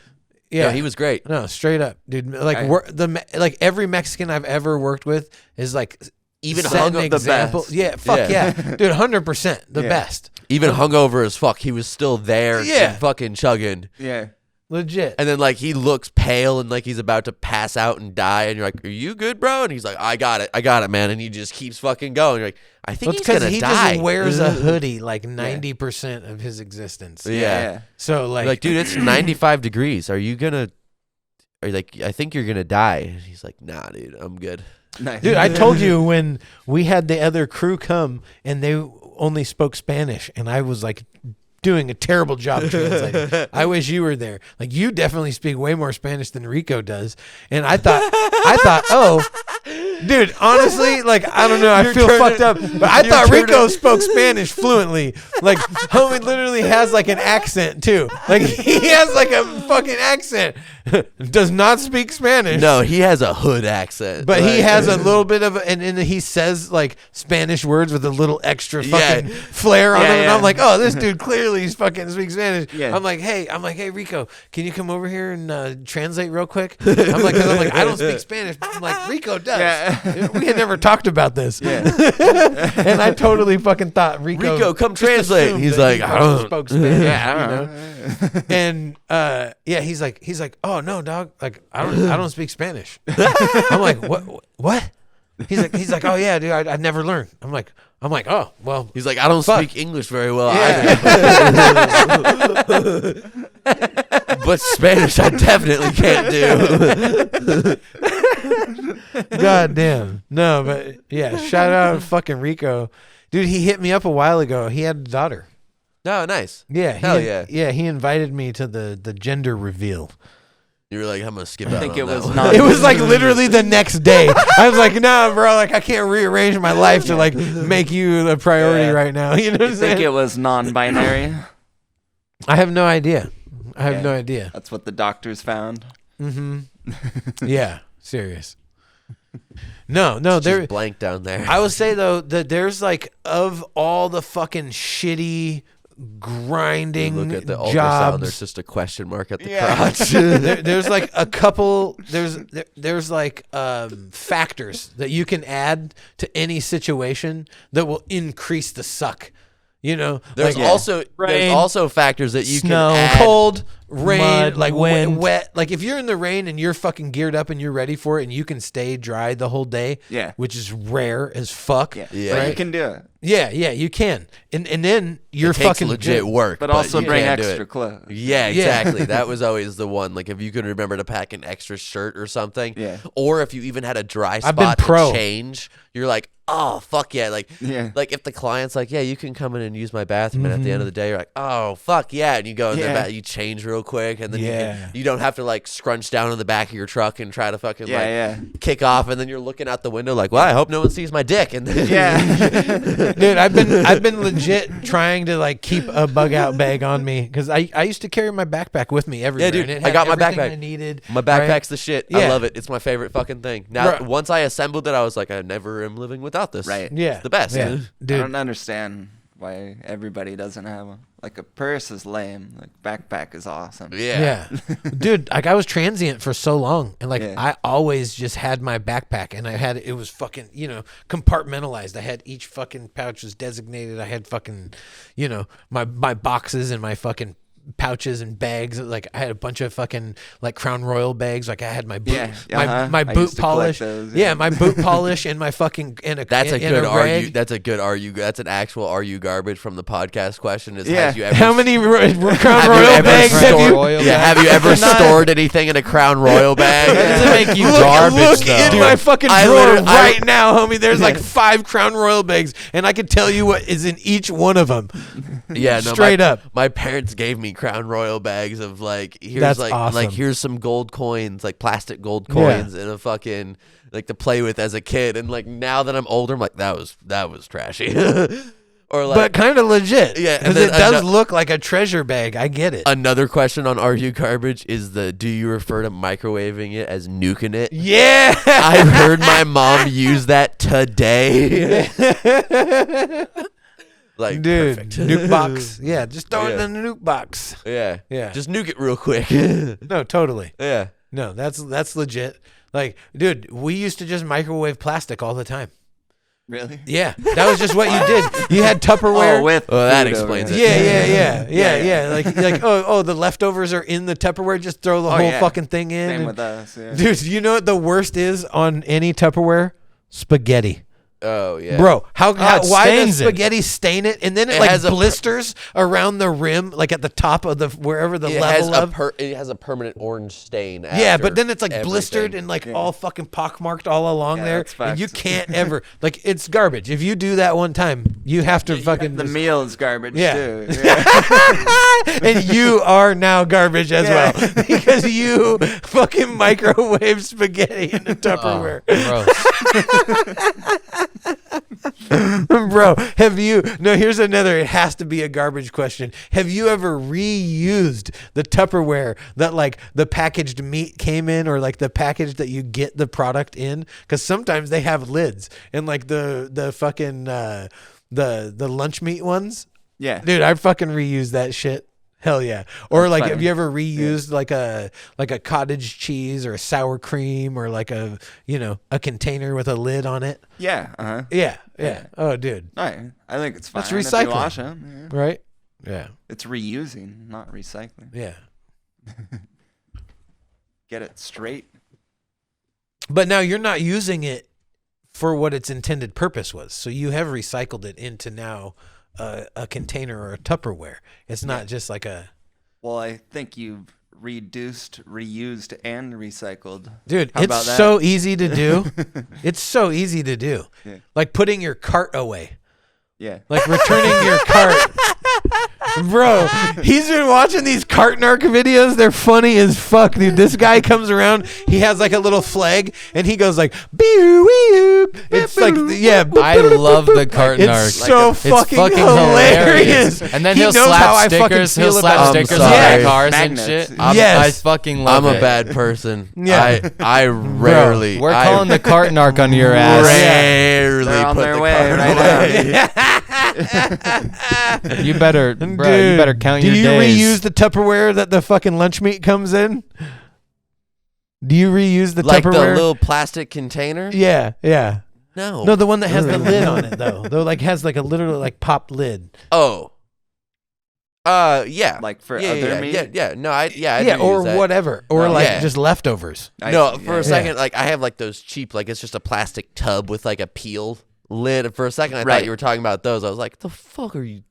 S1: Yeah,
S2: No, he was great.
S1: no, straight up, dude. Like
S5: I-
S1: like every Mexican I've ever worked with is like
S2: Even
S1: set
S2: hung
S1: an
S2: the
S1: example.
S5: best.
S1: Yeah, fuck yeah, dude, 100% the
S5: Yeah.
S1: best,
S2: Even hungover as fuck, he was still there.
S1: Yeah.
S2: and fucking chugging.
S5: Yeah.
S1: legit.
S2: And then like he looks pale and like he's about to pass out and die, and you're like, "Are you good, bro?" And he's like, I got it, man." And he just keeps fucking going. You're like, I think
S1: Well, it's
S2: he's gonna
S1: he
S2: die.
S1: just wears a hoodie like 90% of his existence.
S2: Yeah.
S1: So
S2: You're
S1: like,
S2: like, dude, it's 95 degrees. Are you like, I think you're gonna die. And he's like, nah, dude, I'm good.
S5: Nice.
S1: dude, I told you when we had the other crew come and they only spoke Spanish, and I was like doing a terrible job translating. I wish you were there. Like, you definitely speak way more Spanish than Rico does. And I thought, oh, dude, honestly, like, I don't know. I feel fucked up, but I thought Rico spoke Spanish fluently. Like, homie literally has like an accent too. Like, he has like a fucking accent. Does not speak Spanish.
S2: No, he has a hood accent,
S1: But he
S2: Like-
S1: has a little bit of, and he says like Spanish words with a little extra
S2: Yeah.
S1: fucking flair on
S5: Yeah,
S1: them. And
S5: yeah.
S1: I'm like, oh, this dude clearly fucking speaks Spanish.
S5: Yeah.
S1: I'm like, hey, Rico, can you come over here and translate real quick? I'm like, I don't speak Spanish. But I'm like, Rico does.
S5: Yeah.
S1: We had never talked about this.
S5: Yeah.
S1: And I totally fucking thought Rico
S2: come
S1: just
S2: translate.
S1: assumed
S2: He's
S1: that
S2: like,
S1: he
S2: I
S1: fucking
S2: don't-
S1: spoke Spanish.
S5: Yeah, I
S1: you
S5: don't
S1: know?
S5: know.
S1: And yeah, he's like, oh no, dog, like I don't speak Spanish. I'm like, what? He's like, oh yeah, dude, I never learned. I'm like, oh well.
S2: He's like, I don't
S1: Fuck.
S2: speak English very well
S1: Yeah.
S2: either. But Spanish I definitely can't do.
S1: God damn. No, but yeah, shout out to fucking Rico. Dude, he hit me up a while ago. He had a daughter.
S2: Oh, nice.
S1: Yeah.
S2: Hell yeah.
S1: Yeah, he invited me to the gender reveal.
S2: You were like, I'm gonna skip out.
S5: I think
S2: on
S5: it
S2: that
S5: was
S2: one.
S5: not.
S1: It was like literally the next day. I was like, nah, bro, like I can't rearrange my life to like make you a priority
S5: Yeah.
S1: right now. You know what I'm
S5: I think
S1: saying?
S5: it was non-binary.
S1: I have no idea. I have no idea.
S5: That's what the doctors found.
S1: Yeah, serious. No,
S2: It's
S1: there.
S2: just blank down there.
S1: I would say though that there's like of all the fucking shitty grinding
S2: Look at the ultrasound.
S1: jobs.
S2: There's just a question mark at the
S5: Yeah.
S2: crotch.
S1: There's like a couple. There's like factors that you can add to any situation that will increase the suck. You know,
S2: There's
S1: like
S2: also factors that you
S3: Snow.
S2: can add.
S1: cold, rain,
S3: Mud,
S1: like
S3: wind.
S1: wet. Like if you're in the rain and you're fucking geared up and you're ready for it and you can stay dry the whole day,
S5: Yeah.
S1: which is rare as fuck.
S5: Yeah.
S2: Yeah.
S5: But
S1: Right?
S5: you can do it.
S1: Yeah, you can. And then you're
S2: It takes
S1: fucking
S2: legit
S1: good.
S2: work,
S5: But also
S2: you
S5: bring
S2: can do
S5: extra
S2: it.
S5: clothes.
S2: Yeah, exactly. That was always the one. Like if you could remember to pack an extra shirt or something,
S5: Yeah.
S2: or if you even had a dry
S1: I've been
S2: spot
S1: pro.
S2: to change, you're like, oh fuck yeah, like
S5: Yeah.
S2: like if the client's like, yeah, you can come in and use my bathroom, and at the end of the day, you're like, oh fuck yeah, and you go in
S5: Yeah.
S2: there, you change real quick, and then
S1: Yeah.
S2: you don't have to like scrunch down in the back of your truck and try to fucking like
S5: Yeah.
S2: kick off, and then you're looking out the window like, well, I hope no one sees my dick, and then
S5: Yeah.
S1: Dude, I've been legit trying to like keep a bug out bag on me because I used to carry my backpack with me everywhere.
S2: dude,
S1: and it
S2: I
S1: had
S2: got my
S1: everything
S2: backpack.
S1: I needed.
S2: My backpack's the shit. I
S1: Yeah.
S2: love it. It's my favorite fucking thing. Now,
S1: Bro.
S2: once I assembled it, I was like, I never am living without this.
S5: Right.
S1: Yeah,
S2: It's the best.
S1: Yeah,
S5: I
S1: dude.
S5: don't understand why everybody doesn't have one. Like a purse is lame. Like backpack is awesome.
S2: Yeah.
S1: Yeah, dude. Like I was transient for so long, and like
S5: Yeah.
S1: I always just had my backpack, and it was fucking compartmentalized. I had each fucking pouch was designated. I had fucking my boxes and my fucking pouches and bags. Like I had a bunch of fucking like Crown Royal bags. Like I had my boot,
S5: Yeah,
S1: my
S5: I
S1: boot
S5: used to collect
S1: polish.
S5: those,
S1: yeah.
S5: yeah.
S1: My boot polish and my fucking
S2: That's a good
S1: rag.
S2: RU. That's a good RU. That's an actual RU garbage from the podcast question. Is
S5: Yeah.
S2: has you ever
S1: How many Crown
S2: Have you
S1: Royal
S2: ever
S1: bags have you?
S3: Royal
S2: Yeah, have you ever stored anything in a Crown Royal bag?
S3: That doesn't make you
S1: Look
S3: garbage,
S1: in
S3: though.
S1: my fucking
S2: I
S1: drawer
S2: literally-
S1: right now, homie. There's like 5 Crown Royal bags, and I can tell you what is in each one of them.
S2: Yeah, no,
S1: Straight up.
S2: My parents gave me Crown Royal bags of like here's
S1: That's
S2: like
S1: awesome.
S2: here's some gold coins, like plastic gold coins, and a fucking like to play with as a kid. And like now that I'm older, I'm like that was trashy. Or like
S1: But kind of legit.
S2: Yeah, and
S1: because
S2: then
S1: it does
S2: ano-
S1: look like a treasure bag. I get it.
S2: another question on RU garbage is do you refer to microwaving it as nuking it?
S1: Yeah.
S2: I heard my mom use that today. Like
S1: Dude,
S2: perfect.
S1: nuke box. Yeah, just throw it
S2: Yeah.
S1: in the nuke box.
S2: Yeah.
S1: Yeah.
S2: Just nuke it real quick.
S1: No, totally.
S2: Yeah.
S1: No, that's legit. Like, dude, we used to just microwave plastic all the time.
S5: Really?
S1: Yeah, that was just what you did. You had Tupperware.
S5: Oh, with
S2: Well, that
S5: food
S2: explains
S5: over
S2: it.
S1: Yeah. Like oh, the leftovers are in the Tupperware. Just throw the whole
S5: yeah.
S1: fucking thing in.
S5: Same
S1: and-
S5: with us. Yeah.
S1: Dude, you know what the worst is on any Tupperware? Spaghetti.
S2: Oh yeah.
S1: Bro,
S3: it
S1: why does
S3: stains it.
S1: spaghetti stain it? And then it
S2: It
S1: like
S2: has a per-
S1: blisters around the rim, like at the top of the wherever the
S2: it has
S1: level of.
S2: it has a permanent orange stain.
S1: Yeah,
S2: after
S1: but then it's like blistered
S2: everything.
S1: and like all fucking pockmarked all along
S5: Yeah,
S1: there,
S5: that's
S1: and you
S5: facts.
S1: can't ever like it's garbage. If you do that one time, you have to fucking
S5: The meal is garbage
S1: Yeah.
S5: too. Yeah.
S1: and you are now garbage as
S5: Yeah.
S1: well because you fucking microwave spaghetti in the Tupperware.
S3: Gross.
S1: Bro, have you? No, here's another. It has to be a garbage question. Have you ever reused the Tupperware that like the packaged meat came in, or like the package that you get the product in? Because sometimes they have lids, and like the fucking the lunch meat ones.
S5: Yeah.
S1: Dude, I fucking reuse that shit. Hell yeah. Or like,
S5: funny.
S1: have you ever reused like a cottage cheese or a sour cream or like a container with a lid on it?
S5: Yeah. Uh-huh.
S1: Yeah.
S5: Yeah.
S1: Oh, dude.
S5: I think it's fine.
S1: That's
S5: If
S1: recycling.
S5: you wash 'em, yeah.
S1: Right? Yeah.
S5: It's reusing, not recycling.
S1: Yeah.
S5: Get it straight.
S1: But now you're not using it for what its intended purpose was. So you have recycled it into now a container or a Tupperware. It's not just like a.
S5: Well, I think you've reduced, reused, and recycled.
S1: Dude,
S5: How about
S1: it's
S5: that?
S1: so easy to do. It's so easy to do.
S5: Yeah.
S1: Like putting your cart away.
S5: Yeah.
S1: Like returning your cart. Bro, he's been watching these cart narc videos. They're funny as fuck, dude. This guy comes around. He has like a little flag, and he goes like, "Bee-oo-wee-oo." It's like, yeah.
S3: I love the cart narc.
S1: It's so
S3: It's
S1: fucking,
S3: fucking
S1: hilarious.
S3: And then
S1: He
S3: he'll
S1: knows
S3: slap
S1: how I fucking
S3: stickers. He'll
S1: feel
S3: slap
S1: about-
S3: stickers
S2: I'm
S3: on
S2: sorry.
S3: their cars
S5: Magnets.
S3: and shit.
S1: Yes.
S3: I fucking love
S2: I'm
S3: it.
S2: a bad person.
S1: Yeah.
S2: I rarely.
S3: We're
S2: I
S3: calling the cart narc on your ass.
S2: rarely
S5: They're on
S2: put
S5: their
S2: the
S5: way
S2: card
S5: right
S2: away.
S3: You better, bro. You
S1: Dude,
S3: better count
S1: do
S3: your
S1: you
S3: days.
S1: reuse the Tupperware that the fucking lunch meat comes in? Do you reuse the
S2: Like the
S1: Tupperware?
S2: little plastic container?
S1: Yeah, yeah.
S2: No.
S1: No, the one that has the lid on it though. Though like has like a literally like popped lid.
S2: Oh. Yeah.
S5: Like for
S2: yeah,
S5: other
S2: yeah,
S5: meat?
S2: Yeah, yeah. No, I
S1: Yeah,
S2: do
S1: or
S2: use that.
S1: whatever. Or
S5: No.
S1: like
S2: Yeah.
S1: just leftovers.
S2: No, for a
S5: yeah.
S2: second, like I have like those cheap, like it's just a plastic tub with like a peel lid. For a second, I thought
S5: Right.
S2: you were talking about those. I was like, the fuck are you?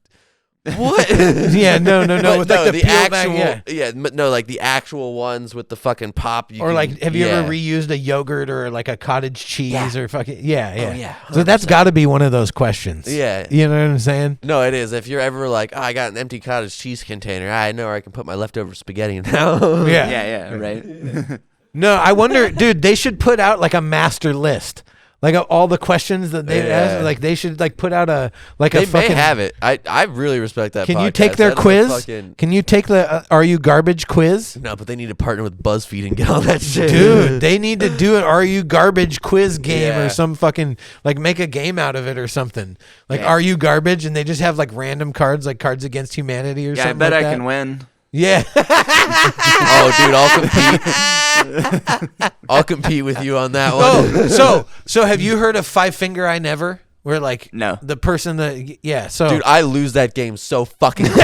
S2: What?
S1: Yeah, no.
S2: But
S1: With like the, peel
S2: actual,
S1: back,
S2: but no, like the actual ones with the fucking pop.
S1: Or like, have you
S2: yeah.
S1: ever reused a yogurt or like a cottage cheese
S2: Yeah.
S1: or fucking yeah.
S2: Oh, yeah,
S1: So that's
S2: 100%.
S1: got to be one of those questions.
S2: Yeah.
S1: You know what I'm saying?
S2: No, it is. If you're ever like, oh, I got an empty cottage cheese container, I know where I can put my leftover spaghetti in now.
S5: Yeah, right.
S1: No, I wonder, dude. They should put out like a master list, like all the questions that they've
S2: Yeah.
S1: asked. Like they should like put out a like
S2: They
S1: a fucking.
S2: may have it. I really respect that.
S1: Can you
S2: podcast.
S1: take their
S2: That is a
S1: quiz?
S2: fucking-
S1: Can you take the Are You Garbage quiz?
S2: No, but they need to partner with BuzzFeed and get all that shit.
S1: Dude, they need to do an Are You Garbage quiz game
S2: Yeah.
S1: or some fucking like make a game out of it or something. Like
S5: Yeah.
S1: Are You Garbage? And they just have like random cards, like Cards Against Humanity or
S5: Yeah, I
S1: something.
S5: bet
S1: like
S5: I
S1: that.
S5: can win.
S1: Yeah.
S2: Oh, dude, I'll compete. I'll compete with you on that one.
S1: Oh, so have you heard of Five Finger I Never? Where like
S5: No.
S1: the person that yeah, so
S2: Dude, I lose that game so fucking quick.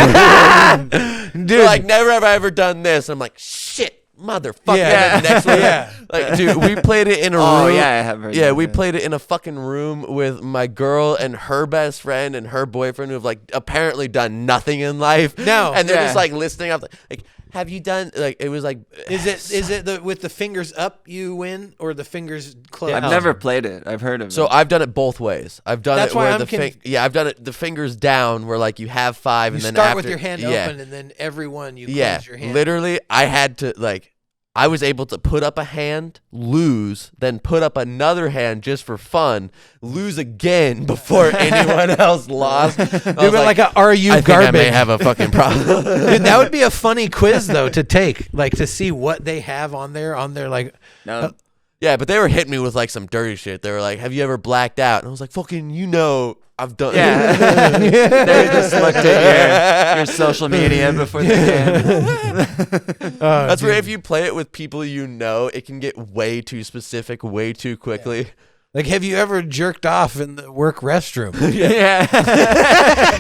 S1: dude,
S2: Like, never have I ever done this. I'm like, shit, motherfucker.
S1: Yeah.
S2: And then the next one,
S1: Yeah.
S2: like, dude, we played it in a
S5: Oh
S2: room.
S5: yeah, I have heard.
S2: Yeah,
S5: that,
S2: we played it in a fucking room with my girl and her best friend and her boyfriend who have like apparently done nothing in life.
S1: No.
S2: And they're
S5: Yeah.
S2: just like listening up like, have you done like it was like
S1: is it the with the fingers up you win or the fingers closed?
S5: I've never played it. I've heard of
S2: so
S5: it.
S2: I've done it both ways. I've done
S1: That's
S2: it
S1: why
S2: where
S1: I'm
S2: yeah, I've done it the fingers down where like you have five
S1: You
S2: and then
S1: start
S2: after
S1: with your hand
S2: yeah.
S1: open and then every one you
S2: Yeah,
S1: close your hand.
S2: literally, I had to like, I was able to put up a hand, lose, then put up another hand just for fun, lose again before anyone else lost. I was
S1: Dude, but like a Are You
S2: I think
S1: Garbage?
S2: I may have a fucking problem.
S1: Dude, that would be a funny quiz though to take, like to see what they have on there like.
S5: No.
S2: Yeah, but they were hitting me with like some dirty shit. They were like, "Have you ever blacked out?" And I was like, "Fucking, you know, I've done."
S5: Yeah. They just looked at your social media before the game.
S2: That's where if you play it with people you know, it can get way too specific, way too quickly.
S1: Like, have you ever jerked off in the work restroom?
S5: Yeah.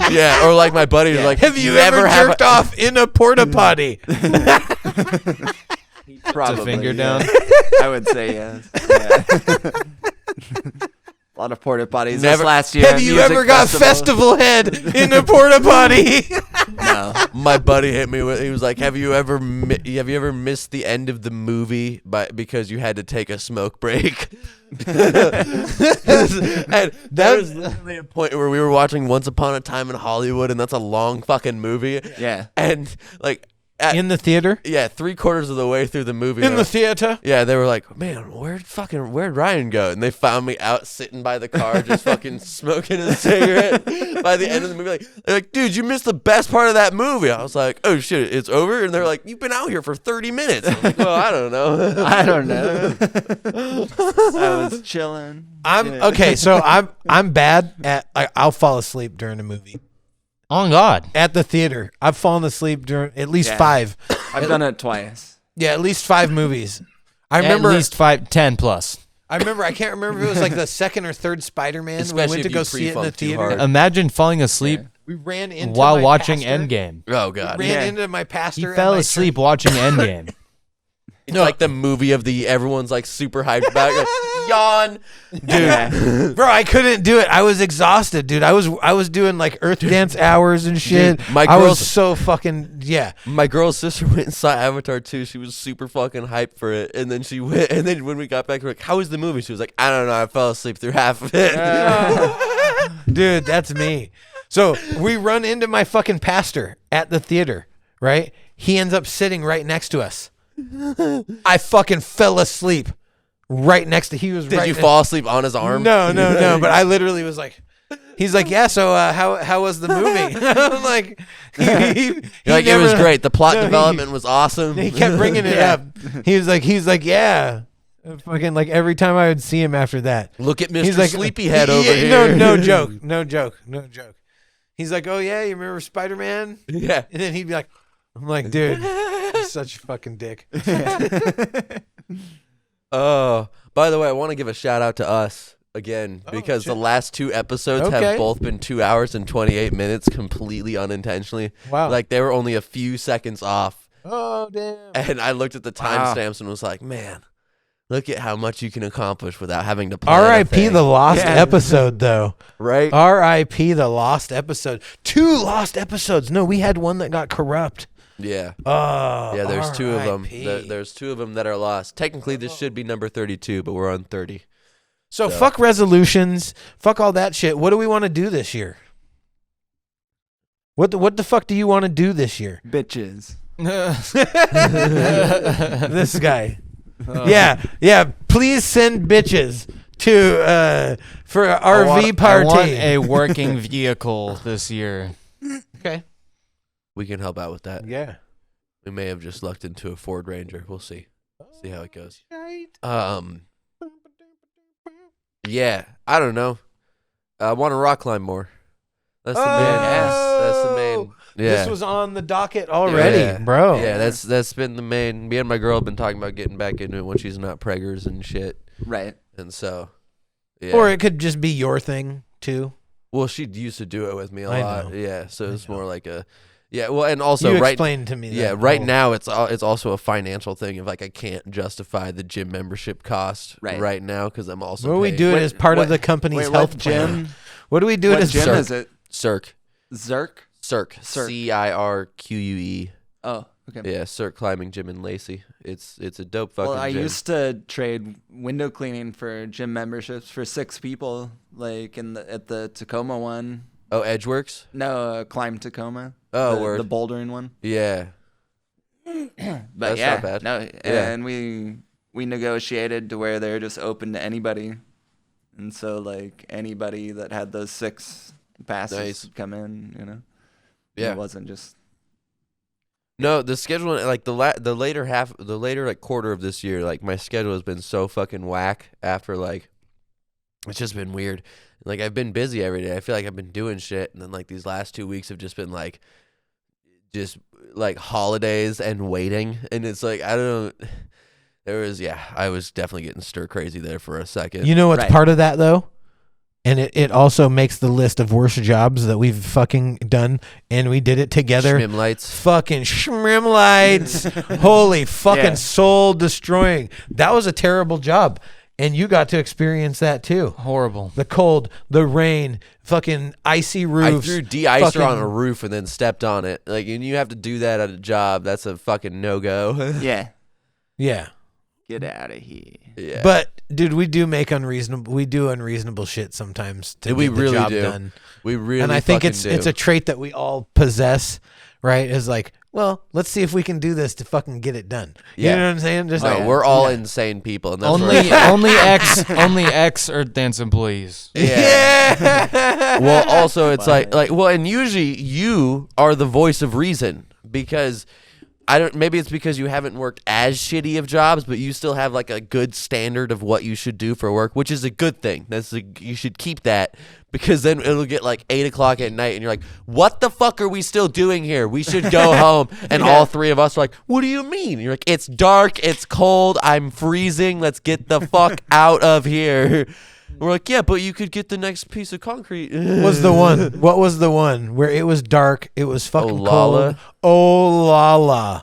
S2: Yeah, or like my buddy was like,
S1: Have you ever
S2: have
S1: jerked off in a porta potty?
S5: Probably.
S3: finger
S5: yeah.
S3: down.
S5: I would say yes. Yeah. A lot of porta potties
S2: Never-
S5: this last year.
S1: Have
S5: at
S1: you
S5: music
S1: ever got festival head in a porta potty?
S5: No.
S2: My buddy hit me with. He was like, "Have you ever missed the end of the movie because you had to take a smoke break?" And there was literally a point where we were watching Once Upon a Time in Hollywood, and that's a long fucking movie.
S5: Yeah.
S2: And like,
S1: In the theater?
S2: yeah, 3/4 of the way through the movie,
S1: In the theater?
S2: yeah, they were like, "Man, where'd Ryan go?" And they found me out sitting by the car, just fucking smoking a cigarette. By the end of the movie, they're like, "Dude, you missed the best part of that movie." I was like, "Oh shit, it's over." And they're like, "You've been out here for 30 minutes." I was like, "Well, I don't know."
S5: I don't know. I was chilling.
S1: I'm
S5: Yeah.
S1: okay, so I'm bad at I'll fall asleep during a movie.
S3: On God.
S1: At the theater. I've fallen asleep during at least
S5: Yeah.
S1: 5.
S5: I've done it twice.
S1: Yeah, at least 5 movies. I remember
S3: At least 10 plus.
S1: I can't remember if it was like the second or third Spider-Man.
S2: Especially
S1: We went to
S2: if
S1: go
S2: you
S1: see it in the
S2: pre-funk too
S1: theater.
S2: hard.
S3: Imagine falling asleep
S1: We ran into
S3: while
S1: my
S3: watching
S1: pastor.
S3: Endgame.
S2: Oh god.
S1: Ran
S5: Yeah.
S1: into my pastor.
S3: He
S1: at
S3: fell
S1: my
S3: asleep
S1: church.
S3: watching Endgame.
S2: It's like the movie of the everyone's like super hyped about it. Yawn.
S1: Dude, bro, I couldn't do it. I was exhausted, dude. I was doing like Earth Dance hours and shit.
S2: Dude, my
S1: I was
S2: girl's-
S1: so fucking
S2: My girl's sister went and saw Avatar 2. She was super fucking hyped for it. And then she went, and then when we got back, we're like, how was the movie? She was like, I don't know. I fell asleep through half of it.
S1: Dude, that's me. So we run into my fucking pastor at the theater, right? He ends up sitting right next to us. I fucking fell asleep right next to. He was.
S2: Did
S1: right
S2: you fall asleep on his arm?
S1: No. But I literally was like, he's like, yeah. So how was the movie? I'm like,
S2: You're like, it was great. The plot development was awesome.
S1: He kept bringing it up. He's like, yeah. Fucking like every time I would see him after that.
S2: Look at Mr.
S1: He's like,
S2: Sleepyhead over here.
S1: No joke. He's like, oh yeah, you remember Spider-Man?
S2: Yeah.
S1: And then he'd be like, I'm like, dude, you're such a fucking dick.
S2: Oh, by the way, I want to give a shout out to us again because the last 2 episodes
S1: Okay.
S2: have both been 2 hours and 28 minutes completely unintentionally.
S1: Wow.
S2: Like they were only a few seconds off.
S1: Oh damn.
S2: And I looked at the
S5: Wow.
S2: timestamps and was like, man, look at how much you can accomplish without having to plan a
S1: R.I.P.
S2: thing.
S1: the lost episode though.
S2: Right?
S1: R.I.P. the lost episode. 2 lost episodes. No, we had one that got corrupt.
S2: Yeah.
S1: Oh.
S2: Yeah, there's 2 of them.
S1: R.I.P..
S2: There's 2 of them that are lost. Technically, this should be number 32, but we're on 30.
S1: So fuck resolutions. Fuck all that shit. What do we want to do this year? What the fuck do you want to do this year?
S5: Bitches.
S1: This guy. Yeah. Please send bitches to for an RV party.
S3: I want a working vehicle this year.
S1: Okay.
S2: We can help out with that.
S1: Yeah.
S2: We may have just lucked into a Ford Ranger. We'll see. See how it goes.
S1: Right.
S2: Yeah, I don't know. I want to rock climb more. That's the main.
S1: Oh!
S2: That's the main. Yeah.
S1: This was on the docket already,
S2: Yeah.
S1: bro.
S2: Yeah, that's been the main. Me and my girl have been talking about getting back into it when she's not preggers and shit.
S5: Right.
S2: And so, yeah.
S1: Or it could just be your thing too.
S2: Well, she used to do it with me a
S1: I
S2: lot.
S1: know.
S2: Yeah, so it's more like a. Yeah, well, and also
S1: You
S2: right.
S1: explained to me that.
S2: Yeah, right now it's also a financial thing of like I can't justify the gym membership cost right now because I'm also.
S1: Well, we
S2: paying-
S1: do it as part of
S5: what-
S1: the company's
S5: Wait,
S1: health
S5: what
S1: plan.
S5: gym?
S1: What do we do it
S5: What
S1: as?
S5: gym
S2: Cirque.
S5: is it?
S2: Cirque.
S5: Zerk?
S2: Cirque. CIRQUE.
S5: Oh, okay.
S2: Yeah, Cirque climbing gym in Lacey. It's a dope fucking
S5: Well, I
S2: gym.
S5: used to trade window cleaning for gym memberships for 6 people, like at the Tacoma one.
S2: Oh, Edgeworks.
S5: No, Climb Tacoma.
S2: Oh,
S5: the,
S2: word.
S5: the bouldering one.
S2: Yeah.
S5: But
S2: That's
S5: yeah,
S2: not bad.
S5: No,
S2: Yeah.
S5: and we negotiated to where they're just open to anybody, and so like anybody that had those 6 passes
S2: Nice.
S5: would come in. You know.
S2: Yeah.
S5: It wasn't just.
S2: No, the schedule like the later like quarter of this year, like my schedule has been so fucking whack after like it's just been weird. Like I've been busy every day. I feel like I've been doing shit and then like these last 2 weeks have just been like just like holidays and waiting and it's like I don't know I was definitely getting stir crazy there for a second.
S1: You know what's
S5: Right.
S1: part of that though? And it also makes the list of worst jobs that we've fucking done, and we did it together.
S2: Schmim lights.
S1: Fucking shrimlights. Holy fucking
S5: Yeah.
S1: soul destroying. That was a terrible job. And you got to experience that too.
S3: Horrible.
S1: The cold, the rain, fucking icy
S2: I
S1: roofs.
S2: threw de-icer
S1: fucking-
S2: on a roof and then stepped on it. Like, and you have to do that at a job. That's a fucking no-go.
S5: Yeah.
S1: Yeah.
S5: Get out of here.
S2: Yeah.
S1: But dude, we do unreasonable shit sometimes to
S2: We
S1: get the
S2: really
S1: job
S2: do.
S1: done.
S2: we really
S1: And I think
S2: fucking
S1: it's
S2: do.
S1: a trait that we all possess, right? Is like, well, let's see if we can do this to fucking get it done. You
S2: Yeah.
S1: know what I'm saying? Just
S2: No,
S1: like,
S2: we're all insane people, and that's
S3: Only ex Earth Dance employees.
S1: yeah.
S2: Well, also it's like and usually you are the voice of reason because I don't. Maybe it's because you haven't worked as shitty of jobs, but you still have like a good standard of what you should do for work, which is a good thing. You should keep that because then it'll get like 8:00 at night, and you're like, "What the fuck are we still doing here? We should go home." And all 3 of us are like, "What do you mean?" And you're like, "It's dark, it's cold, I'm freezing. Let's get the fuck out of here." We're like, "Yeah, but you could get the next piece of concrete."
S1: was the one? What was the one where it was dark? It was fucking
S2: Olala?
S1: cold. Oh la la.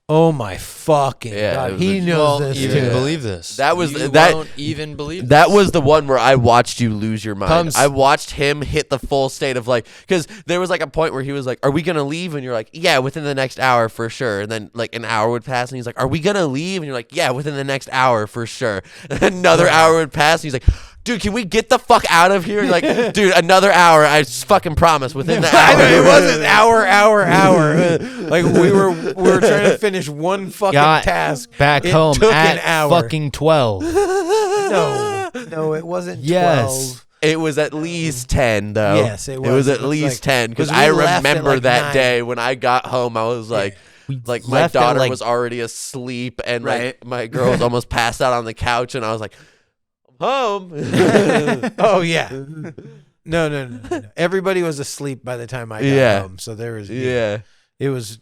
S1: Oh my fucking
S2: Yeah, it
S1: god!
S2: was
S1: He
S2: a-
S1: knows
S3: won't
S1: this
S3: even
S1: too.
S3: believe this.
S2: That was
S3: you
S2: that-
S3: won't even believe
S2: That
S3: this.
S2: was the one where I watched you lose your mind.
S3: Comes-
S2: I watched him hit the full state of like, because there was like a point where he was like, "Are we gonna leave?" And you're like, "Yeah, within the next hour for sure." And then like an hour would pass, and he's like, "Are we gonna leave?" And you're like, "Yeah, within the next hour for sure." And another hour would pass, and he's like, "Dude, can we get the fuck out of here?" And you're like, "Dude, another hour. I fucking promise within the
S1: I
S2: hour."
S1: know, it wasn't hour. Like we were trying to finish one fucking
S3: Got
S1: task.
S3: back
S1: It
S3: home
S1: took
S3: at
S1: an hour.
S3: fucking 12.
S1: No, it wasn't.
S3: Yes.
S1: 12.
S2: It was at least 10, though.
S1: Yes, it
S2: It
S1: was.
S2: was
S1: It
S2: at
S1: was
S2: least
S1: like-
S2: 10 because
S1: 'cause we
S2: I
S1: left at
S2: remember
S1: like
S2: that
S1: 9.
S2: day when I got home. I was like, like my
S3: left at
S2: daughter
S3: like-
S2: was already asleep, and
S5: Right.
S2: like my girl was almost passed out on the couch, and I was like, I'm home.
S1: Oh yeah. No. Everybody was asleep by the time I got
S2: Yeah.
S1: home. So there was
S2: Yeah.
S1: It was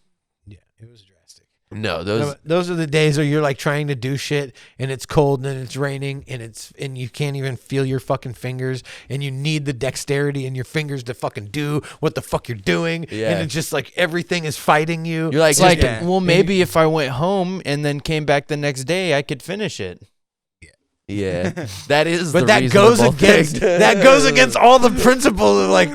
S1: drastic.
S2: No,
S1: Those are the days where you're like trying to do shit and it's cold and it's raining and you can't even feel your fucking fingers and you need the dexterity in your fingers to fucking do what the fuck you're doing.
S2: Yeah.
S1: And it's just like everything is fighting you.
S2: you're like,
S3: It's like,
S5: Yeah.
S3: well, maybe if I went home and then came back the next day, I could finish it.
S2: yeah, that is.
S1: But
S2: the
S1: that goes
S2: reasonable
S1: against
S2: thing.
S1: that goes against all the principles of like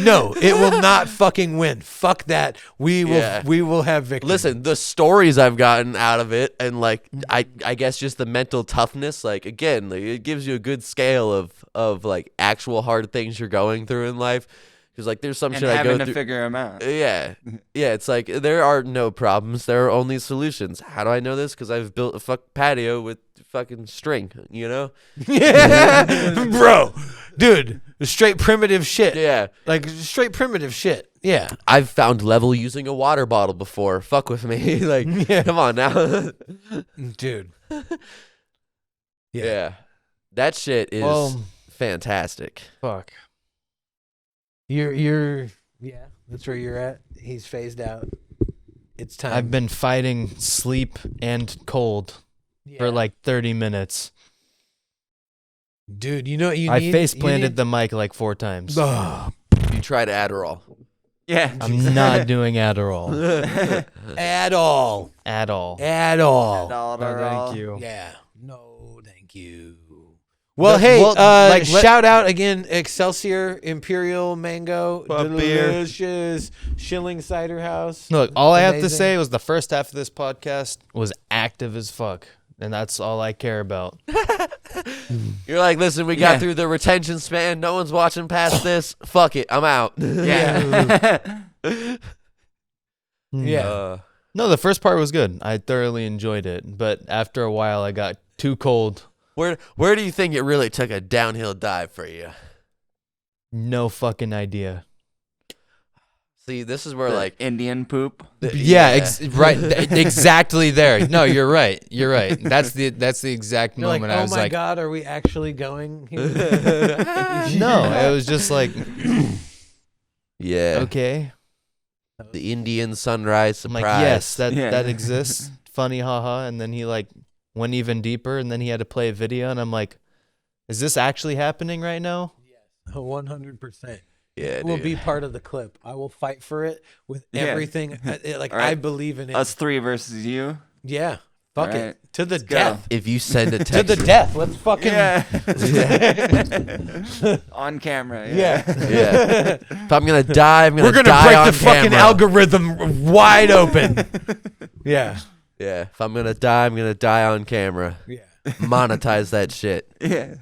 S1: no, it will not fucking win. Fuck that. We will have victory.
S2: Listen, the stories I've gotten out of it, and like I guess just the mental toughness. Like again, like, it gives you a good scale of like actual hard things you're going through in life. Because like there's some
S5: And
S2: shit I
S5: having
S2: go
S5: to
S2: through.
S5: figure them out.
S2: Yeah. It's like there are no problems. There are only solutions. How do I know this? Because I've built a fuck patio with fucking string, you know?
S1: Yeah. Bro. Dude, straight primitive shit.
S2: Yeah.
S1: Like straight primitive shit. Yeah.
S2: I've found level using a water bottle before. Fuck with me. Like, come on now.
S1: Dude.
S2: Yeah. That shit is
S3: Well,
S2: fantastic.
S3: fuck.
S1: You're yeah, that's where you're at. He's phased out. It's time.
S3: I've been fighting sleep and cold for like 30 minutes.
S1: Dude, you know what you
S3: I
S1: need?
S3: face
S1: You
S3: planted
S1: need-
S3: the mic like 4 times.
S1: Ugh.
S2: You tried Adderall.
S5: Yeah.
S3: I'm not doing Adderall
S1: At all.
S3: at all.
S1: At all.
S3: No, thank you.
S1: Yeah. No, thank you. Well, hey, shout out again, Excelsior Imperial Mango, delicious Schilling Cider House.
S3: Look, all I have to
S1: Amazing.
S3: say was the first half of this podcast was active as fuck. And that's all I care about.
S2: You're like, listen, we got
S5: Yeah.
S2: through the retention span. No one's watching past this. Fuck it. I'm out.
S5: Yeah.
S1: Yeah.
S3: No, the first part was good. I thoroughly enjoyed it. But after a while, I got too cold.
S2: Where do you think it really took a downhill dive for you?
S3: No fucking idea.
S2: See, this is where like
S5: Indian poop.
S3: Right, exactly there. No, you're right. You're right. That's the exact
S1: You're like,
S3: moment I
S1: oh
S3: was
S1: my
S3: like,
S1: God, are we actually going here?
S3: no. It was just like,
S2: yeah.
S3: okay.
S2: The Indian sunrise
S3: I'm
S2: surprise.
S3: like, yes, that
S5: Yeah.
S3: exists. Funny, haha. And then he like went even deeper, and then he had to play a video, and I'm like, is this actually happening right now?
S1: 100%.
S2: Yeah,
S1: Will
S2: dude.
S1: be part of the clip. I will fight for it with
S5: Yeah.
S1: everything. Like
S5: All right.
S1: I believe in it.
S5: Us 3 versus you.
S1: Yeah. Fuck
S5: All
S1: it.
S5: right.
S1: To the
S5: Let's go.
S1: death.
S2: If you send a text,
S1: To the death. Let's fucking
S5: On camera.
S1: Yeah.
S2: Yeah. If I'm gonna die, I'm gonna
S1: We're gonna
S2: die
S1: break
S2: on
S1: the fucking
S2: camera.
S1: algorithm wide open. Yeah.
S2: Yeah. If I'm gonna die, I'm gonna die on camera.
S1: Yeah.
S2: Monetize that shit.
S5: Yeah.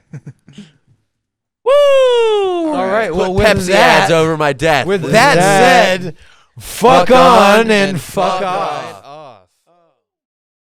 S1: Woo! All right.
S2: Put
S1: Well, with
S2: Pepsi
S1: that,
S2: ads over my death.
S1: with that said, fuck on and fuck off.